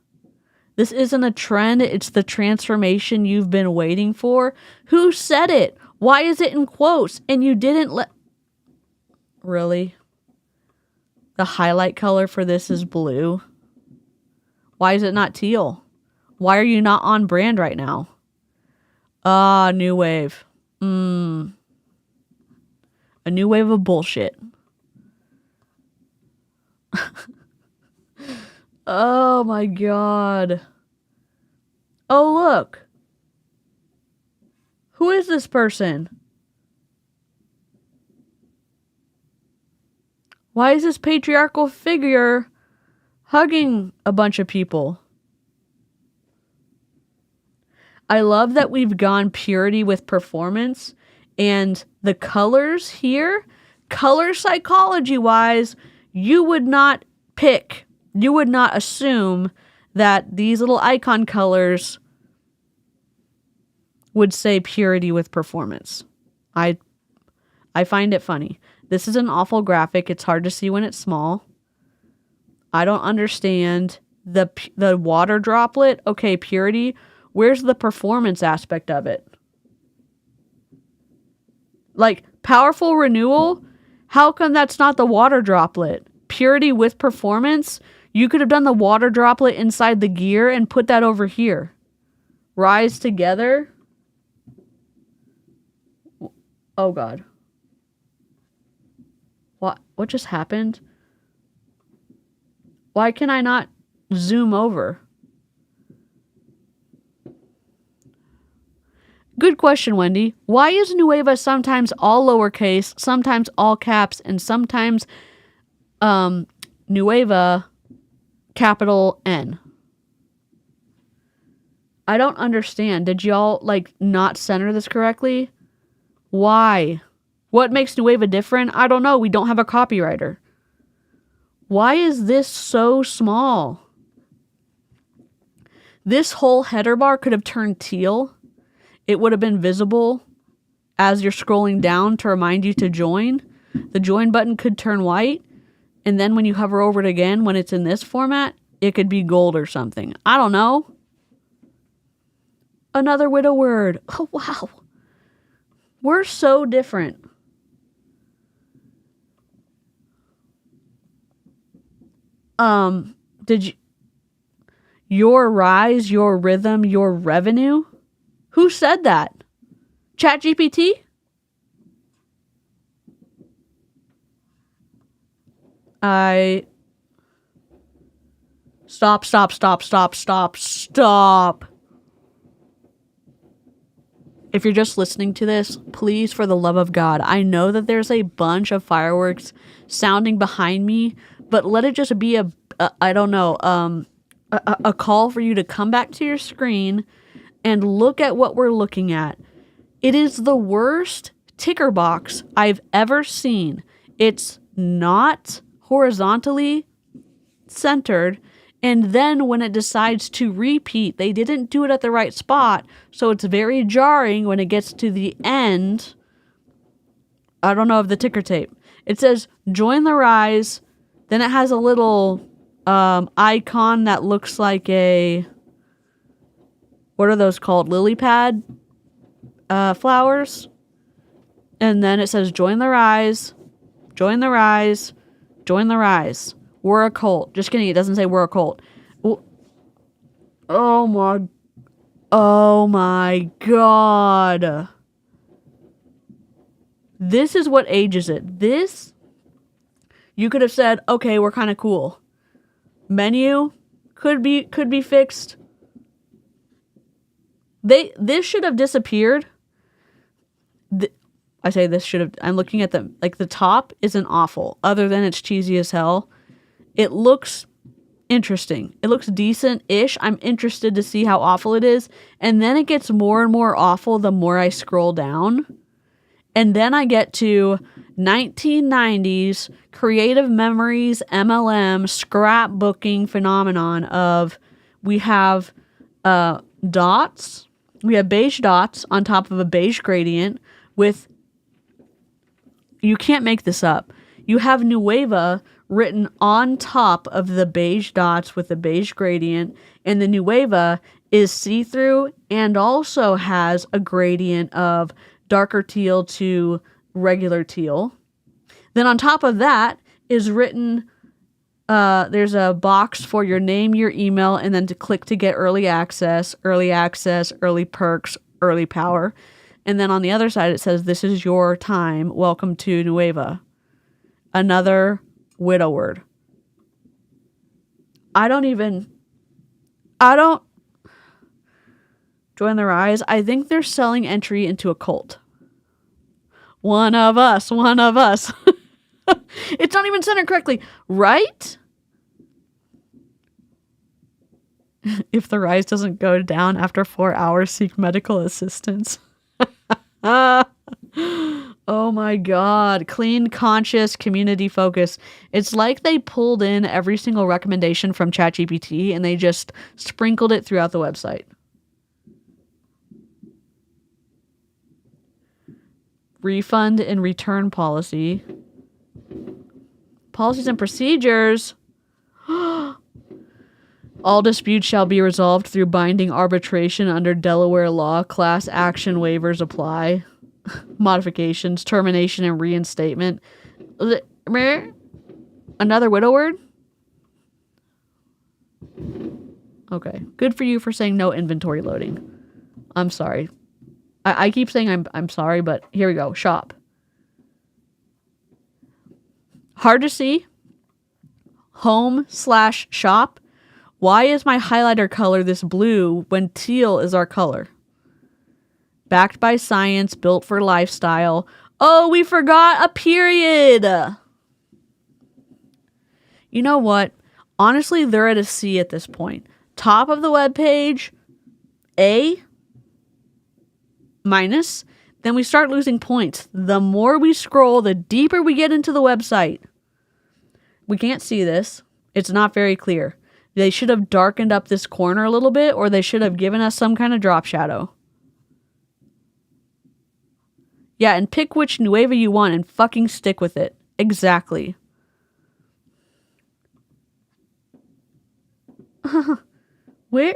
This isn't a trend. It's the transformation you've been waiting for. Who said it? Why is it in quotes? And you didn't let... Really? The highlight color for this is blue. Why is it not teal? Why are you not on brand right now? New wave. A new wave of bullshit. Oh my god. Oh, look. Who is this person? Why is this patriarchal figure hugging a bunch of people? I love that we've gone purity with performance, and the colors here, color psychology wise, you would not pick, you would not assume that these little icon colors would say purity with performance. I find it funny. This is an awful graphic. It's hard to see when it's small. I don't understand the water droplet. Okay, purity. Where's the performance aspect of it? Like, powerful renewal? How come that's not the water droplet? Purity with performance? You could have done the water droplet inside the gear and put that over here. Rise together? Oh, God. What just happened? Why can I not zoom over? Good question, Wendy. Why is Nueva sometimes all lowercase, sometimes all caps, and sometimes Nueva capital N? I don't understand. Did y'all not center this correctly? Why? What makes Nueva different? I don't know. We don't have a copywriter. Why is this so small? This whole header bar could have turned teal. It would have been visible as you're scrolling down to remind you to join. The join button could turn white. And then when you hover over it again, when it's in this format, it could be gold or something. I don't know. Another widow word. Oh, wow. We're so different. Your rise, your rhythm, your revenue? Who said that? ChatGPT? Stop. If you're just listening to this, please, for the love of God, I know that there's a bunch of fireworks sounding behind me, but let it just be a call for you to come back to your screen and look at what we're looking at. It is the worst ticker box I've ever seen. It's not horizontally centered. And then when it decides to repeat, they didn't do it at the right spot. So it's very jarring when it gets to the end. I don't know of the ticker tape. It says, join the rise. Then it has a little icon that looks like a, what are those called? Lily pad flowers. And then it says, join the rise. Join the rise. Join the rise. We're a cult. Just kidding. It doesn't say we're a cult. Oh my God. This is what ages it. This, you could have said, okay, we're kind of cool. Menu could be fixed. This should have disappeared. I say this should have. I'm looking at the top isn't awful, other than it's cheesy as hell. It looks interesting. It looks decent-ish. I'm interested to see how awful it is. And then it gets more and more awful the more I scroll down. And then I get to 1990s creative memories MLM scrapbooking phenomenon of we have dots. We have beige dots on top of a beige gradient with, you can't make this up. You have Nueva written on top of the beige dots with the beige gradient, and the Nueva is see-through and also has a gradient of darker teal to regular teal. Then on top of that is written, there's a box for your name, your email, and then to click to get early access, early perks, early power. And then on the other side it says, this is your time, welcome to Nueva. Another widow word. I don't join the rise. I think they're selling entry into a cult. One of us. It's not even centered correctly, right? If the rise doesn't go down after 4 hours, seek medical assistance. Oh my God. Clean, conscious, community focus. It's like they pulled in every single recommendation from ChatGPT and they just sprinkled it throughout the website. Refund and return policy. Policies and procedures. All disputes shall be resolved through binding arbitration under Delaware law. Class action waivers apply. Modifications, termination, and reinstatement. Another widow word? Okay. Good for you for saying no inventory loading. I'm sorry. I keep saying I'm sorry, but here we go. Shop. Hard to see. Home/shop. Why is my highlighter color this blue when teal is our color? Backed by science, built for lifestyle. Oh, we forgot a period. You know what? Honestly, they're at a C at this point. Top of the webpage, A- then we start losing points. The more we scroll, the deeper we get into the website. We can't see this. It's not very clear. They should have darkened up this corner a little bit, or they should have given us some kind of drop shadow. Yeah, and pick which Nueva you want and fucking stick with it. Exactly. Where?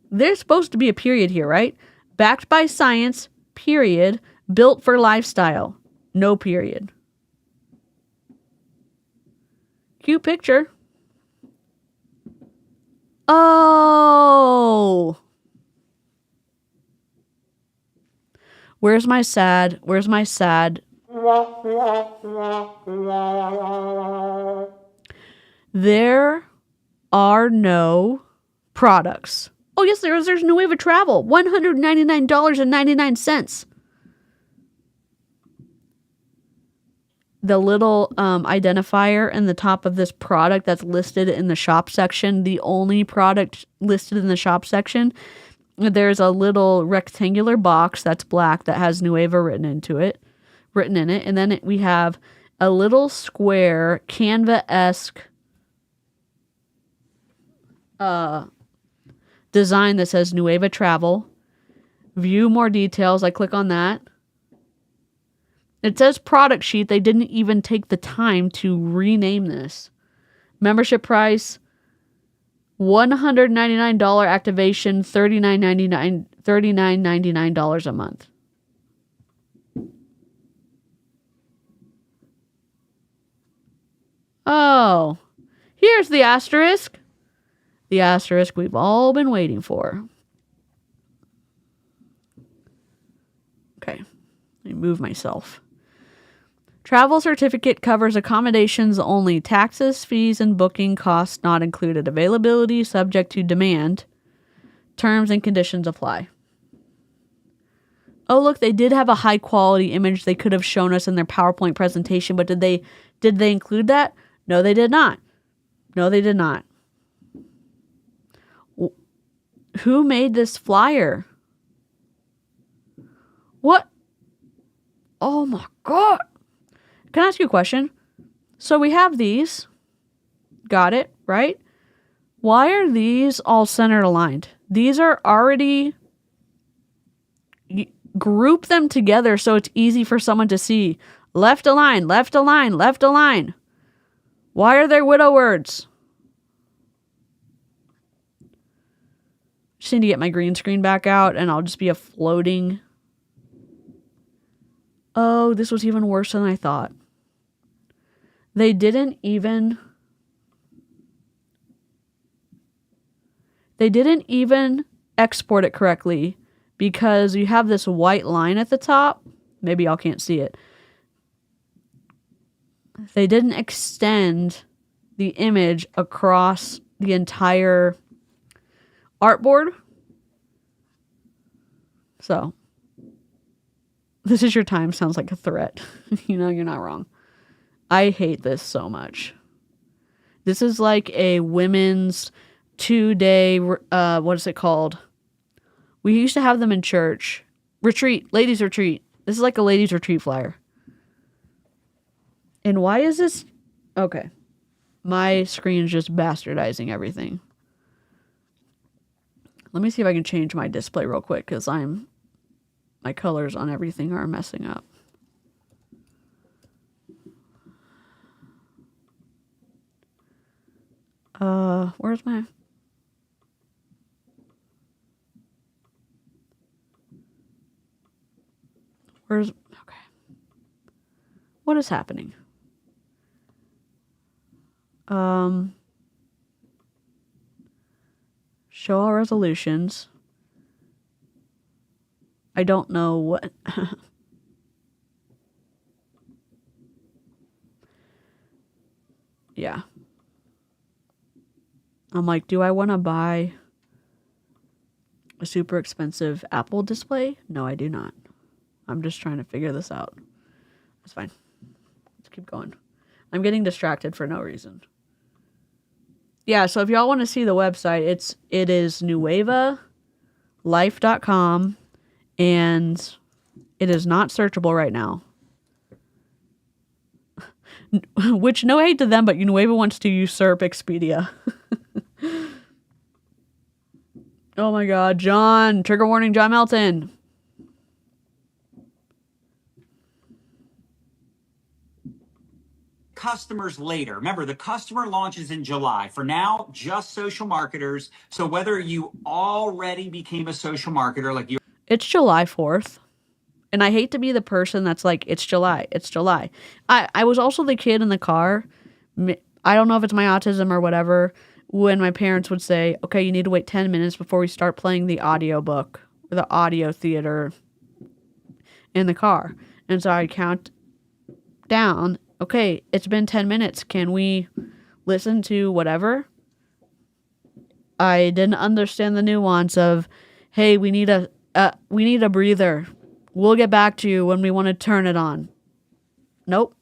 There's supposed to be a period here, right? Backed by science, period. Built for lifestyle. No period. Cute picture. Oh! Where's my sad? There are no products. Oh, yes, there's Nueva Travel, $199.99. The little identifier in the top of this product that's listed in the shop section, the only product listed in the shop section, there's a little rectangular box that's black that has Nueva written in it. And then we have a little square Canva-esque design that says Nueva Travel. View more details. I click on that. It says product sheet. They didn't even take the time to rename this. Membership price, $199 activation, $39.99 a month. Oh, here's the asterisk. The asterisk we've all been waiting for. Okay, let me move myself. Travel certificate covers accommodations only. Taxes, fees, and booking costs not included. Availability subject to demand. Terms and conditions apply. Oh, look, they did have a high quality image they could have shown us in their PowerPoint presentation, but did they include that? No, they did not. No, they did not. Who made this flyer? What? Oh my God. Can I ask you a question? So we have these. Got it, right? Why are these all center aligned? These are already... Group them together so it's easy for someone to see. Left align, left align, left align. Why are there widow words? Just need to get my green screen back out and I'll just be a floating... Oh, this was even worse than I thought. They didn't even export it correctly because you have this white line at the top. Maybe y'all can't see it. They didn't extend the image across the entire artboard. So, this is your time sounds like a threat. You know, you're not wrong. I hate this so much. This is like a women's 2-day, what is it called? We used to have them in church. Retreat, ladies retreat. This is like a ladies retreat flyer. And why is this? Okay. My screen is just bastardizing everything. Let me see if I can change my display real quick because my colors on everything are messing up. Where's my... Okay. What is happening? Show all resolutions. I don't know what... Yeah. I'm like, do I want to buy a super expensive Apple display? No, I do not. I'm just trying to figure this out. That's fine. Let's keep going. I'm getting distracted for no reason. Yeah, so if y'all want to see the website, it is nuevalife.com, and it is not searchable right now. Which, no hate to them, but Nueva wants to usurp Expedia. Oh my God, John. Trigger warning, John Melton. Customers later. Remember, the customer launches in July. For now, just social marketers. So whether you already became a social marketer, like you... It's July 4th. And I hate to be the person that's like, it's July. It's July. I was also the kid in the car. I don't know if it's my autism or whatever. When my parents would say, okay, you need to wait 10 minutes before we start playing the audio book or the audio theater in the car. And so I'd count down. Okay, it's been 10 minutes. Can we listen to whatever, I didn't understand the nuance of, hey, we need a breather. We'll get back to you when we want to turn it on. Nope.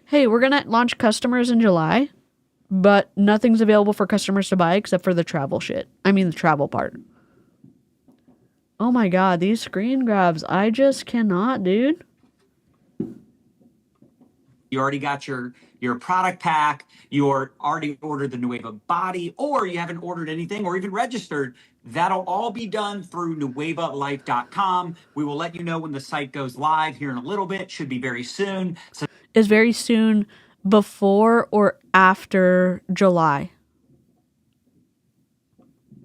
Hey, we're going to launch customers in July, but nothing's available for customers to buy except for the travel shit. I mean, the travel part. Oh my God, these screen grabs. I just cannot, dude. You already got your product pack, you already ordered the Nueva body, or you haven't ordered anything or even registered. That'll all be done through nuevalife.com. We will let you know when the site goes live here in a little bit. Should be very soon. So is very soon before or after July?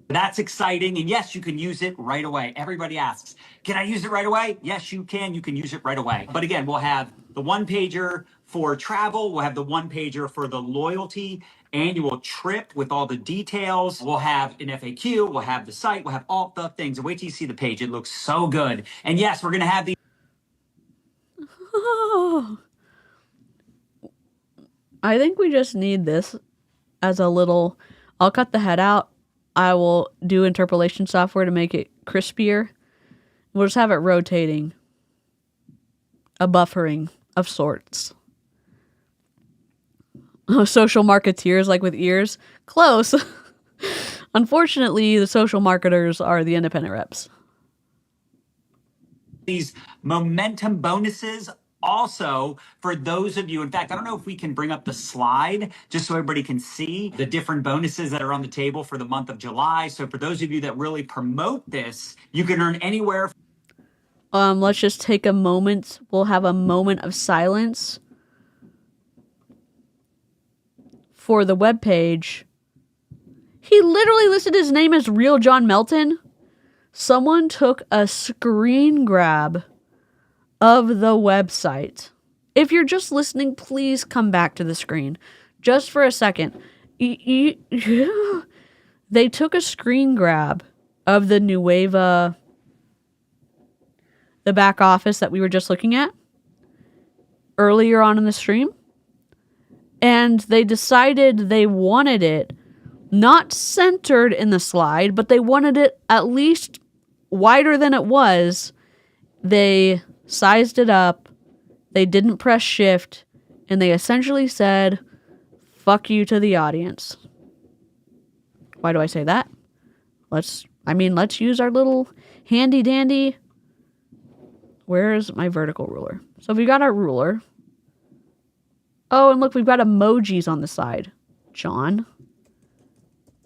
that's exciting. And yes, you can use it right away. Everybody asks, can I use it right away? Yes, you can. You can use it right away. But again, we'll have the one pager for travel. We'll have the one pager for the loyalty annual trip with all the details. We'll have an FAQ. We'll have the site. We'll have all the things. And wait till you see the page. It looks so good. And yes, we're going to have the. I think we just need this as a little. I'll cut the head out. I will do interpolation software to make it crispier. We'll just have it rotating. A buffering of sorts. Social marketeers like with ears? Close. Unfortunately, the social marketers are the independent reps. These momentum bonuses also for those of you. In fact, I don't know if we can bring up the slide just so everybody can see the different bonuses that are on the table for the month of July. So for those of you that really promote this, you can earn anywhere. Let's just take a moment. We'll have a moment of silence for the webpage. He literally listed his name as Real John Melton. Someone took a screen grab of the website. If you're just listening, please come back to the screen. Just for a second. They took a screen grab of the Nueva, the back office that we were just looking at earlier on in the stream. And they decided they wanted it not centered in the slide, but they wanted it at least wider than it was. They sized it up, they didn't press shift, and they essentially said, fuck you to the audience. Why do I say that? Let's use our little handy dandy. Where's my vertical ruler? So we got our ruler. Oh, and look, we've got emojis on the side. John.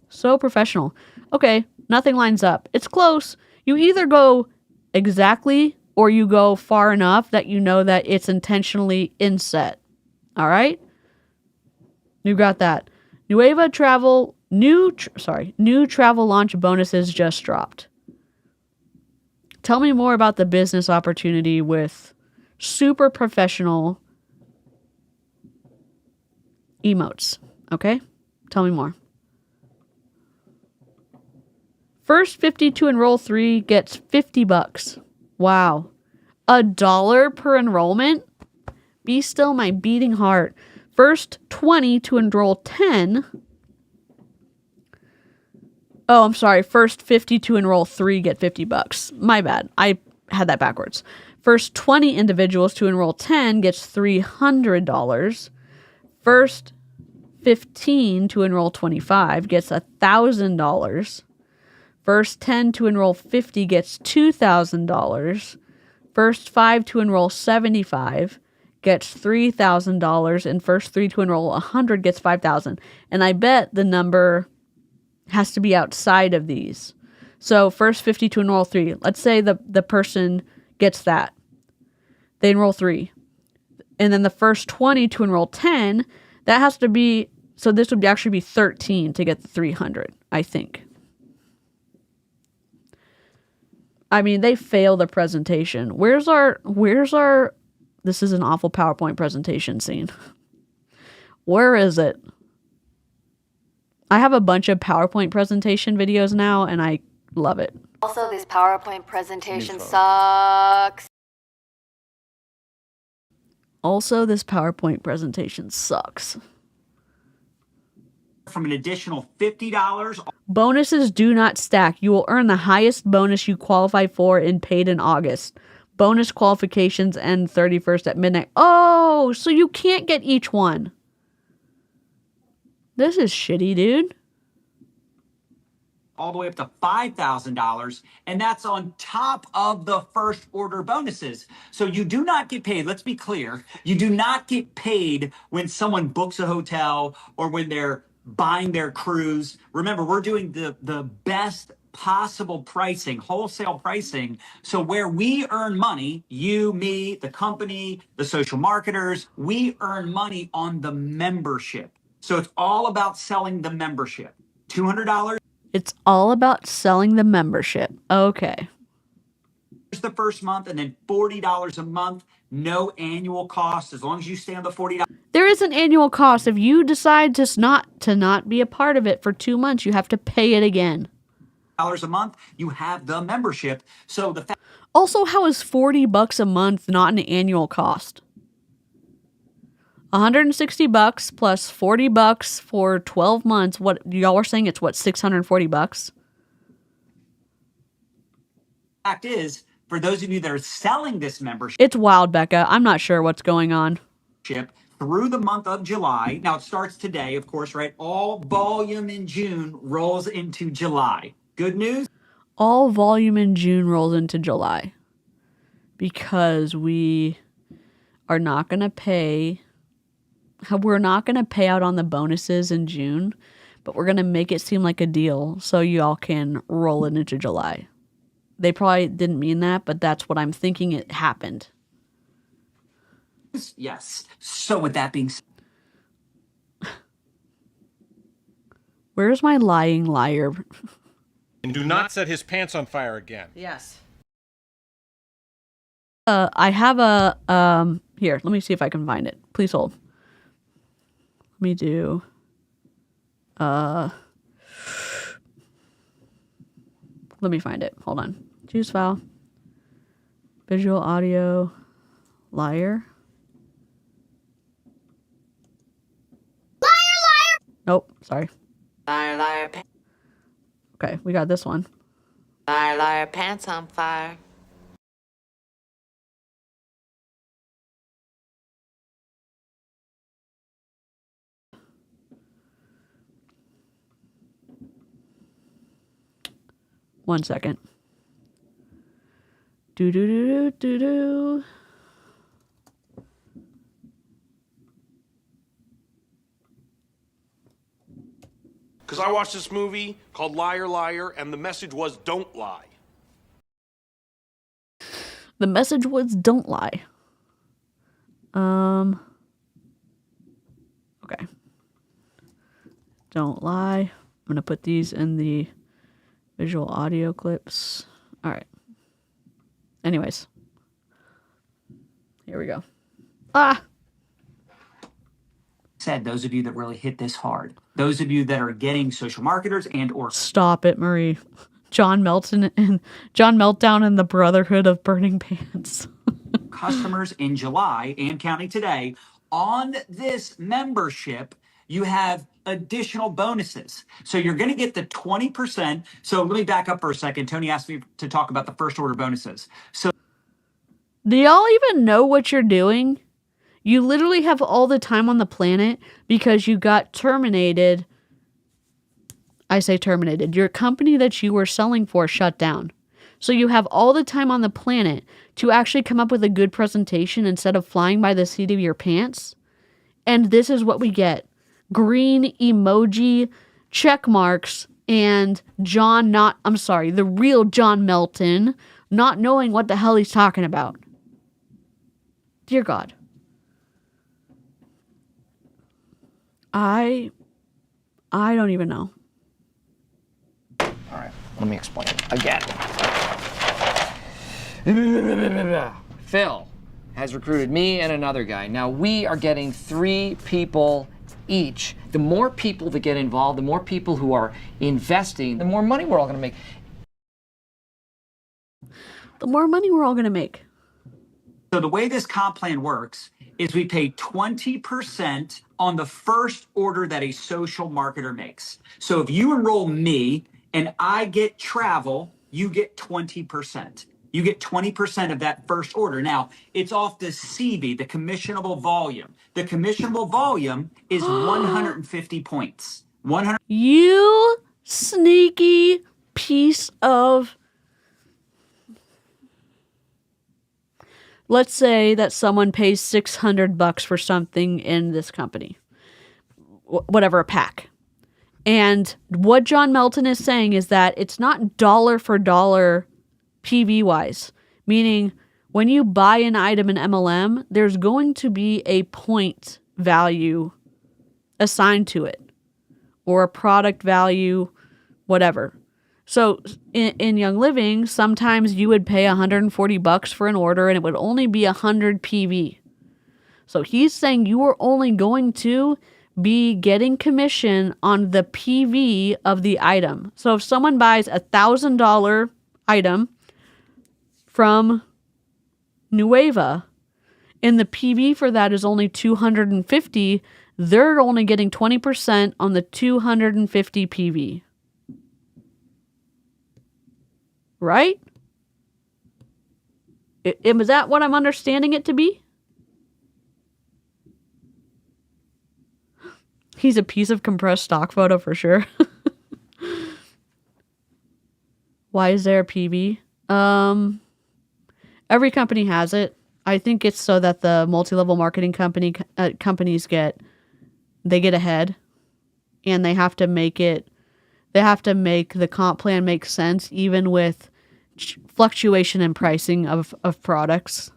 So professional. Okay, nothing lines up. It's close. You either go exactly or you go far enough that you know that it's intentionally inset. All right? You got that. Nueva travel, new travel launch bonuses just dropped. Tell me more about the business opportunity with super professional emotes. Okay? Tell me more. First 50 to enroll 3 gets $50. Wow. $1 per enrollment? Be still my beating heart. First 20 to enroll 10. Oh, I'm sorry. First 50 to enroll 3 get $50. My bad. I had that backwards. First 20 individuals to enroll 10 gets $300. First 15 to enroll 25 gets $1,000. First 10 to enroll 50 gets $2,000. First 5 to enroll 75 gets $3,000. And first 3 to enroll 100 gets $5,000. And I bet the number has to be outside of these. So first 50 to enroll 3. Let's say the person gets that. They enroll 3. And then the first 20 to enroll 10, that has to be, so this would actually be 13 to get the 300, I think. I mean, they fail the presentation. Where's our, this is an awful PowerPoint presentation scene. Where is it? I have a bunch of PowerPoint presentation videos now, and I love it. Also, this PowerPoint presentation sucks. Also, this PowerPoint presentation sucks. from an additional $50. Bonuses do not stack. You will earn the highest bonus you qualify for in paid in August. Bonus qualifications end 31st at midnight. Oh, so you can't get each one. This is shitty, dude. All the way up to $5,000, and that's on top of the first order bonuses. So you do not get paid. Let's be clear. You do not get paid when someone books a hotel or when they're buying their cruise. Remember, we're doing the best possible pricing, wholesale pricing. So where we earn money, you, me, the company, the social marketers, we earn money on the membership. So it's all about selling the membership. $200. It's all about selling the membership. Okay. The first month, and then $40 a month, no annual cost as long as you stay on the $40. There is an annual cost. If you decide to not be a part of it for 2 months, you have to pay it again. A month, you have the membership. So the also, how is $40 a month not an annual cost? $160 plus $40 for 12 months. What y'all are saying? It's what, $640? Fact is, for those of you that are selling this membership, it's wild, Becca. I'm not sure what's going on. Through the month of July. Now it starts today, of course, right? All volume in June rolls into July. Good news. All volume in June rolls into July because we are not going to pay. We're not going to pay out on the bonuses in June, but we're going to make it seem like a deal so y'all can roll it into July. They probably didn't mean that, but that's what I'm thinking it happened. Yes. So with that being said, where's my lying liar? And do not set his pants on fire again. Yes. I have a here, let me see if I can find it. Please hold. Let me do let me find it. Hold on. Choose file. Visual audio liar. Nope, sorry. Liar, liar, Okay, we got this one. liar, liar, pants on fire. One second. Do do do do do do. Because I watched this movie called Liar, Liar, and the message was don't lie. The message was don't lie. Okay. Don't lie. I'm going to put these in the visual audio clips. All right. Anyways. Here we go. said, those of you that really hit this hard, those of you that are getting social marketers and or stop it, Marie. John Melton and John Meltdown and the Brotherhood of Burning Pants. customers in July and counting today on this membership, you have additional bonuses. So you're going to get the 20%. So let me back up for a second. Tony asked me to talk about the first order bonuses. So do y'all even know what you're doing? You literally have all the time on the planet because you got terminated. I say terminated. Your company that you were selling for shut down. So you have all the time on the planet to actually come up with a good presentation instead of flying by the seat of your pants. And this is what we get. Green emoji check marks and the real John Melton not knowing what the hell he's talking about. Dear God. I don't even know. All right, let me explain again. Phil has recruited me and another guy. Now we are getting 3 people each. The more people that get involved, the more people who are investing, the more money we're all going to make. The more money we're all going to make. So the way this comp plan works is we pay 20% on the first order that a social marketer makes. So if you enroll me and I get travel, you get 20%. You get 20% of that first order. Now, it's off the CV, the commissionable volume. The commissionable volume is 150 points. 100. You sneaky piece of... Let's say that someone pays $600 for something in this company, whatever, a pack. And what John Melton is saying is that it's not dollar for dollar PV wise, meaning when you buy an item in MLM, there's going to be a point value assigned to it or a product value, whatever. So in Young Living, sometimes you would pay $140 for an order and it would only be 100 PV. So he's saying you are only going to be getting commission on the PV of the item. So if someone buys a $1,000 item from Nueva and the PV for that is only 250, they're only getting 20% on the 250 PV. Right? Is that what I'm understanding it to be? He's a piece of compressed stock photo for sure. Why is there a PV? Every company has it. I think it's so that the multi-level marketing companies get ahead, and they have to make the comp plan make sense even with fluctuation in pricing of products.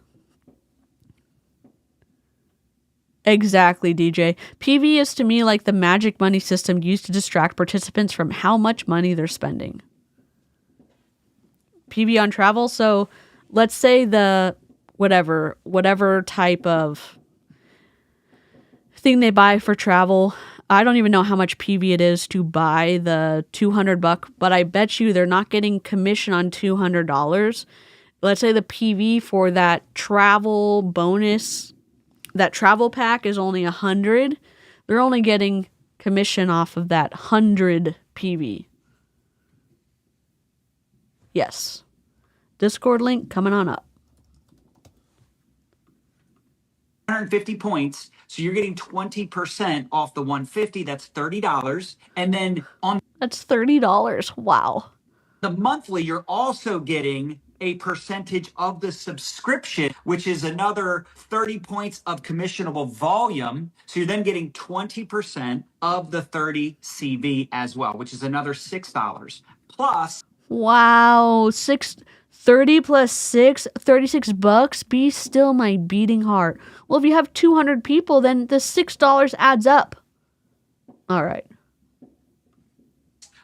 Exactly, DJ. PV is to me like the magic money system used to distract participants from how much money they're spending. PV on travel. So let's say the whatever type of thing they buy for travel. I don't even know how much PV it is to buy the $200, but I bet you they're not getting commission on $200. Let's say the PV for that travel bonus, that travel pack is only 100. They're only getting commission off of that 100 PV. Yes. Discord link coming on up. 150 points. So you're getting 20% off the 150. That's $30. And then on that's $30. Wow. The monthly, you're also getting a percentage of the subscription, which is another 30 points of commissionable volume. So you're then getting 20% of the 30 CV as well, which is another $6. Plus. Wow. 30 plus 6, $36. Be still my beating heart. Well, if you have 200 people, then the $6 adds up. All right.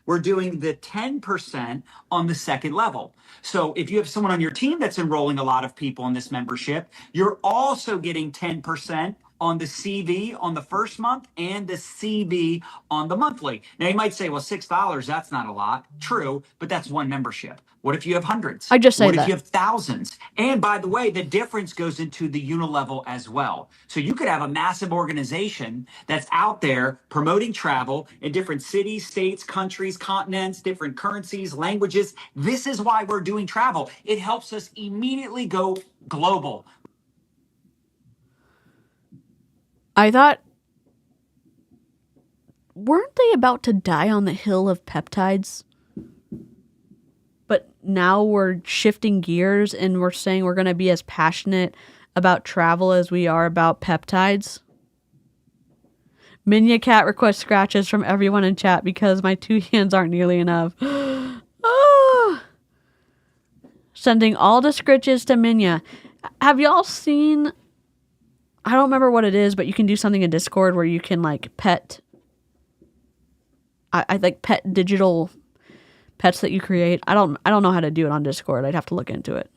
We're doing the 10% on the second level. So if you have someone on your team that's enrolling a lot of people in this membership, you're also getting 10% on the CV on the first month and the CV on the monthly. Now you might say, well, $6, that's not a lot. True, but that's one membership. What if you have hundreds? I just say What that. if you have thousands? And by the way, the difference goes into the unilevel as well. So you could have a massive organization that's out there promoting travel in different cities, states, countries, continents, different currencies, languages. This is why we're doing travel. It helps us immediately go global. I thought, weren't they about to die on the hill of peptides? But now we're shifting gears and we're saying we're going to be as passionate about travel as we are about peptides. Minya Cat requests scratches from everyone in chat because my 2 hands aren't nearly enough. Oh! Sending all the scritches to Minya. Have y'all seen... I don't remember what it is, but you can do something in Discord where you can like pet. I like pet digital pets that you create. I don't know how to do it on Discord. I'd have to look into it.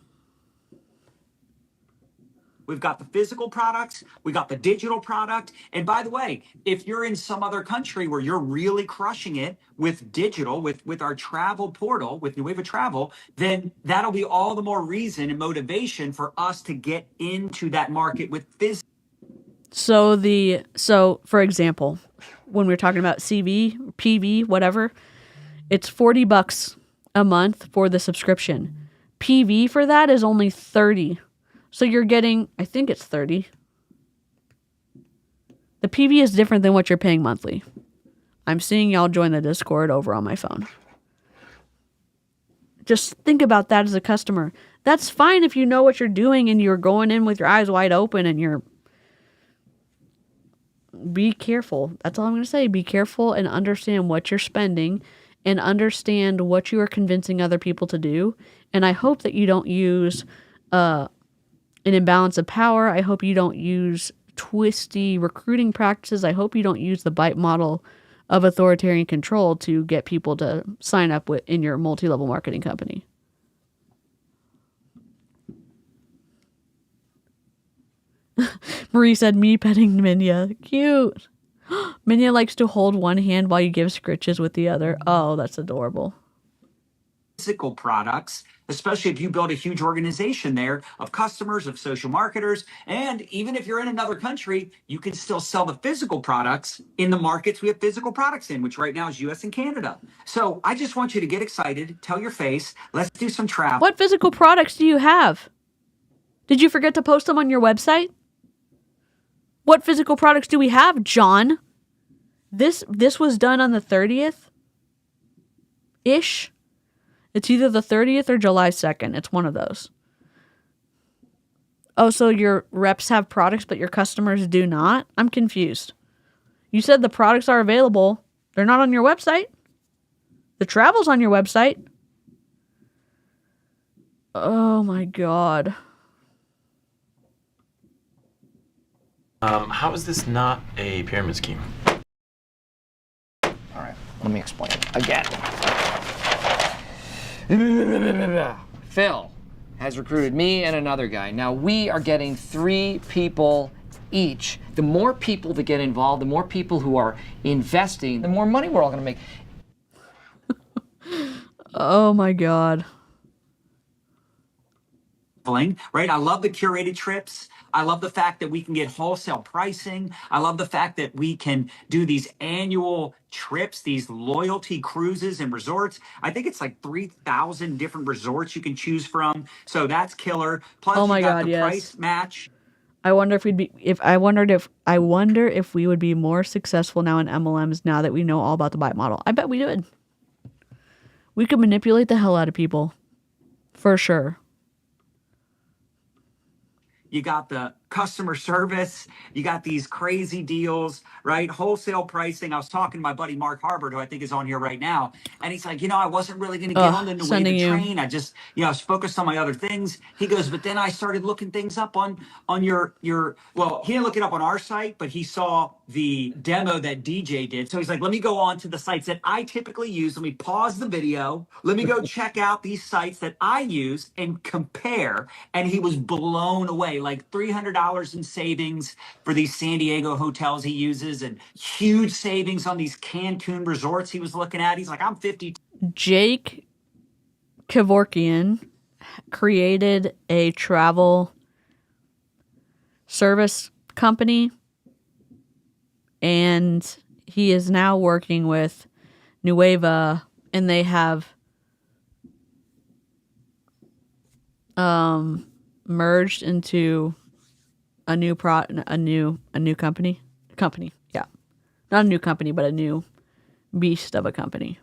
We've got the physical products, we got the digital product. And by the way, if you're in some other country where you're really crushing it with digital, with our travel portal, with Nueva Travel, then that'll be all the more reason and motivation for us to get into that market with physical. So for example, when we're talking about CV, PV, whatever, it's $40 a month for the subscription. PV for that is only $30. So you're getting, I think it's $30. The PV is different than what you're paying monthly. I'm seeing y'all join the Discord over on my phone. Just think about that as a customer. That's fine if you know what you're doing and you're going in with your eyes wide open and you're... Be careful. That's all I'm going to say. Be careful and understand what you're spending and understand what you are convincing other people to do. And I hope that you don't use an imbalance of power. I hope you don't use twisty recruiting practices. I hope you don't use the bite model of authoritarian control to get people to sign up in your multi-level marketing company. Marie said, me petting Minya. Cute. Minya likes to hold one hand while you give scritches with the other. Oh, that's adorable. Physical products, especially if you build a huge organization there of customers, of social marketers, and even if you're in another country, you can still sell the physical products in the markets we have physical products in, which right now is US and Canada. So I just want you to get excited, tell your face, let's do some travel. What physical products do you have? Did you forget to post them on your website? What physical products do we have, John? This was done on the 30th-ish. It's either the 30th or July 2nd. It's one of those. Oh, so your reps have products, but your customers do not? I'm confused. You said the products are available. They're not on your website. The travel's on your website. Oh my God. How is this not a pyramid scheme? All right, let me explain again. Phil has recruited me and another guy. Now we are getting 3 people each. The more people that get involved, the more people who are investing, the more money we're all going to make. Oh my God. Right? I love the curated trips. I love the fact that we can get wholesale pricing. I love the fact that we can do these annual trips, these loyalty cruises and resorts. I think it's like 3,000 different resorts you can choose from. So that's killer. Plus, oh my you got God, the yes. price match. I wonder if we would be more successful now in MLMs now that we know all about the bite model. I bet we would. We could manipulate the hell out of people. For sure. You got the customer service. You got these crazy deals, right? Wholesale pricing. I was talking to my buddy Mark Harbert, who I think is on here right now. And he's like, I wasn't really going to get on the Nueva train. I just, I was focused on my other things. He goes, but then I started looking things up on your, well, he didn't look it up on our site, but he saw the demo that DJ did. So he's like, let me go on to the sites that I typically use. Let me pause the video. Let me go check out these sites that I use and compare. And he was blown away, like $300 in savings for these San Diego hotels he uses and huge savings on these Cancun resorts he was looking at. He's like, I'm 50. Jake Kevorkian created a travel service company, and he is now working with Nueva, and they have merged into a new company. Yeah. Not a new company, but a new beast of a company.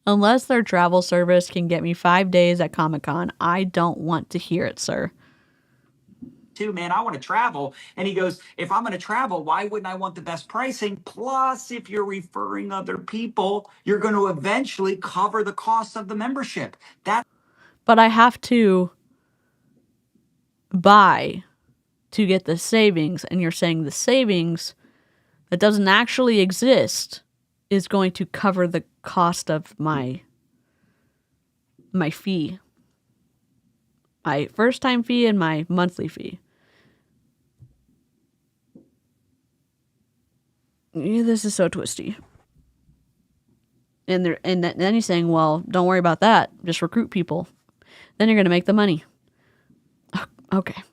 Unless their travel service can get me 5 days at Comic-Con, I don't want to hear it, sir. Man, I want to travel. And he goes, if I'm going to travel, why wouldn't I want the best pricing? Plus, if you're referring other people, you're going to eventually cover the cost of the membership. But I have to buy to get the savings. And you're saying the savings that doesn't actually exist is going to cover the cost of my fee. my first time fee and my monthly fee. Yeah, this is so twisty. And then he's saying, well, don't worry about that. Just recruit people. Then you're going to make the money. Okay.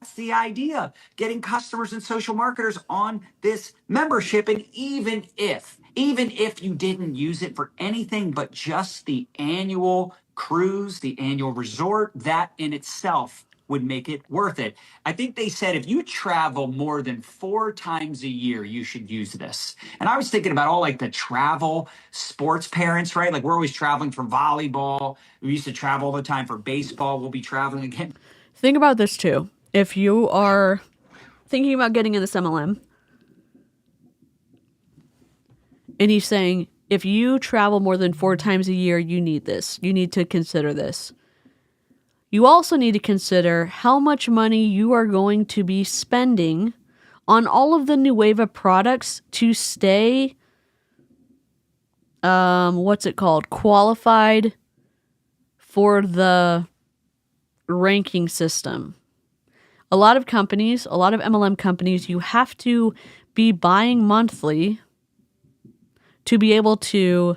That's the idea. Getting customers and social marketers on this membership. And even if you didn't use it for anything but just the annual cruise, the annual resort, that in itself would make it worth it. I think they said if you travel more than 4 times a year, you should use this. And I was thinking about all like the travel sports parents, right? Like we're always traveling for volleyball. We used to travel all the time for baseball. We'll be traveling again. Think about this too. If you are thinking about getting in this MLM, and he's saying, if you travel more than 4 times a year, you need this. You need to consider this. You also need to consider how much money you are going to be spending on all of the Nueva products to stay, qualified for the ranking system. A lot of companies, a lot of MLM companies, you have to be buying monthly to be able to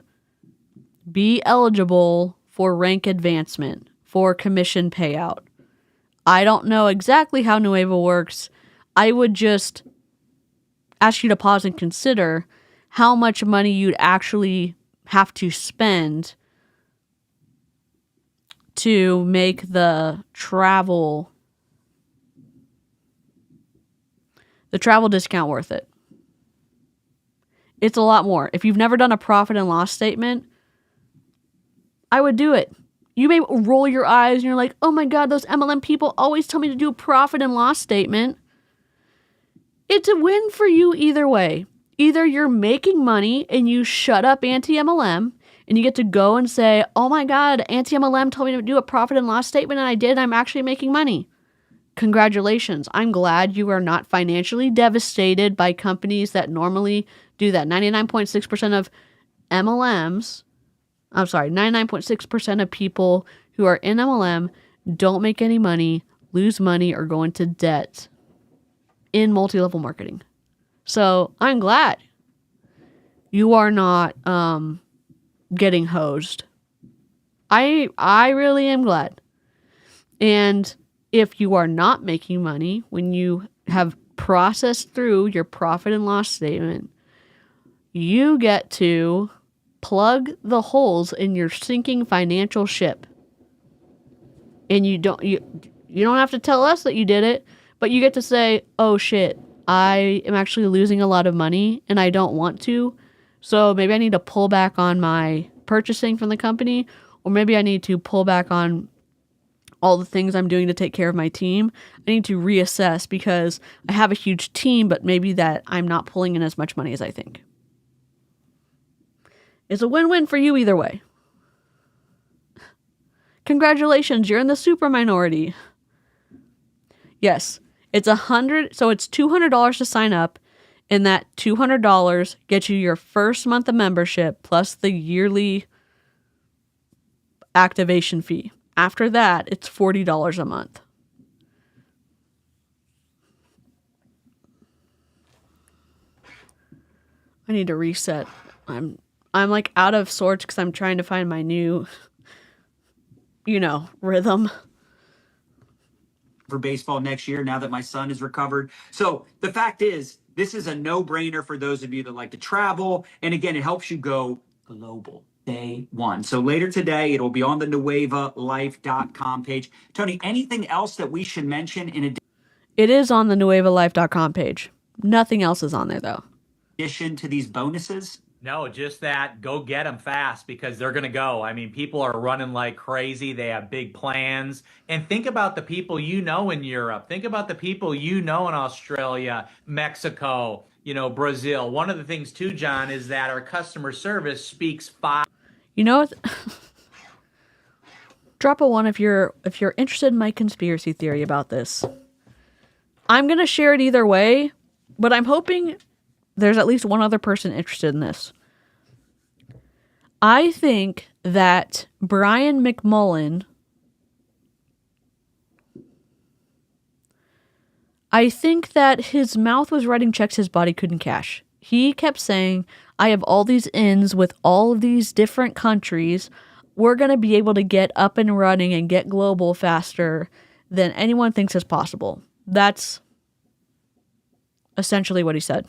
be eligible for rank advancement, for commission payout. I don't know exactly how Nueva works. I would just ask you to pause and consider how much money you'd actually have to spend to make the travel discount worth it. It's a lot more. If you've never done a profit and loss statement, I would do it. You may roll your eyes and you're like, oh my God, those MLM people always tell me to do a profit and loss statement. It's a win for you either way. Either you're making money and you shut up anti-MLM and you get to go and say, oh my God, anti-MLM told me to do a profit and loss statement and I did. I'm actually making money. Congratulations. I'm glad you are not financially devastated by companies that normally do that. 99.6% of MLMs, 99.6% of people who are in MLM don't make any money, lose money, or go into debt in multi-level marketing. So I'm glad you are not getting hosed. I really am glad. And if you are not making money, when you have processed through your profit and loss statement, you get to plug the holes in your sinking financial ship. And you don't have to tell us that you did it, but you get to say, oh shit, I am actually losing a lot of money and I don't want to. So maybe I need to pull back on my purchasing from the company, or maybe I need to pull back on all the things I'm doing to take care of my team. I need to reassess because I have a huge team, but maybe that I'm not pulling in as much money as I think. It's a win-win for you either way. Congratulations, you're in the super minority. Yes, it's $200 to sign up, and that $200 gets you your first month of membership plus the yearly activation fee. After that, it's $40 a month. I need to reset. I'm like out of sorts because I'm trying to find my new, rhythm. For baseball next year, now that my son is recovered. So the fact is, this is a no-brainer for those of you that like to travel. And again, it helps you go global. Day one. So later today, it'll be on the nuevalife.com page. Tony, anything else that we should mention in addition? It is on the nuevalife.com page. Nothing else is on there, though. In addition to these bonuses? No, just that. Go get them fast because they're going to go. I mean, people are running like crazy. They have big plans. And think about the people you know in Europe. Think about the people you know in Australia, Mexico, Brazil. One of the things, too, John, is that our customer service speaks 5. Drop a 1 if you're interested in my conspiracy theory about this. I'm going to share it either way, but I'm hoping there's at least one other person interested in this. I think that Brian McMullen I think that his mouth was writing checks his body couldn't cash. He kept saying, I have all these ins with all of these different countries. We're going to be able to get up and running and get global faster than anyone thinks is possible. That's essentially what he said.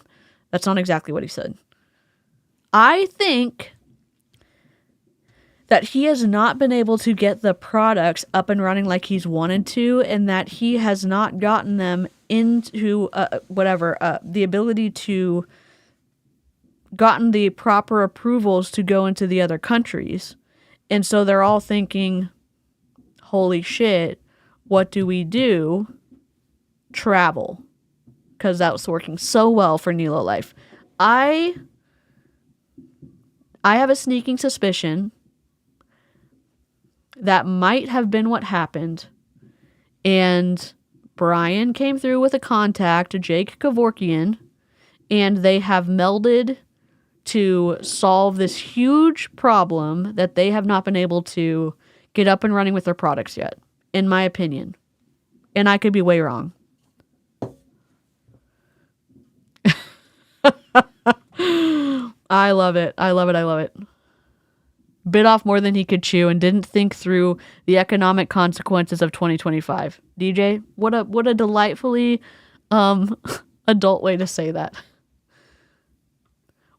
That's not exactly what he said. I think that he has not been able to get the products up and running like he's wanted to, and that he has not gotten them into the ability to gotten the proper approvals to go into the other countries. And so they're all thinking, holy shit, what do we do? Travel. Because that was working so well for Nilo Life. I have a sneaking suspicion that might have been what happened. And Brian came through with a contact, Jake Kevorkian, and they have melded to solve this huge problem that they have not been able to get up and running with their products yet, in my opinion. And I could be way wrong. I love it. I love it. I love it. Bit off more than he could chew and didn't think through the economic consequences of 2025. DJ, what a delightfully adult way to say that.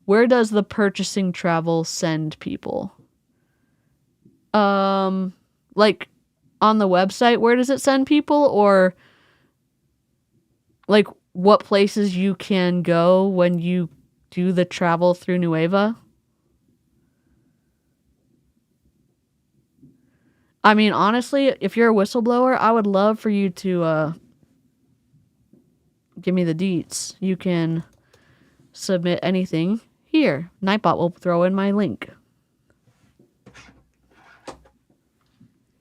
Where does the purchasing travel send people? Like on the website, where does it send people? Or like what places you can go when you do the travel through Nueva? I mean, honestly, if you're a whistleblower, I would love for you to give me the deets. You can submit anything. Here, Nightbot will throw in my link.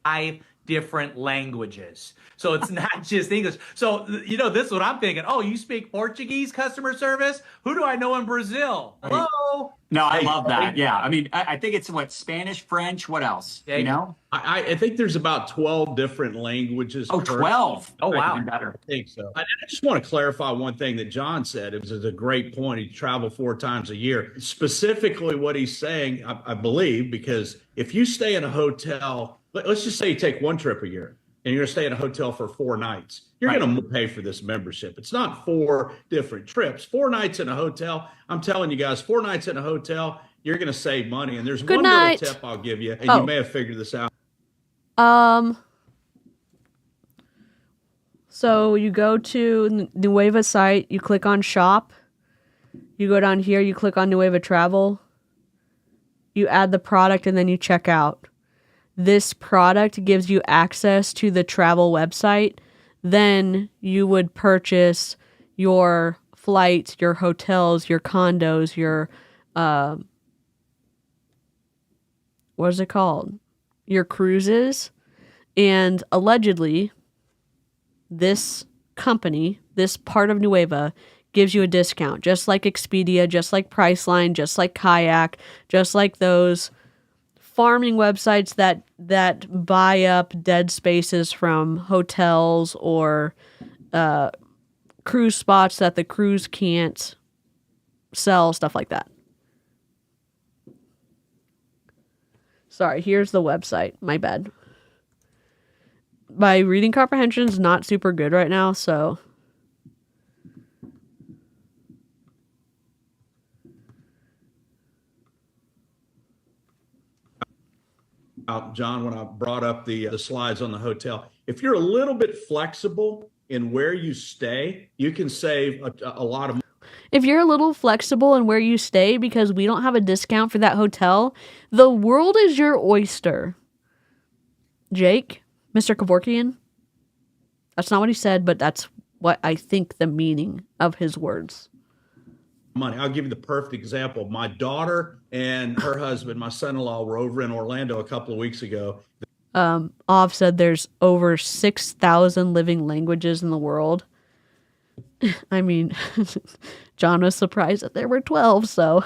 5 different languages. So it's not just English. So, you know, this is what I'm thinking. Oh, you speak Portuguese customer service? Who do I know in Brazil? Hello? No, I love that. Yeah. I mean, I think it's what, Spanish, French, what else? Yeah, you know? I think there's about 12 different languages. Oh, 12. Oh, wow. I think so. I just want to clarify one thing that John said. It was a great point. He traveled 4 times a year. Specifically what he's saying, I believe, because if you stay in a hotel, let's just say you take 1 trip a year and you're going to stay in a hotel for 4 nights. You're going to pay for this membership. It's not 4 different trips. 4 nights in a hotel. I'm telling you guys, 4 nights in a hotel, you're going to save money. And there's one little tip I'll give you, and you may have figured this out. So you go to Nueva site, you click on shop, you go down here, you click on Nueva travel, you add the product, and then you check out. This product gives you access to the travel website. Then you would purchase your flights, your hotels, your condos, your, what is it called? Your cruises. And allegedly, this company, this part of Nueva, gives you a discount, just like Expedia, just like Priceline, just like Kayak, just like those farming websites that buy up dead spaces from hotels or cruise spots that the cruise can't sell, stuff like that. Sorry, here's the website. My bad. My reading comprehension is not super good right now, so... John, when I brought up the slides on the hotel, if you're a little bit flexible in where you stay, you can save a lot of money. If you're a little flexible in where you stay because we don't have a discount for that hotel, the world is your oyster. Jake, Mr. Kevorkian, that's not what he said, but that's what I think the meaning of his words. Money. I'll give you the perfect example. My daughter and her husband, my son-in-law, were over in Orlando a couple of weeks ago. Ov said there's over 6,000 living languages in the world. I mean, John was surprised that there were 12, so.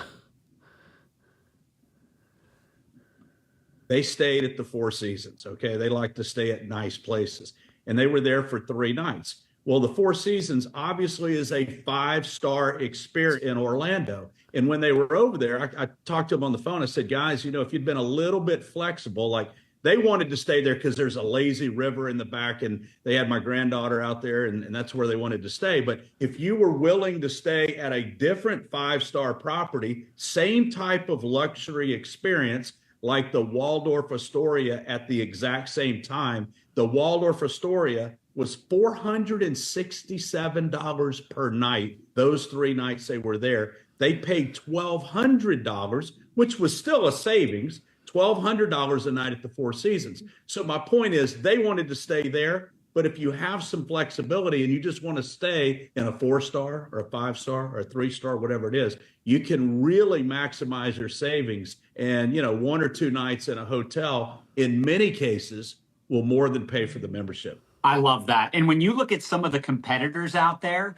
They stayed at the Four Seasons, okay? They like to stay at nice places. And they were there for 3 nights. Well, the Four Seasons obviously is a 5-star experience in Orlando. And when they were over there, I talked to them on the phone. I said, guys, if you'd been a little bit flexible, like they wanted to stay there because there's a lazy river in the back and they had my granddaughter out there and that's where they wanted to stay. But if you were willing to stay at a different 5-star property, same type of luxury experience, like the Waldorf Astoria at the exact same time, the Waldorf Astoria was $467 per night. Those 3 nights they were there, they paid $1,200, which was still a savings, $1,200 a night at the Four Seasons. So my point is they wanted to stay there, but if you have some flexibility and you just want to stay in a 4-star or a 5-star or a 3-star, whatever it is, you can really maximize your savings. And, 1 or 2 nights in a hotel, in many cases, will more than pay for the membership. I love that. And when you look at some of the competitors out there,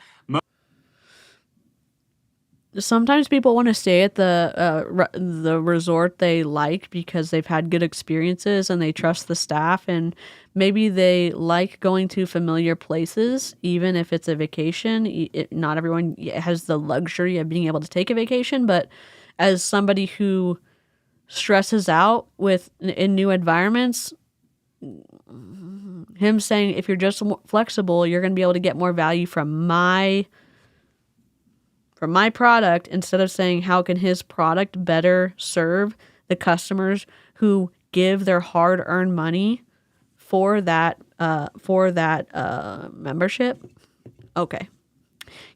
sometimes people want to stay at the resort they like because they've had good experiences and they trust the staff, and maybe they like going to familiar places, even if it's a vacation. Not everyone has the luxury of being able to take a vacation, but as somebody who stresses out in new environments, him saying, if you're just flexible, you're going to be able to get more value from my product, instead of saying, how can his product better serve the customers who give their hard-earned money for that membership? Okay.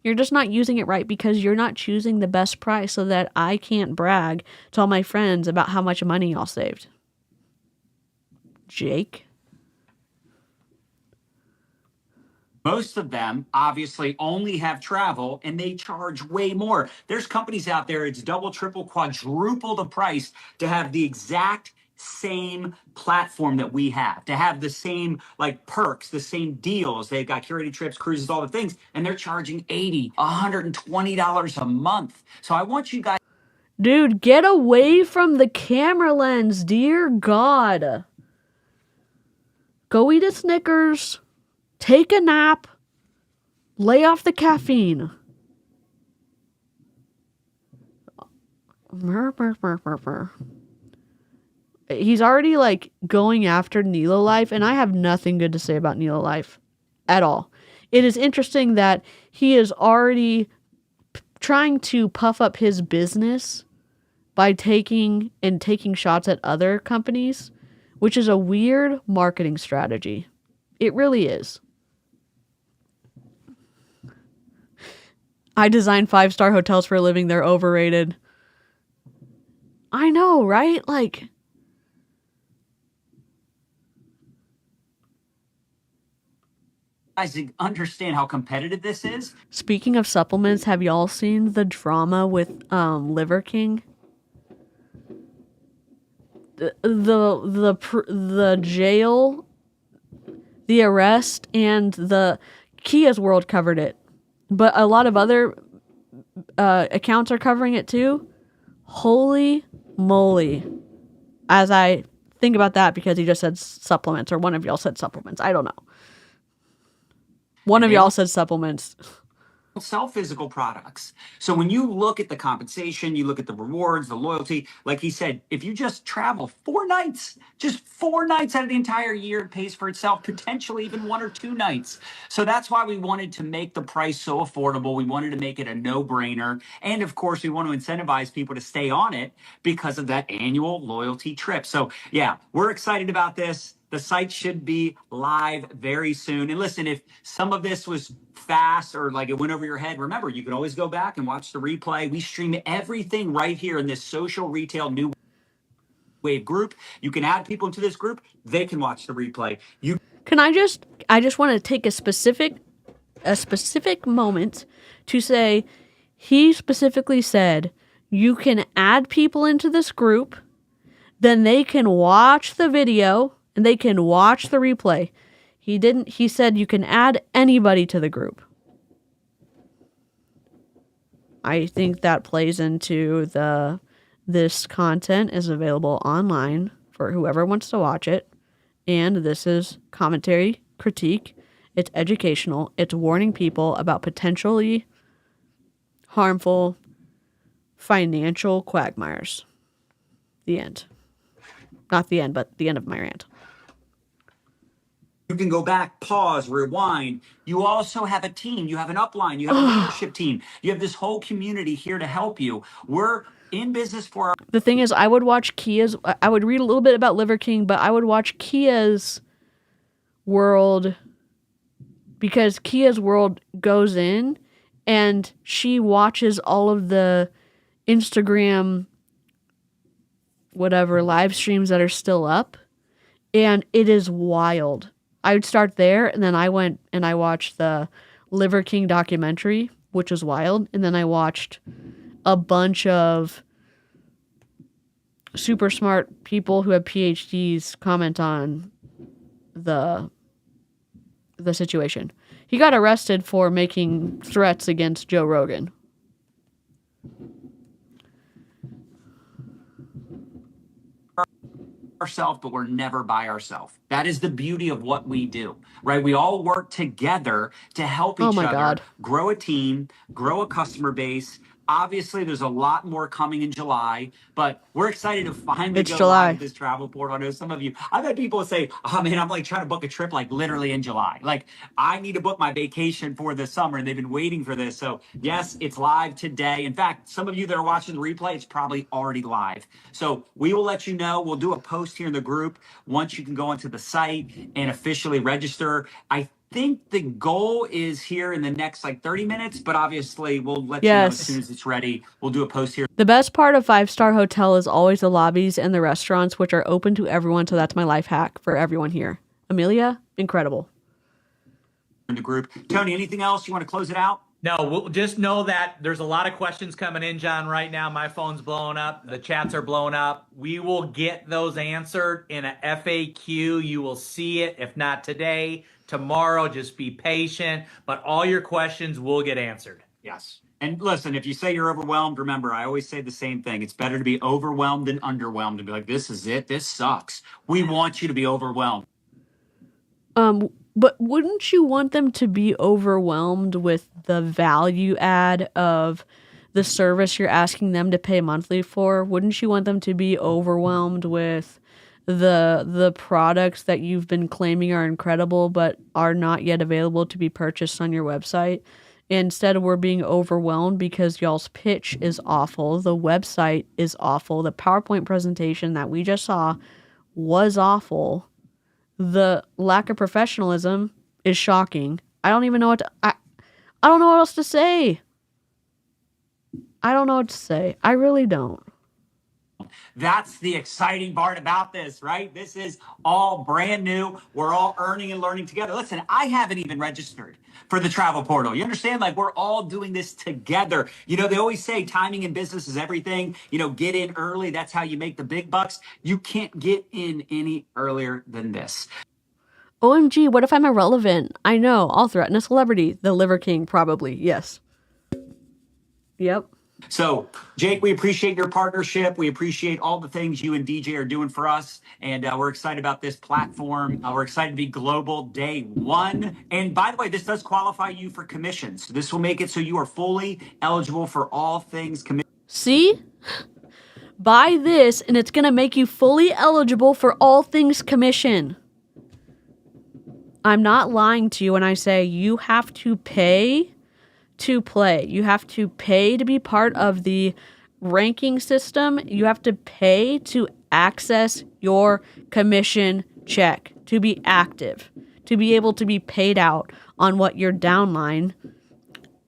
You're just not using it right because you're not choosing the best price so that I can't brag to all my friends about how much money y'all saved. Jake? most of them obviously only have travel and they charge way more. There's companies out there, it's double, triple, quadruple the price to have the exact same platform that we have, to have the same like perks, the same deals. They've got curated trips, cruises, all the things, and they're charging $80, $120 a month. So I want you guys. Dude, get away from the camera lens, dear God. Go eat a Snickers, take a nap, lay off the caffeine. He's already like going after Nilo Life, and I have nothing good to say about Nilo Life at all. It is interesting that he is already trying to puff up his business by taking shots at other companies, which is a weird marketing strategy. It really is. I design 5-star hotels for a living. They're overrated. I know, right? Like, guys understand how competitive this is. Speaking of supplements, have y'all seen the drama with Liver King? The jail, the arrest, and the Kia's World covered it, but a lot of other accounts are covering it too. Holy moly! As I think about that, because he just said supplements, or one of y'all said supplements. I don't know. One of y'all said supplements. Sell physical products. So when you look at the compensation, you look at the rewards, the loyalty, like he said, if you just travel 4 nights, just 4 nights out of the entire year, it pays for itself, potentially even 1 or 2 nights. So that's why we wanted to make the price so affordable. We wanted to make it a no-brainer. And of course, we want to incentivize people to stay on it because of that annual loyalty trip. So yeah, we're excited about this. The site should be live very soon. And listen, if some of this was fast or like it went over your head, remember, you can always go back and watch the replay. We stream everything right here in this social retail new wave group. You can add people into this group. They can watch the replay. I just want to take a specific moment to say, he specifically said, you can add people into this group, then they can watch the video and they can watch the replay. He said you can add anybody to the group. I think that plays into this content is available online for whoever wants to watch it. And this is commentary, critique, It's educational. It's warning people about potentially harmful financial quagmires. The end. Not the end, but the end of my rant. You can go back, pause, rewind. You also have a team. You have an upline. You have a leadership team. You have this whole community here to help you. We're in business for our... The thing is, I would watch Kia's... I would read a little bit about Liver King, but I would watch Kia's world because Kia's world goes in and she watches all of the Instagram whatever live streams that are still up, and it is wild. I would start there, and then I went and I watched the Liver King documentary, which was wild, and then I watched a bunch of super smart people who have PhDs comment on the situation. He got arrested for making threats against Joe Rogan. Ourselves, but we're never by ourselves. That is the beauty of what we do, right? We all work together to help each other grow a team, grow a customer base. Obviously, there's a lot more coming in July, but we're excited to finally go live with this travel portal. I know some of you, I've had people say, oh man, I'm like trying to book a trip like literally in July. Like I need to book my vacation for the summer and they've been waiting for this. So yes, it's live today. In fact, some of you that are watching the replay, it's probably already live. So we will let you know. We'll do a post here in the group once you can go onto the site and officially register. I think the goal is here in the next like 30 minutes, but obviously we'll let you know as soon as it's ready. We'll do a post here. The best part of 5-star hotel is always the lobbies and the restaurants, which are open to everyone. So that's my life hack for everyone here. Amelia, incredible. In the group. Tony, anything else you want to close it out? No, we'll just know that there's a lot of questions coming in, John, right now. My phone's blowing up. The chats are blowing up. We will get those answered in a FAQ. You will see it, if not today, tomorrow. Just be patient. But all your questions will get answered. Yes. And listen, if you say you're overwhelmed, remember, I always say the same thing. It's better to be overwhelmed than underwhelmed and be like, this is it. This sucks. We want you to be overwhelmed. But wouldn't you want them to be overwhelmed with the value add of the service you're asking them to pay monthly for? Wouldn't you want them to be overwhelmed with the products that you've been claiming are incredible but are not yet available to be purchased on your website? Instead, we're being overwhelmed because y'all's pitch is awful. The website is awful. The PowerPoint presentation that we just saw was awful. The lack of professionalism is shocking. I don't even know what to, I don't know what else to say. I don't know what to say. I really don't. That's the exciting part about this, right? This is all brand new. We're all earning and learning together. Listen, I haven't even registered for the travel portal. You understand? Like we're all doing this together. You know, they always say timing in business is everything. You know, get in early. That's how you make the big bucks. You can't get in any earlier than this. OMG, what if I'm irrelevant? I know, I'll threaten a celebrity. The Liver King, probably. Yes. Yep. So, Jake, we appreciate your partnership. We appreciate all the things you and DJ are doing for us. And we're excited about this platform. We're excited to be global day one. And by the way, this does qualify you for commissions. This will make it so you are fully eligible for all things commission. See? Buy this, and it's going to make you fully eligible for all things commission. I'm not lying to you when I say you have to pay to play. You have to pay to be part of the ranking system. You have to pay to access your commission check, to be active, to be able to be paid out on what your downline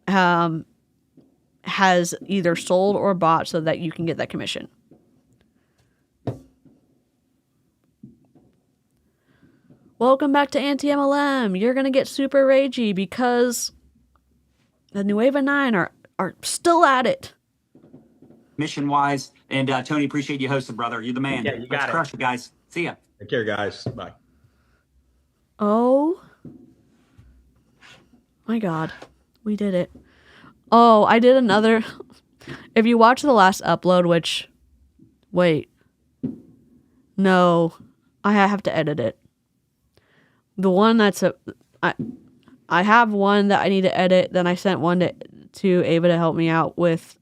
has either sold or bought so that you can get that commission. Welcome back to anti-MLM. You're going to get super ragey because the Nueva 9 are still at it. Mission-wise. And Tony, appreciate you hosting, brother. You're the man. Yeah, you got Let's it. crush it, guys. See ya. Take care, guys. Bye. Oh my God. We did it. Oh, I did another. If you watch the last upload, which, wait, no, I have to edit it. The one that's I have one that I need to edit. Then I sent one to Ava to help me out with.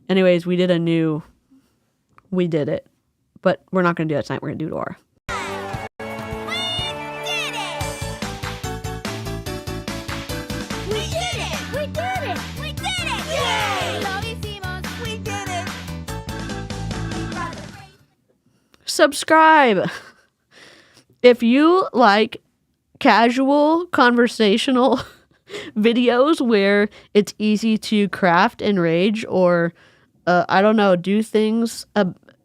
Anyways, we did it. But we're not going to do that tonight. We're going to do it tomorrow. Subscribe if you like casual conversational videos where it's easy to craft and rage, or I don't know, do things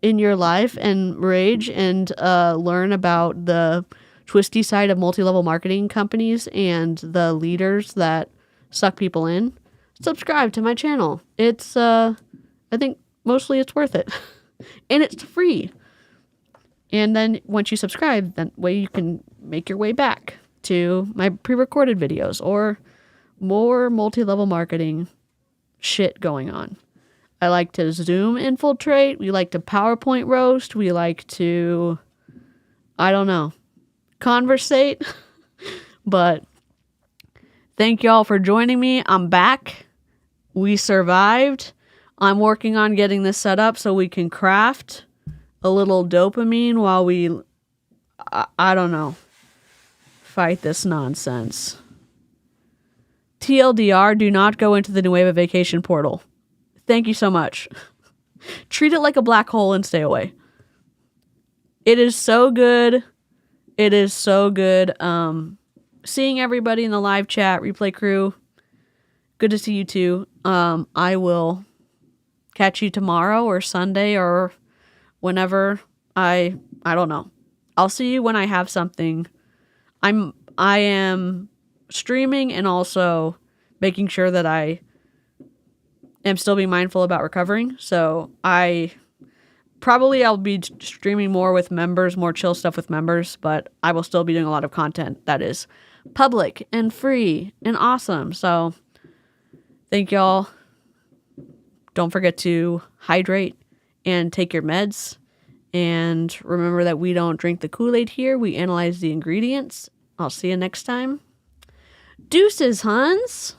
in your life and rage and learn about the twisty side of multi-level marketing companies and the leaders that suck people in. Subscribe to my channel. It's I think mostly it's worth it. And it's free. And then once you subscribe, that way you can make your way back to my pre-recorded videos or more multi-level marketing shit going on. I like to Zoom infiltrate. We like to PowerPoint roast. We like to, I don't know, conversate. But thank y'all for joining me. I'm back. We survived. I'm working on getting this set up so we can craft a little dopamine while we, I don't know, fight this nonsense. TLDR, do not go into the Nueva vacation portal. Thank you so much. Treat it like a black hole and stay away. It is so good. It is so good. Seeing everybody in the live chat, replay crew. Good to see you too. I will catch you tomorrow or Sunday or whenever I don't know. I'll see you when I have something. I am streaming and also making sure that I am still being mindful about recovering. So I'll be streaming more with members, more chill stuff with members, but I will still be doing a lot of content that is public and free and awesome. So thank y'all. Don't forget to hydrate and take your meds. And remember that we don't drink the Kool-Aid here. We analyze the ingredients. I'll see you next time. Deuces, Huns.